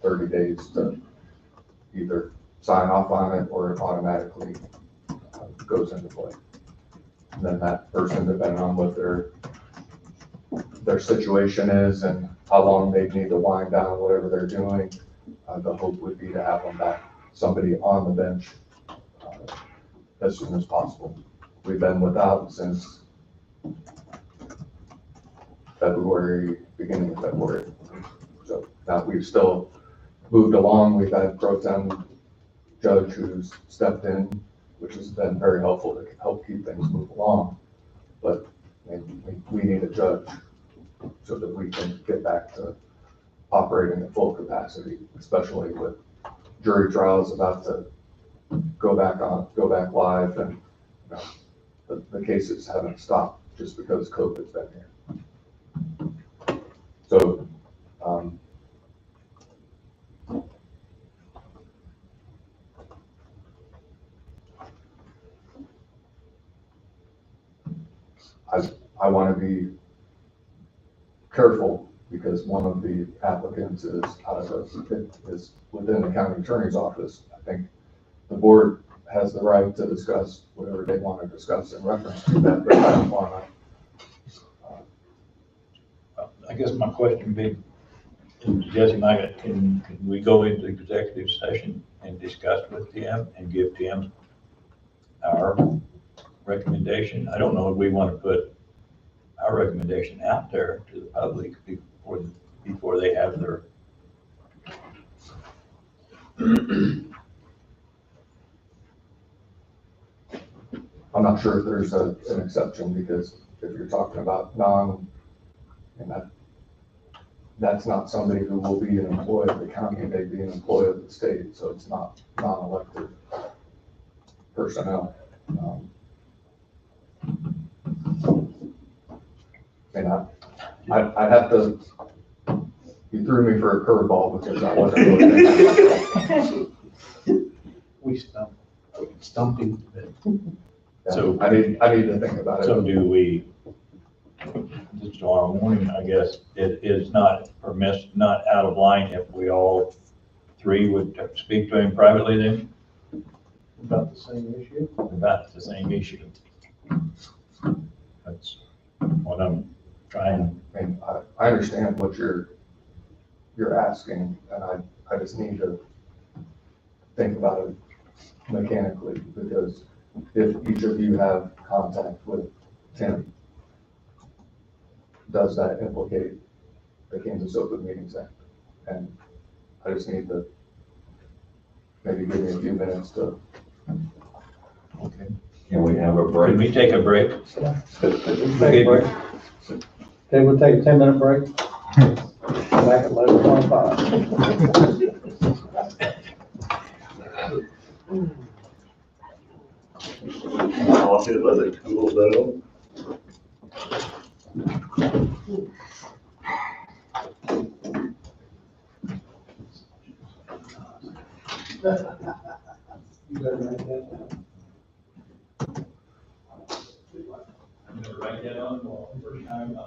S10: 30 days to either sign off on it or it automatically goes into play. And then that person, depending on what their situation is and how long they need to wind down whatever they're doing, the hope would be to have them back, somebody on the bench as soon as possible. We've been without since February, beginning of February. So now we've still moved along. We've had pro tem judge who's stepped in, which has been very helpful to help keep things move along. But we need a judge so that we can get back to operating at full capacity, especially with jury trials about to go back live, and the cases haven't stopped just because COVID's been here. So, I want to be careful because one of the applicants is is within the county attorney's office. I think the board has the right to discuss whatever they want to discuss in reference to that, but I don't want
S2: I guess my question would be, Jesse, can we go into executive session and discuss with Tim and give Tim our recommendation? I don't know if we want to put our recommendation out there to the public before they have their.
S10: I'm not sure if there's an exception, because if you're talking about that's not somebody who will be an employee of the county, they'd be an employee of the state, so it's not non-elected personnel. I mean, I'd have to, you threw me for a curveball because I wasn't really thinking.
S4: We stumped him.
S2: So-
S10: I need to think about it.
S2: So do we, just tomorrow morning, I guess, it is not not out of line if we all three would speak to him privately then
S4: About the same issue?
S2: about the same issue. That's what I'm trying.
S10: I mean, I understand what you're asking, and I just need to think about it mechanically, because if each of you have contact with Tim, does that implicate the Kansas Open Meetings Act? And I just need to maybe give me a few minutes to.
S2: Okay.
S9: Can we have a
S2: Can
S9: break?
S2: we take a break?
S1: Take a break. Okay, we'll take a 10-minute break. Back at 11:25.
S9: I'll just let it cool down.
S4: You better write that down.
S2: Write that on the wall. First time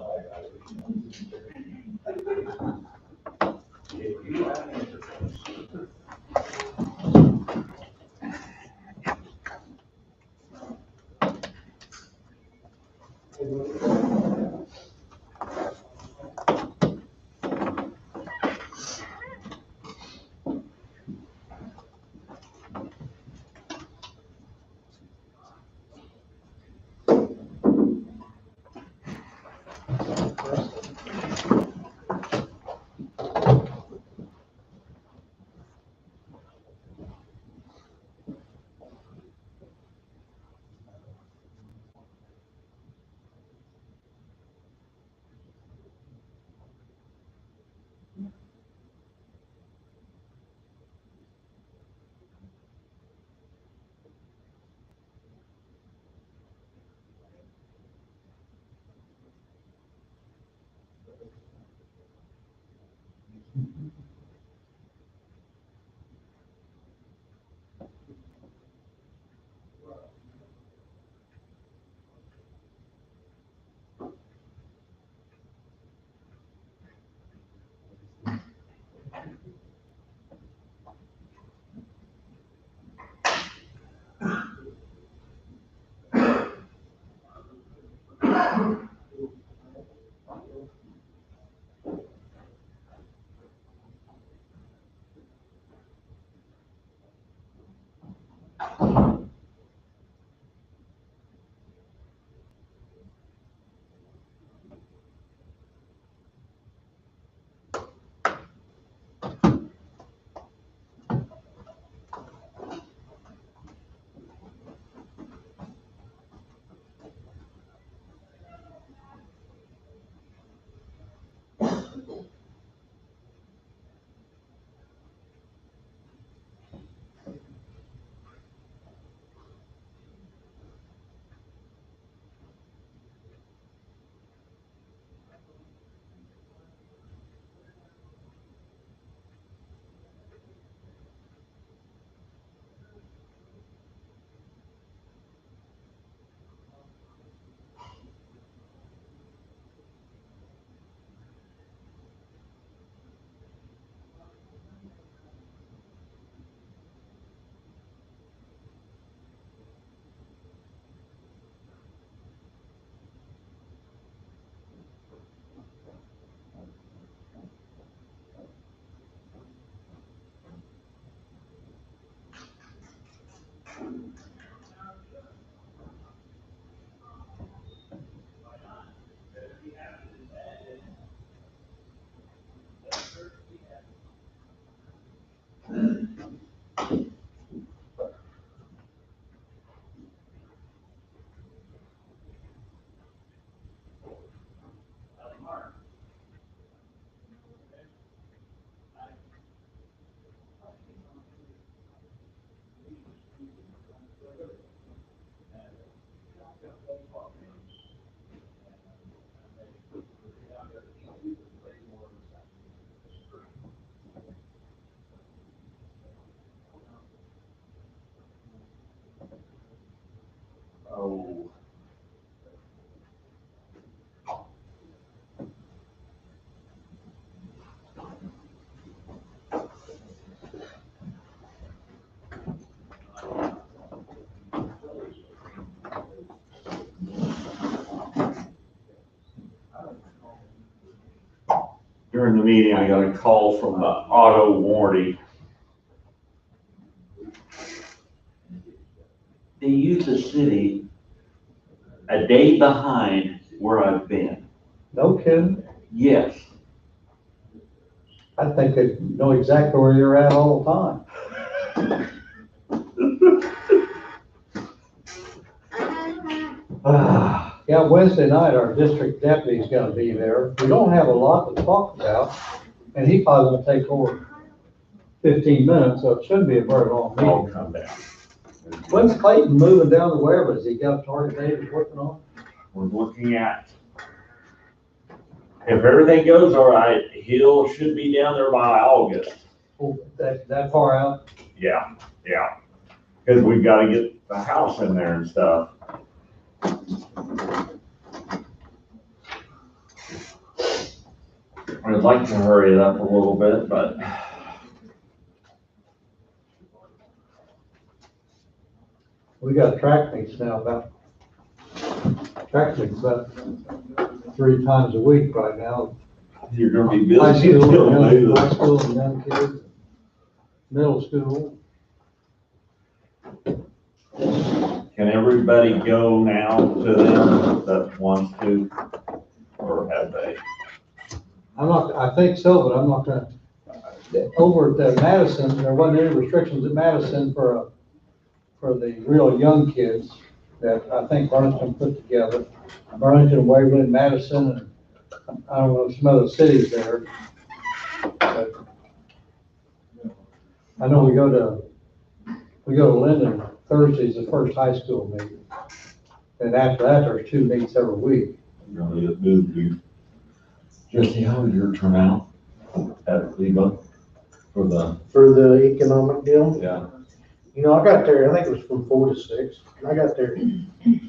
S9: during the meeting, I got a call from the auto warranty. They use the city a day behind where I've been.
S1: No kidding.
S9: Yes.
S1: I think they know exactly where you're at all the time. Yeah, Wednesday night, our district deputy's gonna be there. We don't have a lot to talk about, and he probably won't take over 15 minutes, so it shouldn't be a very long
S9: I'll
S1: meeting.
S9: come down.
S1: When's Clayton moving down to wherever? Has he got a target date he's working on?
S9: We're looking at, if everything goes all right, should be down there by August.
S1: Oh, that far out?
S9: Yeah, yeah. Because we've got to get the house in there and stuff. I'd like to hurry it up a little bit, but
S1: We got track meets now track meets about 3 times a week right now.
S9: you're gonna be
S1: High
S9: busy
S1: school,
S9: until noon.
S1: high school and young kids, middle school.
S9: Can everybody go now to them that wants to, or have they?
S1: I think so, but I'm not gonna, over at Madison, there wasn't any restrictions at Madison for the real young kids that I think Burlington put together. Burlington, Waverly, Madison, and I don't know, some other cities there. But I know we go to Linden Thursday's the first high school meeting. And after that, there's 2 meets every week.
S9: You're gonna get moved to. Jesse, how was your turnout at Cleveland for
S4: the economic deal.
S9: yeah.
S4: You know, I got there, I think it was from 4 to 6, and I got there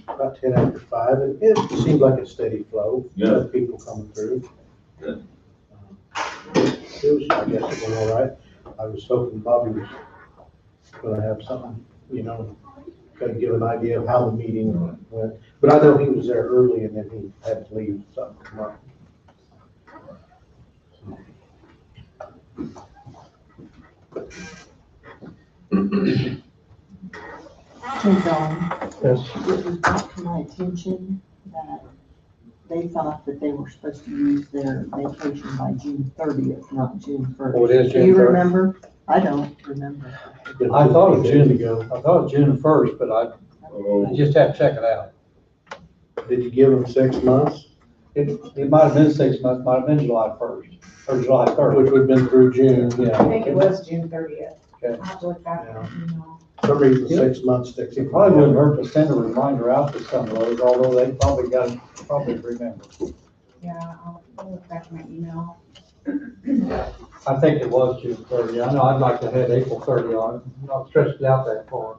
S4: about 10 after 5, and it seemed like a steady flow.
S9: Yeah.
S4: Of people coming through.
S9: Good.
S4: It was, I guess it went all right. I was hoping Bobby was gonna have something, you know, kind of give an idea of how the meeting went. But I know he was there early and then he had to leave, something come up.
S7: Hey, Dawn,
S1: Yes.
S7: it was brought to my attention that they thought that they were supposed to use their vacation by June 30th, not June 1st.
S1: Oh, it is
S7: Do
S1: June
S7: you
S1: 1st?
S7: remember? I don't remember.
S1: I thought it was June
S4: ago.
S1: I thought it was June 1st, but I just have to check it out.
S4: Did you give him 6 months?
S1: It might have been 6 months, might have been July 1st, or July 3rd.
S4: Which would have been through June,
S5: I
S4: yeah.
S5: think it was June 30th.
S1: Okay.
S5: I'll have to look back at the email.
S4: For some reason, 6 months sticks.
S1: It probably wouldn't hurt to send a reminder out to some of those, although they probably remember.
S5: Yeah, I'll look back at my email.
S1: I think it was June 30. I know I'd like to have April 30 on it, not stretch it out that far.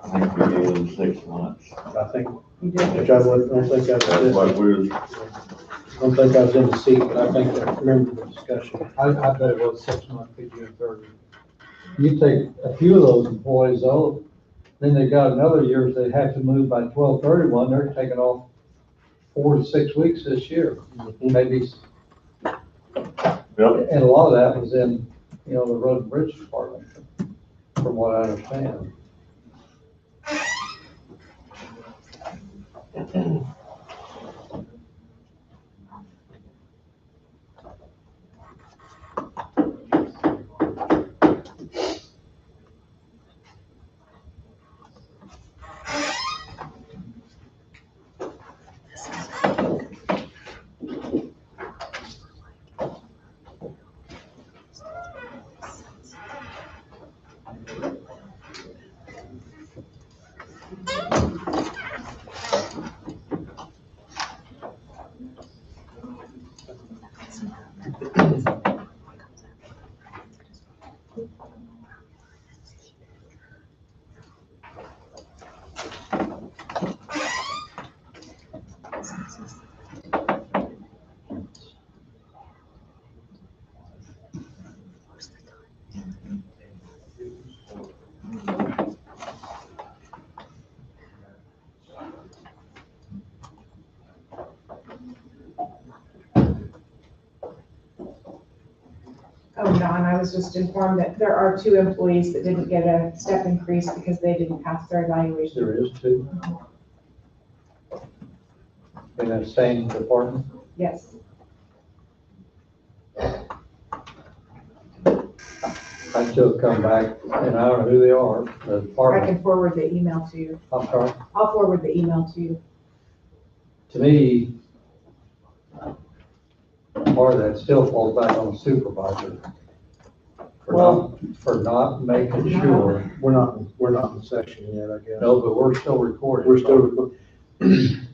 S9: I think we gave them 6 months.
S4: I think,
S5: You did.
S4: which I don't think I
S9: That's
S4: was,
S9: what we're,
S4: I don't think I was in the seat, but I think I remember the discussion.
S1: I bet it was 6 months to June 30. You take a few of those employees though, then they got another year, they have to move by 12/31, they're taking off 4 to 6 weeks this year, maybe.
S9: Yep.
S1: And a lot of that was in, the road and bridge department, from what I understand.
S5: Oh, no, and I was just informed that there are 2 employees that didn't get a step increase because they didn't pass their evaluation.
S1: There is two. In that same department.
S5: Yes,
S1: I still come back, and I don't know who they are, the
S5: I
S1: department,
S5: can forward the email to you.
S1: I'm sorry.
S5: I'll forward the email to you.
S1: To me, part of that still falls back on the supervisor. For not making sure,
S4: We're not in session yet, I guess.
S1: no, but we're still recording.
S4: We're still recording.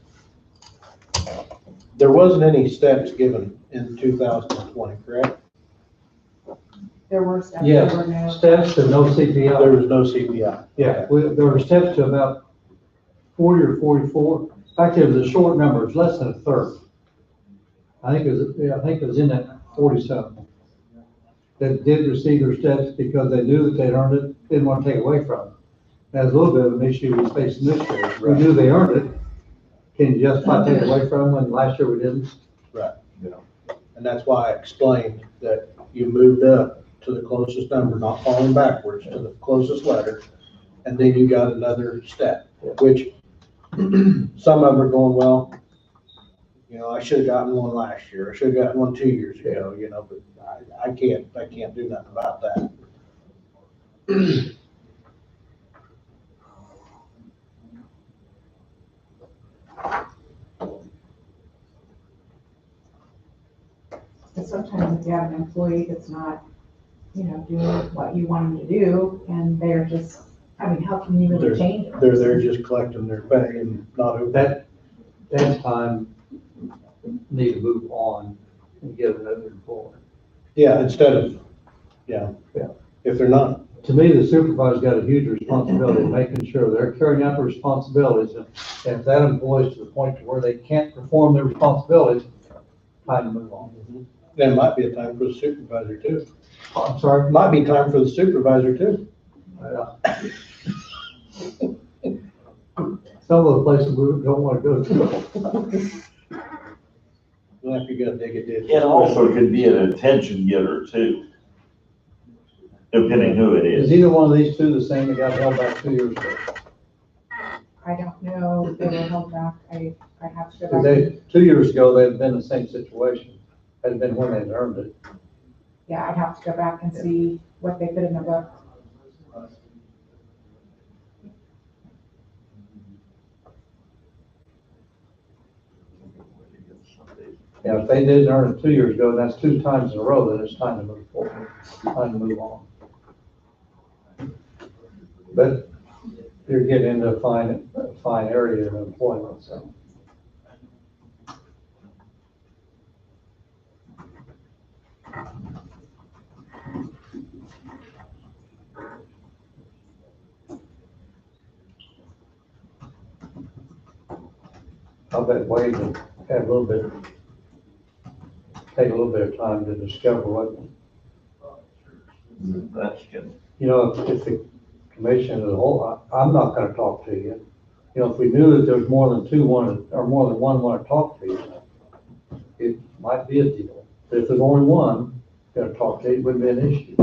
S4: There wasn't any steps given in 2020, correct?
S5: There were steps,
S1: Yes,
S5: there were no.
S1: steps to no
S4: There
S1: CPI.
S4: was no CPI.
S1: Yeah, there were steps to about 40 or 44. In fact, it was a short number, it's less than a third. I think it was in that 40-something. That did receive their steps because they knew that they'd earned it, didn't want to take away from them. That's a little bit of an issue we faced in this year. We knew they earned it. Can you justify taking away from them when last year we didn't?
S4: And that's why I explained that you moved up to the closest number, not falling backwards, to the closest letter. And then you got another step, which some of them are going, well, you know, I should have gotten one last year. I should have gotten one 2 years ago, you know, but I can't do nothing about that.
S5: But sometimes if you have an employee that's not, doing what you want them to do, and they're just, how can you really change it?
S4: They're there just collecting their pay and not.
S1: That's time need to move on and get another employee.
S4: Yeah, instead of, yeah. If they're not,
S1: To me, the supervisor's got a huge responsibility in making sure they're carrying out the responsibilities. And if that employee's to the point to where they can't perform their responsibilities, time to move on.
S4: then it might be a time for the supervisor too.
S1: I'm sorry?
S4: Might be time for the supervisor too.
S1: Some of the places we don't want to go to.
S4: Well, if you're gonna dig a ditch.
S9: It also could be an attention getter too, depending who it
S1: Is
S9: is.
S1: either one of these two the same that got held back 2 years ago?
S5: I don't know if they were held back, I have to go
S1: Because
S5: back.
S1: 2 years ago, they'd been in the same situation. Had been when they'd earned it.
S5: Yeah, I'd have to go back and see what they put in the book.
S1: Yeah, if they didn't earn it 2 years ago, and that's 2 times in a row, then it's time to move forward, time to move on. But you're getting into a fine area of employment, so. I'll bet Wade will have take a little bit of time to discover what,
S9: That's good.
S1: if the commission as a whole, I'm not gonna talk to you. If we knew that there's more than more than one want to talk to you, it might be a deal. But if there's only one gonna talk to you, it wouldn't be an issue.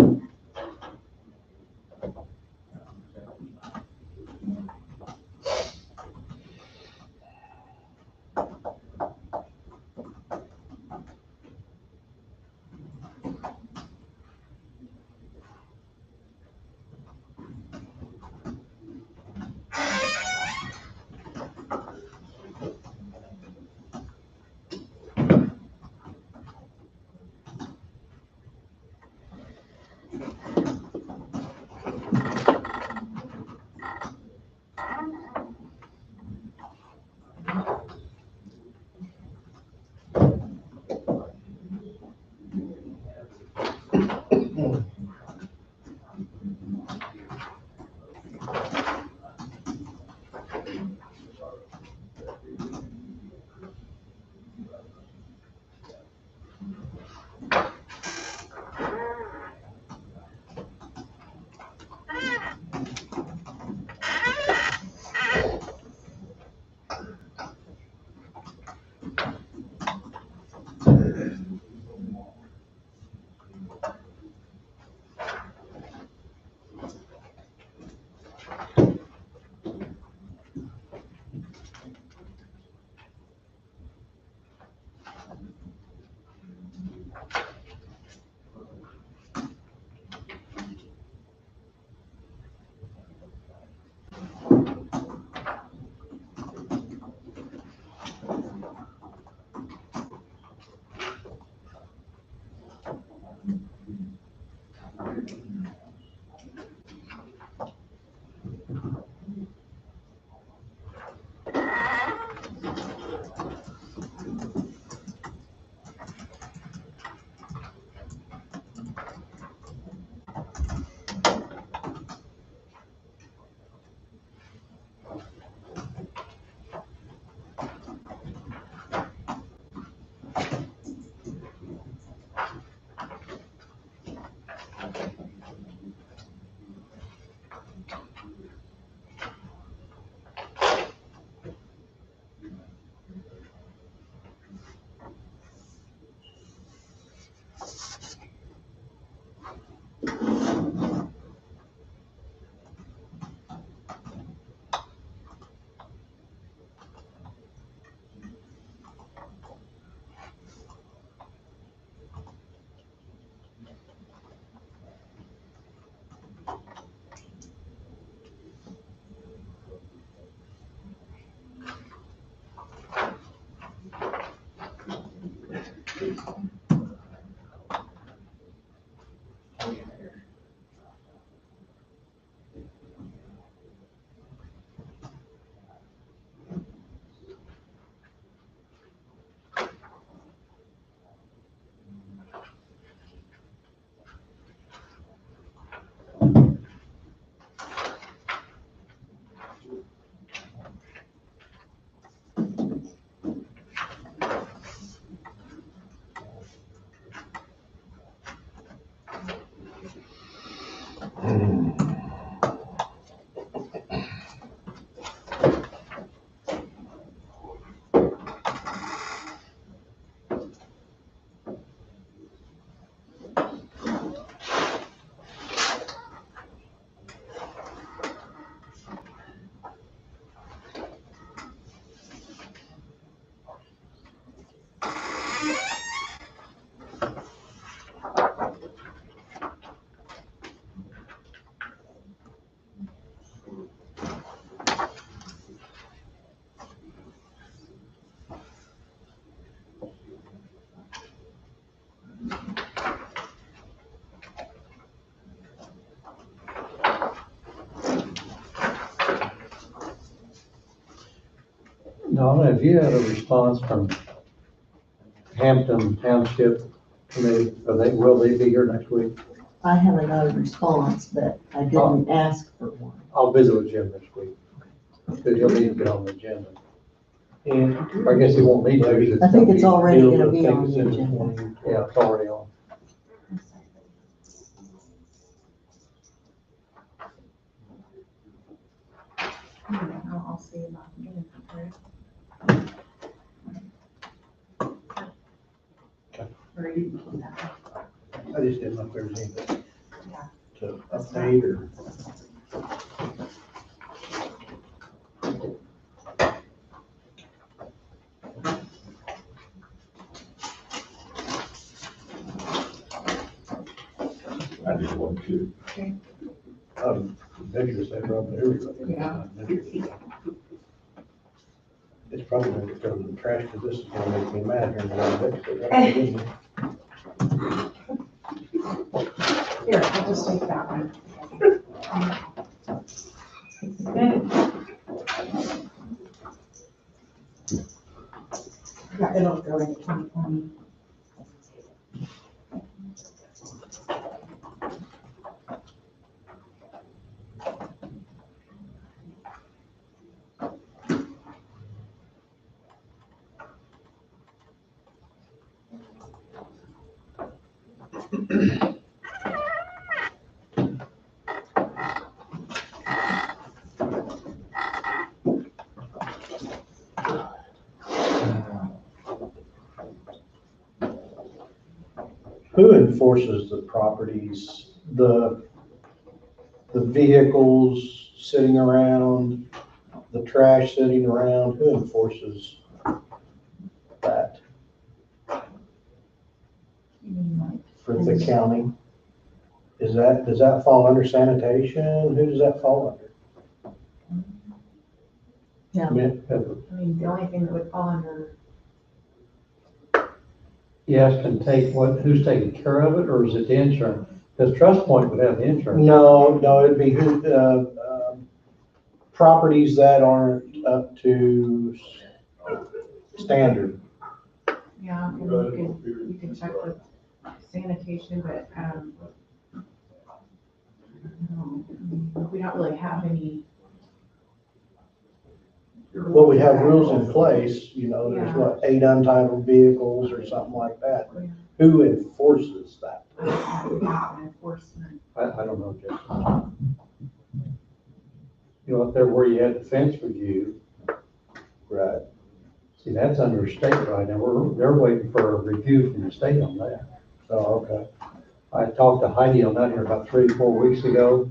S1: Donna, have you had a response from Hampton Township Committee? Will they be here next week?
S7: I haven't got a response, but I didn't ask for one.
S1: I'll visit with Jim next week, because he'll need to get on the agenda.
S4: And
S1: I guess he won't need to.
S7: I think it's already
S4: Deal
S7: gonna
S4: with
S7: be on
S4: things
S7: the
S4: in
S7: agenda.
S4: 20.
S1: Yeah, it's already on.
S5: I'll see about getting it. Or you can keep that.
S4: I just didn't know if there was anything
S5: Yeah.
S4: to update or.
S9: I just want to.
S4: Measure that rub everybody.
S5: Yeah.
S4: It's probably gonna go in the trash, because this is gonna make me mad here in a little bit.
S5: Here, I'll just take that one. Yeah, it'll go into 2020.
S4: Who enforces the properties, the vehicles sitting around, the trash sitting around, who enforces that for the county? Does that fall under sanitation? Who does that fall under?
S7: Yeah.
S5: I mean, the only thing that would fall under,
S1: Yes, can take who's taking care of it, or is it the insurance? Because Trust Point would have the insurance.
S4: No, it'd be who, properties that aren't up to standard.
S5: yeah, and you can check with sanitation, but, we don't really have any.
S4: Well, we have rules in place, there's what, 8 untitled vehicles or something like that. Who enforces that?
S5: Enforcement.
S1: I don't know, Jason. Up there where you had the fence review,
S4: Right.
S1: see, that's under state right now. They're waiting for a review from the state on that.
S4: Oh, okay.
S1: I talked to Heidi on that here about 3 or 4 weeks ago,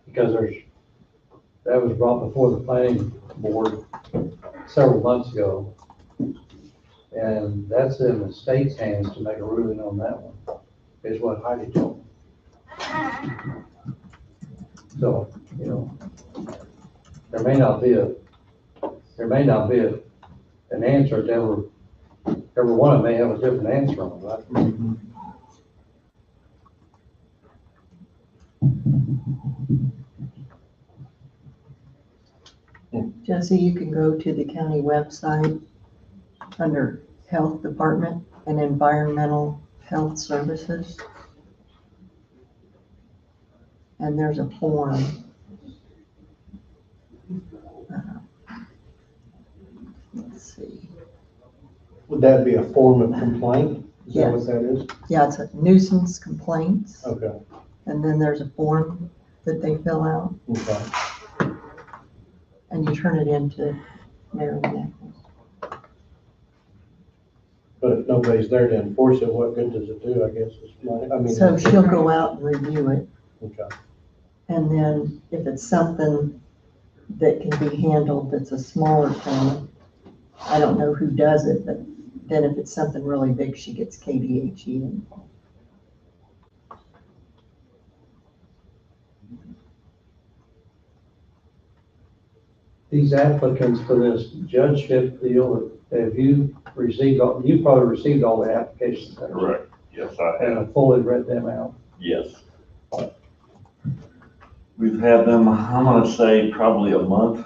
S1: because that was brought before the planning board several months ago. And that's in the state's hands to make a ruling on that one, is what Heidi told me. So, there may not be an answer that ever every one may have a different answer on that.
S7: Jesse, you can go to the county website under Health Department and Environmental Health Services. And there's a form. Let's see.
S4: Would that be a form of complaint? Is that what
S7: Yes.
S4: that is?
S7: Yeah, it's a nuisance complaints.
S4: Okay,
S7: And then there's a form that they fill out
S4: okay.
S7: and you turn it into Mary Nichols.
S4: But if nobody's there to enforce it, what good does it do, I guess, is my, I mean.
S7: So she'll go out and review it.
S4: Okay,
S7: And then if it's something that can be handled, that's a smaller thing, I don't know who does it, but then if it's something really big, she gets KDHE involved.
S1: These applicants for this judgeship deal, have you received, you probably received all the applications. haven't you?
S9: Correct. Yes, I
S1: And
S9: have.
S1: have fully read them out.
S9: Yes. We've had them, I'm gonna say probably a month.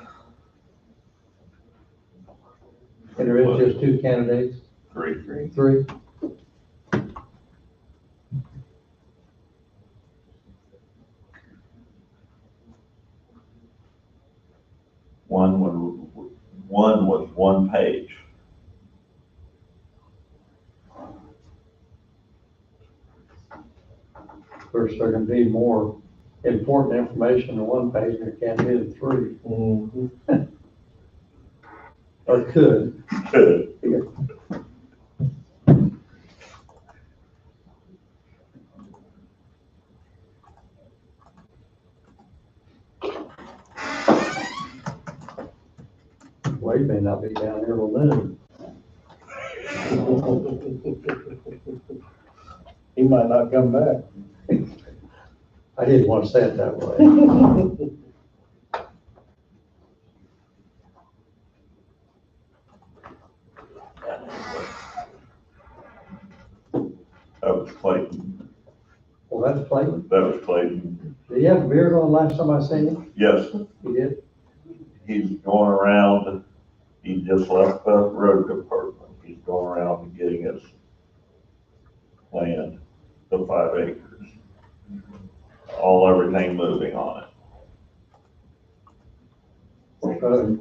S1: And there is just 2 candidates,
S9: Three.
S1: 3.
S9: One was 1 page.
S1: Of course, there can be more important information in 1 page than there can be in 3,
S4: mhm.
S1: or could.
S9: Good.
S1: Wade may not be down here till noon.
S4: He might not come back.
S1: I didn't want to say it that way.
S9: That was Clayton.
S1: Well, that's Clayton.
S9: That was Clayton.
S1: Did he have a beard on last time I seen him?
S9: Yes,
S1: He did?
S9: he's going around, he just left the road department. He's going around and getting his land, the 5 acres. Everything moving on it.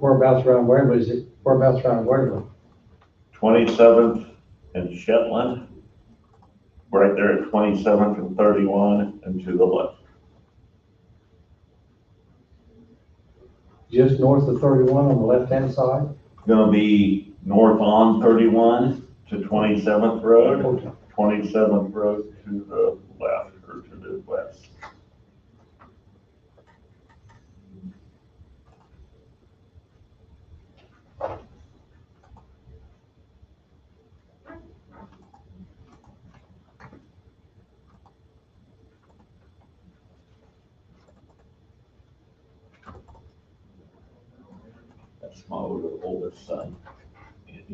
S1: Whereabouts around Waverly is it? Whereabouts around Waverly?
S9: 27th and Shetland, right there at 27th and 31 and to the left.
S1: Just north of 31 on the left-hand side?
S9: Gonna be north on 31 to 27th Road,
S1: Okay.
S9: 27th Road to the left or to the west. That's my oldest son.
S5: Is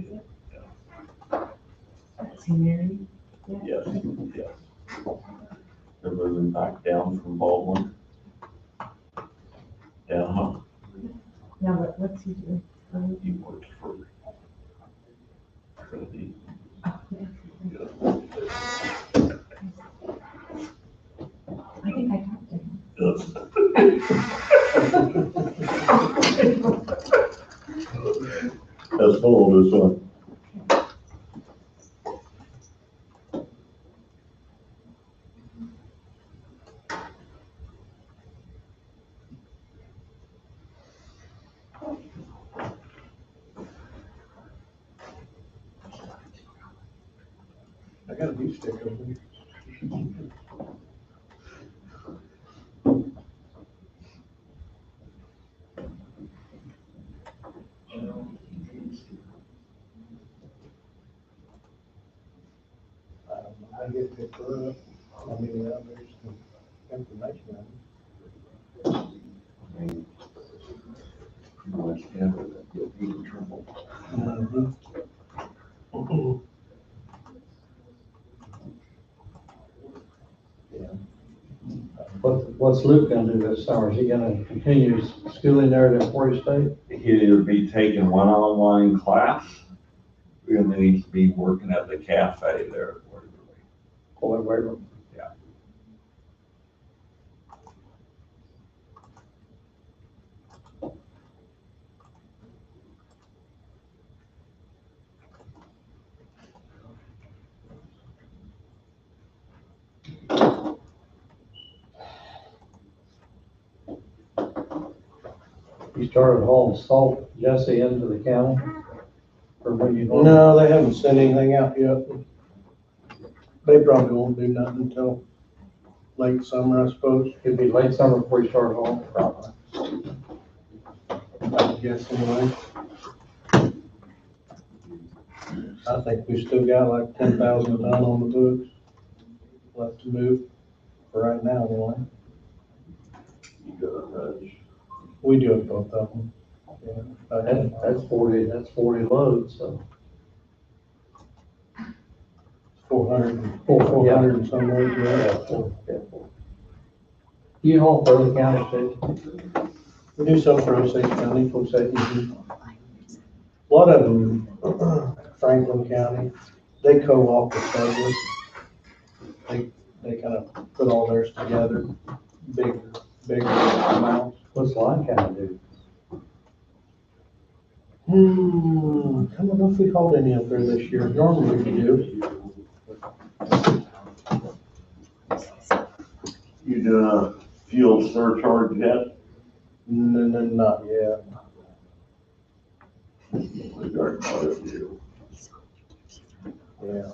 S5: he married?
S9: Yes, yes. They're moving back down from Baldwin. Down home.
S5: Now, what's he doing?
S9: He works for the.
S5: I think I talked to him.
S9: That's my oldest son.
S4: I got a beef stick over here. I get picked up, I mean, there's some information on it.
S9: You'll be in trouble.
S4: Mhm.
S1: What's Luke gonna do this summer? Is he gonna continue his schooling there at Emporia State?
S9: He'd either be taking one online class, and then he'd be working at the cafe there at Waverly.
S1: Boy, wait, you started hauling salt, Jesse, into the county? Or when you?
S4: No, they haven't sent anything out yet. They probably won't do nothing until late summer, I suppose.
S1: It'd be late summer before you start hauling?
S4: Probably. I guess anyway. I think we still got like 10,000 ton on the books left to move for right now anyway.
S9: You got a hunch?
S4: We do it both of them. Yeah,
S1: That's 40 loads, so.
S4: 400 and some loads, yeah.
S1: You haul for other counties, too?
S4: We do some for Osage County, Osage. A lot of them, Franklin County, they co-op with Douglas. They kind of put all theirs together, bigger amounts.
S1: What's Line County do?
S4: I don't know if we hauled any up there this year. Normally we do.
S9: You doing a fuel surcharge yet?
S4: No, not yet.
S9: We got quite a few.
S4: Yeah.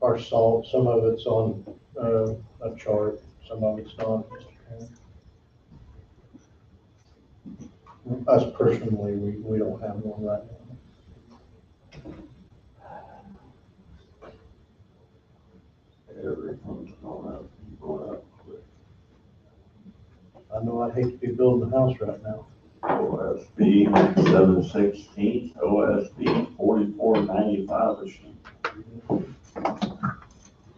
S4: Our salt, some of it's on, a chart, some of it's not. Us personally, we don't have one right now.
S9: Everything's going up quick.
S4: I know I'd hate to be building a house right now.
S9: OSB 7/16, OSB 44.95 a sheet.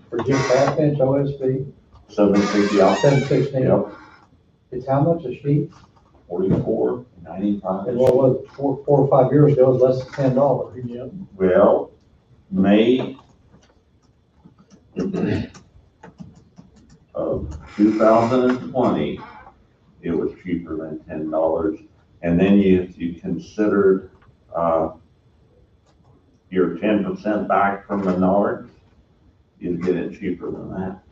S1: For Jim half inch OSB,
S9: 760 out,
S1: 716.
S9: yep,
S1: It's how much a sheet?
S9: 44.95.
S1: And what was it, 4 or 5 years ago, it was less than $10.
S4: Yep.
S9: Well, May of 2020, it was cheaper than $10. And then if you considered, your 10% back from Menards, you'd get it cheaper than that.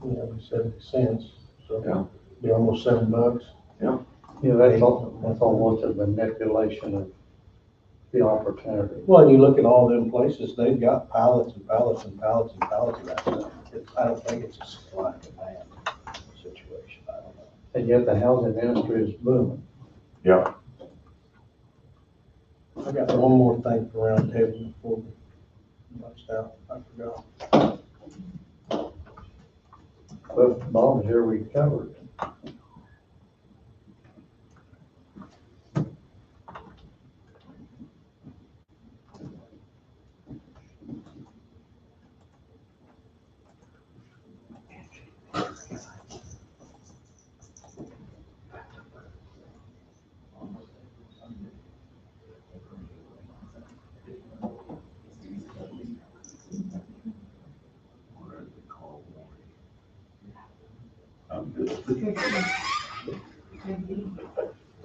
S4: Yeah, 70 cents,
S9: Yeah.
S4: so be almost $7.
S1: You know, that's almost a manipulation of the opportunity.
S4: Well, and you look at all them places, they've got pallets and pallets and pallets and pallets of that stuff. I don't think it's a supply and demand situation, I don't know.
S1: And yet the housing industry is booming.
S9: Yeah.
S4: I got one more thing for round table before we bust out, I forgot.
S1: But Bob's here, we covered.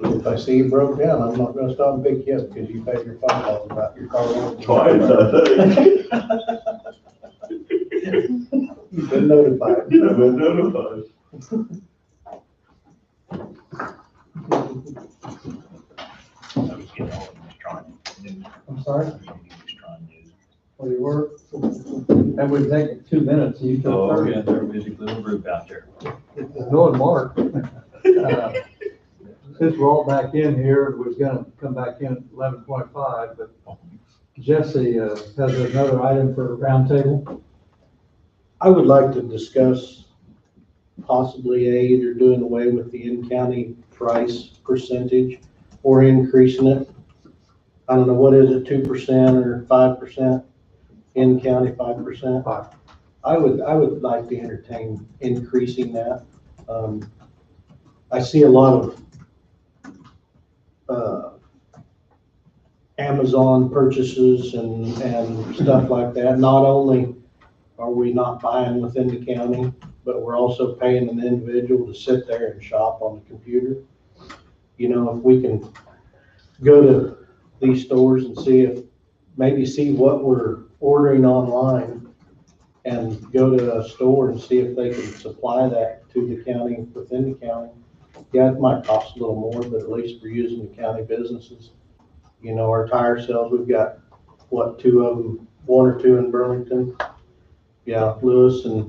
S4: If I see you broke down, I'm not gonna stop and pick you up because you paid your phone calls about your car.
S9: Twice, I think.
S4: You've been notified.
S9: I've been notified.
S1: I'm sorry? Where you were? And we've taken 2 minutes, and you took
S2: Oh,
S1: 30.
S2: yeah, they're a busy little group out there.
S1: No, and Mark. Since we're all back in here, we're gonna come back in at 11:25, but Jesse has another item for roundtable.
S4: I would like to discuss possibly either doing away with the in-county price percentage or increasing it. I don't know, what is it, 2% or 5%? In county, 5%?
S1: 5.
S4: I would like to entertain increasing that. I see a lot of, Amazon purchases and stuff like that. Not only are we not buying within the county, but we're also paying an individual to sit there and shop on the computer. You know, if we can go to these stores and see what we're ordering online and go to a store and see if they can supply that to the county, within the county. Yeah, it might cost a little more, but at least we're using the county businesses. You know, our tire sales, we've got, what, 2 of them, 1 or 2 in Burlington? Yeah, Lewis and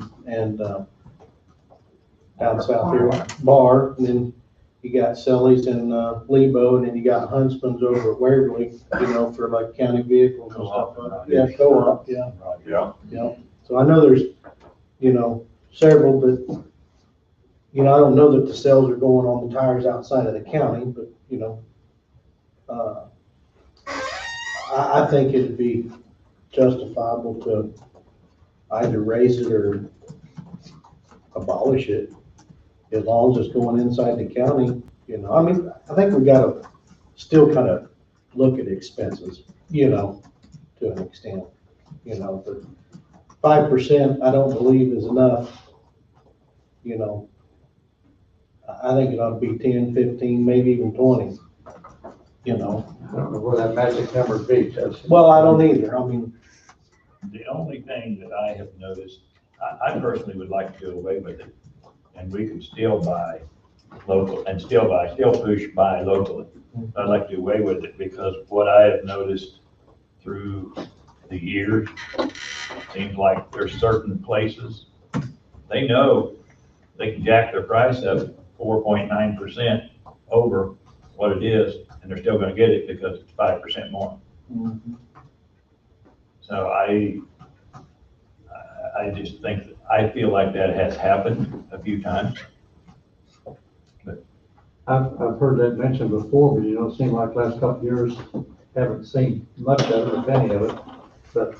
S4: down south here, Bar, and then you got Selly's in Lebo, and then you got Huntsman's over at Waverly, you know, for like county vehicles and stuff like that. Yeah, Co-op, yeah,
S9: Yeah.
S4: yeah. So I know there's, you know, several, but, you know, I don't know that the sales are going on the tires outside of the county, but, you know, I think it'd be justifiable to either raise it or abolish it, as long as it's going inside the county, you know. I mean, I think we gotta still kind of look at expenses, you know, to an extent, you know, but 5%, I don't believe is enough, you know. I think it ought to be 10, 15, maybe even 20, you know.
S1: I don't know where that magic number be, Judge.
S4: Well, I don't either, I mean,
S2: The only thing that I have noticed, I personally would like to do away with it, and we can still buy local, and still push buy locally. I'd like to do away with it, because what I have noticed through the years, seems like there's certain places, they know they can jack their price up 4.9% over what it is, and they're still gonna get it because it's 5% more. So I just think, I feel like that has happened a few times.
S1: I've heard that mentioned before, but you don't seem like last couple of years, haven't seen much of it, if any of it. But,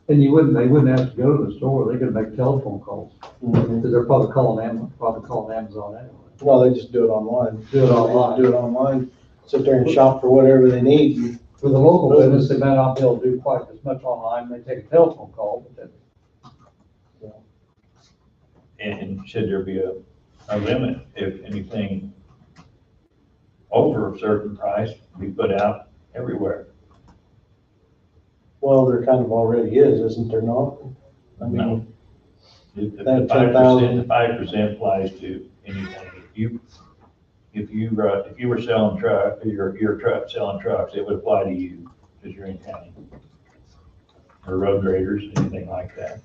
S1: and they wouldn't have to go to the store, they could make telephone calls, because they're probably calling Amazon anyway.
S4: well, they just do it online.
S1: Do it online.
S4: Do it online, sit there and shop for whatever they need.
S1: For the local business, they may not be able to do quite as much online, they take a telephone call, but then.
S2: And should there be a limit, if anything over a certain price, be put out everywhere?
S4: Well, there kind of already is, isn't there not? I mean,
S2: No. The
S4: That
S2: 5%, 5% applies to anything. If you were selling your truck selling trucks, it would apply to you, because you're in county. Or road graders, anything like that.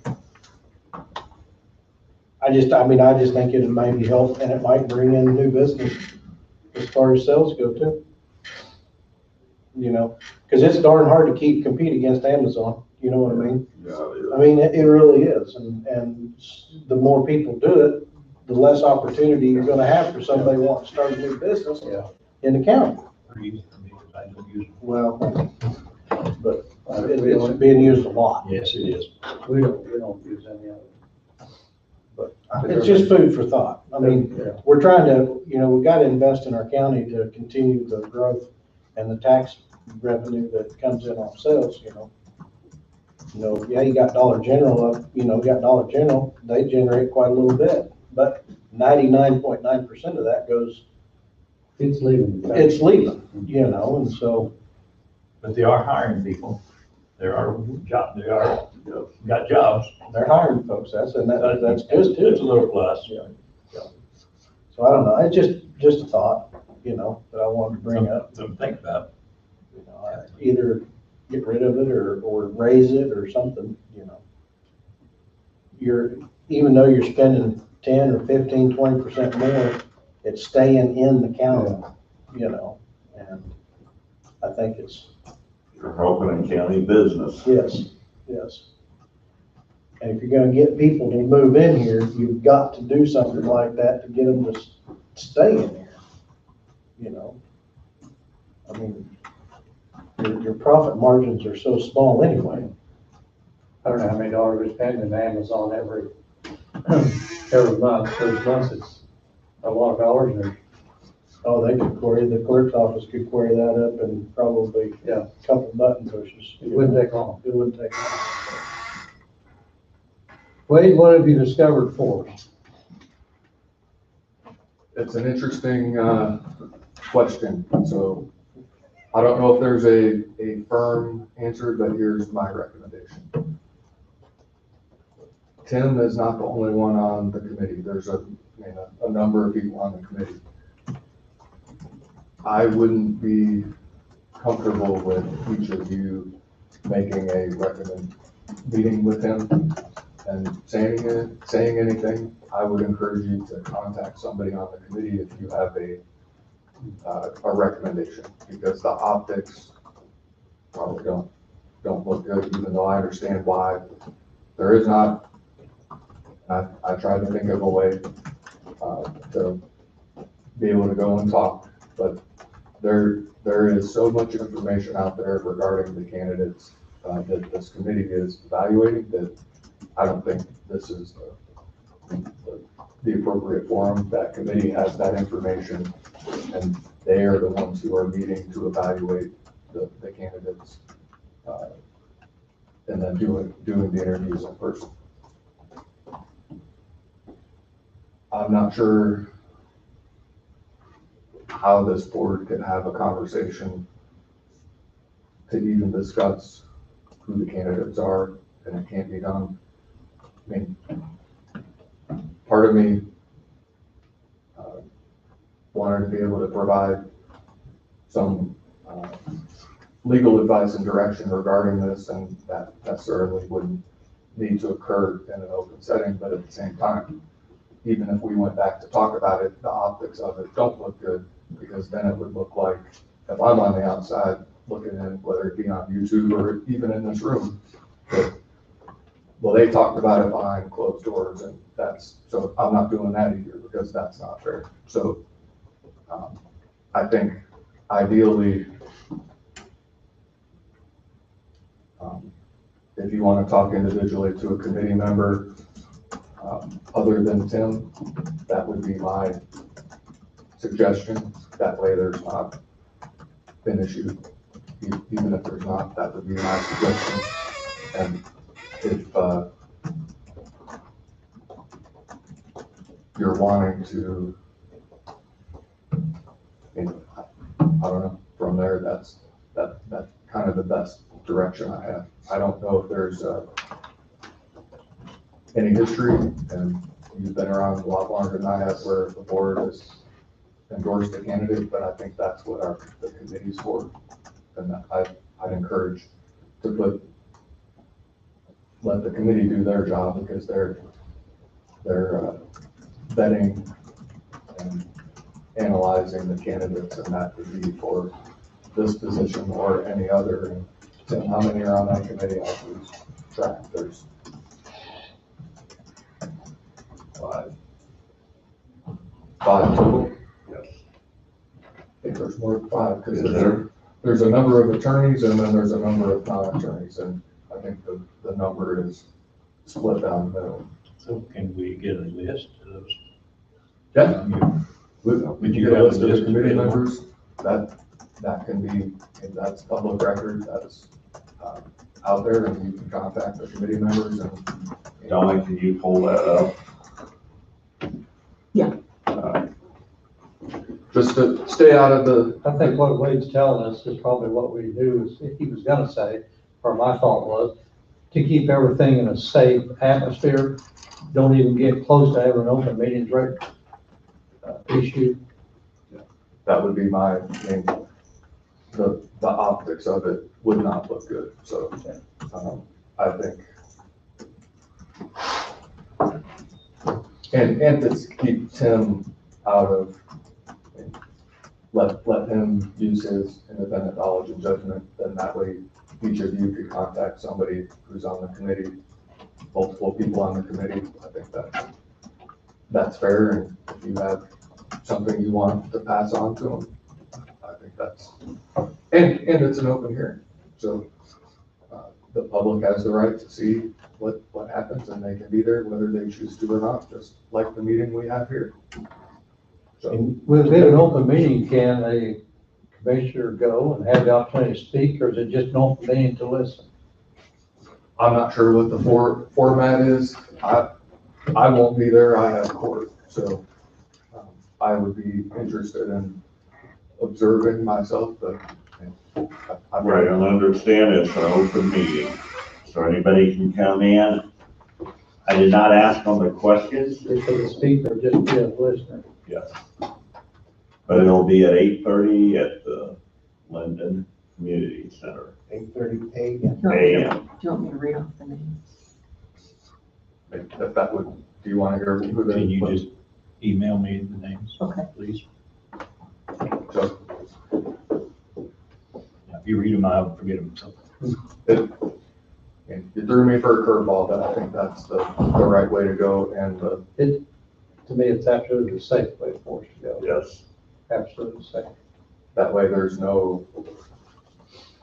S4: I just think it might be help, and it might bring in new business as far as sales go too. You know, because it's darn hard to compete against Amazon, you know what I mean?
S9: Yeah.
S4: I mean, it really is, and the more people do it, the less opportunity you're gonna have for somebody wanting to start a new business in the county.
S2: Pretty easy for me, because I don't use them.
S4: Well, but it's being used a lot.
S2: Yes, it is.
S1: We don't use any of it.
S4: But it's just food for thought. I mean,
S1: Yeah.
S4: we're trying to, you know, we've got to invest in our county to continue the growth and the tax revenue that comes in on sales, you know. You know, yeah, you got Dollar General up, you know, Dollar General, they generate quite a little bit, but 99.9% of that goes,
S1: It's leaving.
S4: it's leaving, you know, and so.
S2: But they are hiring people. Got jobs.
S4: They're hiring folks, that's good
S2: It's a
S4: too.
S2: little plus.
S4: So I don't know, it's just a thought, you know, that I wanted to bring up.
S2: Something to think about.
S4: You know, either get rid of it or raise it or something, you know. Even though you're spending 10 or 15, 20% more, it's staying in the county, you know, and I think it's,
S9: You're helping a county business.
S4: yes. And if you're gonna get people to move in here, you've got to do something like that to get them to stay in here, you know. I mean, your profit margins are so small anyway.
S1: I don't know how many dollars we spend in Amazon every month. There's months it's a lot of dollars and
S4: Oh, they could query, the clerk's office could query that up in probably,
S1: Yeah.
S4: a couple button pushes.
S1: it wouldn't take long.
S4: It wouldn't take long.
S1: Wade, what have you discovered for us?
S10: It's an interesting, question, so I don't know if there's a firm answer, but here's my recommendation. Tim is not the only one on the committee. There's a number of people on the committee. I wouldn't be comfortable with each of you making a meeting with him and saying anything. I would encourage you to contact somebody on the committee if you have a recommendation, because the optics probably don't look good, even though I understand why. There is not, I tried to think of a way to be able to go and talk, but there is so much information out there regarding the candidates that this committee is evaluating that I don't think this is the appropriate forum. That committee has that information, and they are the ones who are meeting to evaluate the candidates, and then doing the interviews in person. I'm not sure how this board could have a conversation to even discuss who the candidates are, and it can't be done. I mean, part of me wanted to be able to provide some legal advice and direction regarding this, and that necessarily wouldn't need to occur in an open setting, but at the same time, even if we went back to talk about it, the optics of it don't look good, because then it would look like, if I'm on the outside looking in, whether it be on YouTube or even in this room, that, well, they talked about it behind closed doors, and so I'm not doing that either, because that's not fair. So I think ideally, if you want to talk individually to a committee member, other than Tim, that would be my suggestion. That way there's not an issue. Even if there's not, that would be my suggestion. And if you're wanting to, I don't know, from there, that's kind of the best direction I have. I don't know if there's any history, and you've been around a lot longer than I have, where the board has endorsed a candidate, but I think that's what the committee's for. And I'd encourage to let the committee do their job, because they're vetting and analyzing the candidates, and that could be for this position or any other. And so how many are on that committee? I'll lose track. There's 5 total.
S9: Yes.
S10: I think there's more than 5, because there's a number of attorneys, and then there's a number of non-attorneys, and I think the number is split down the middle.
S2: So can we get a list of those?
S10: Yeah.
S2: Would you
S10: get a
S2: have
S10: list of the
S2: list
S10: committee
S2: available?
S10: members? That can be, if that's public record, that's out there, and you can contact the committee members. And
S9: Donnie, can you pull that up?
S7: Yeah.
S10: just to stay out of the,
S1: I think what Wade's telling us is probably what we do, is if he was gonna say, or my thought was, to keep everything in a safe atmosphere, don't even get close to having an open meetings right issue.
S10: that would be my, the optics of it would not look good, so, I think. And to keep Tim out of, let him use his independent knowledge and judgment, then that way each of you could contact somebody who's on the committee, multiple people on the committee. I think that's fair, and if you have something you want to pass on to them, I think that's, and it's an open hearing. So, the public has the right to see what happens, and they can be there whether they choose to or not, just like the meeting we have here. So,
S1: Within an open meeting, can a commissioner go and have the opportunity to speak, or is it just an open meeting to listen?
S10: I'm not sure what the format is. I won't be there. I have court, so I would be interested in observing myself, but I'm
S9: Right, and understand it's an open meeting, so anybody can come in. I did not ask them the questions,
S1: If they speak or just be a listener?
S9: yes. But it'll be at 8:30 at the Linden Community Center,
S4: 8:30 a.m.
S7: Do you want me to-
S9: AM.
S7: do you want me to read off the names?
S10: If that would, do you want to hear who
S2: Can you
S10: the,
S2: just email me the names,
S7: Okay.
S2: please?
S10: so,
S2: If you read them, I'll forget them. So
S10: you threw me for a curveball, but I think that's the right way to go, and
S1: To me, it's absolutely the safe way for us to go.
S9: Yes.
S1: Absolutely safe.
S10: that way there's no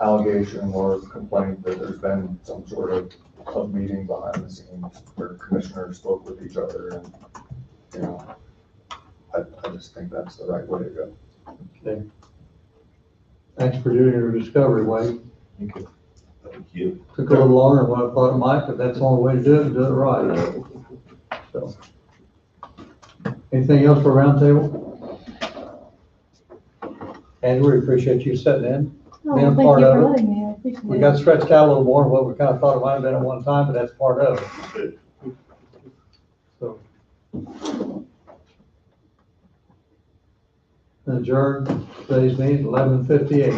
S10: allegation or complaint that there's been some sort of meeting behind the scenes where commissioners spoke with each other, and, you know, I just think that's the right way to go.
S1: Okay. Thanks for doing your discovery, Wade.
S2: Thank you.
S9: Thank you.
S1: Took a little longer than what I thought it might, but that's the only way to do it, and do it right. So. Anything else for roundtable? Andrew, we appreciate you sitting in.
S11: Oh,
S1: Being a
S11: thank
S1: part
S11: you
S1: of
S11: for
S1: it.
S11: letting me, I appreciate it.
S1: We got stretched out a little more than what we kind of thought it might have been at one time, but that's part of it. So. Adjourned today's meeting, 11:58.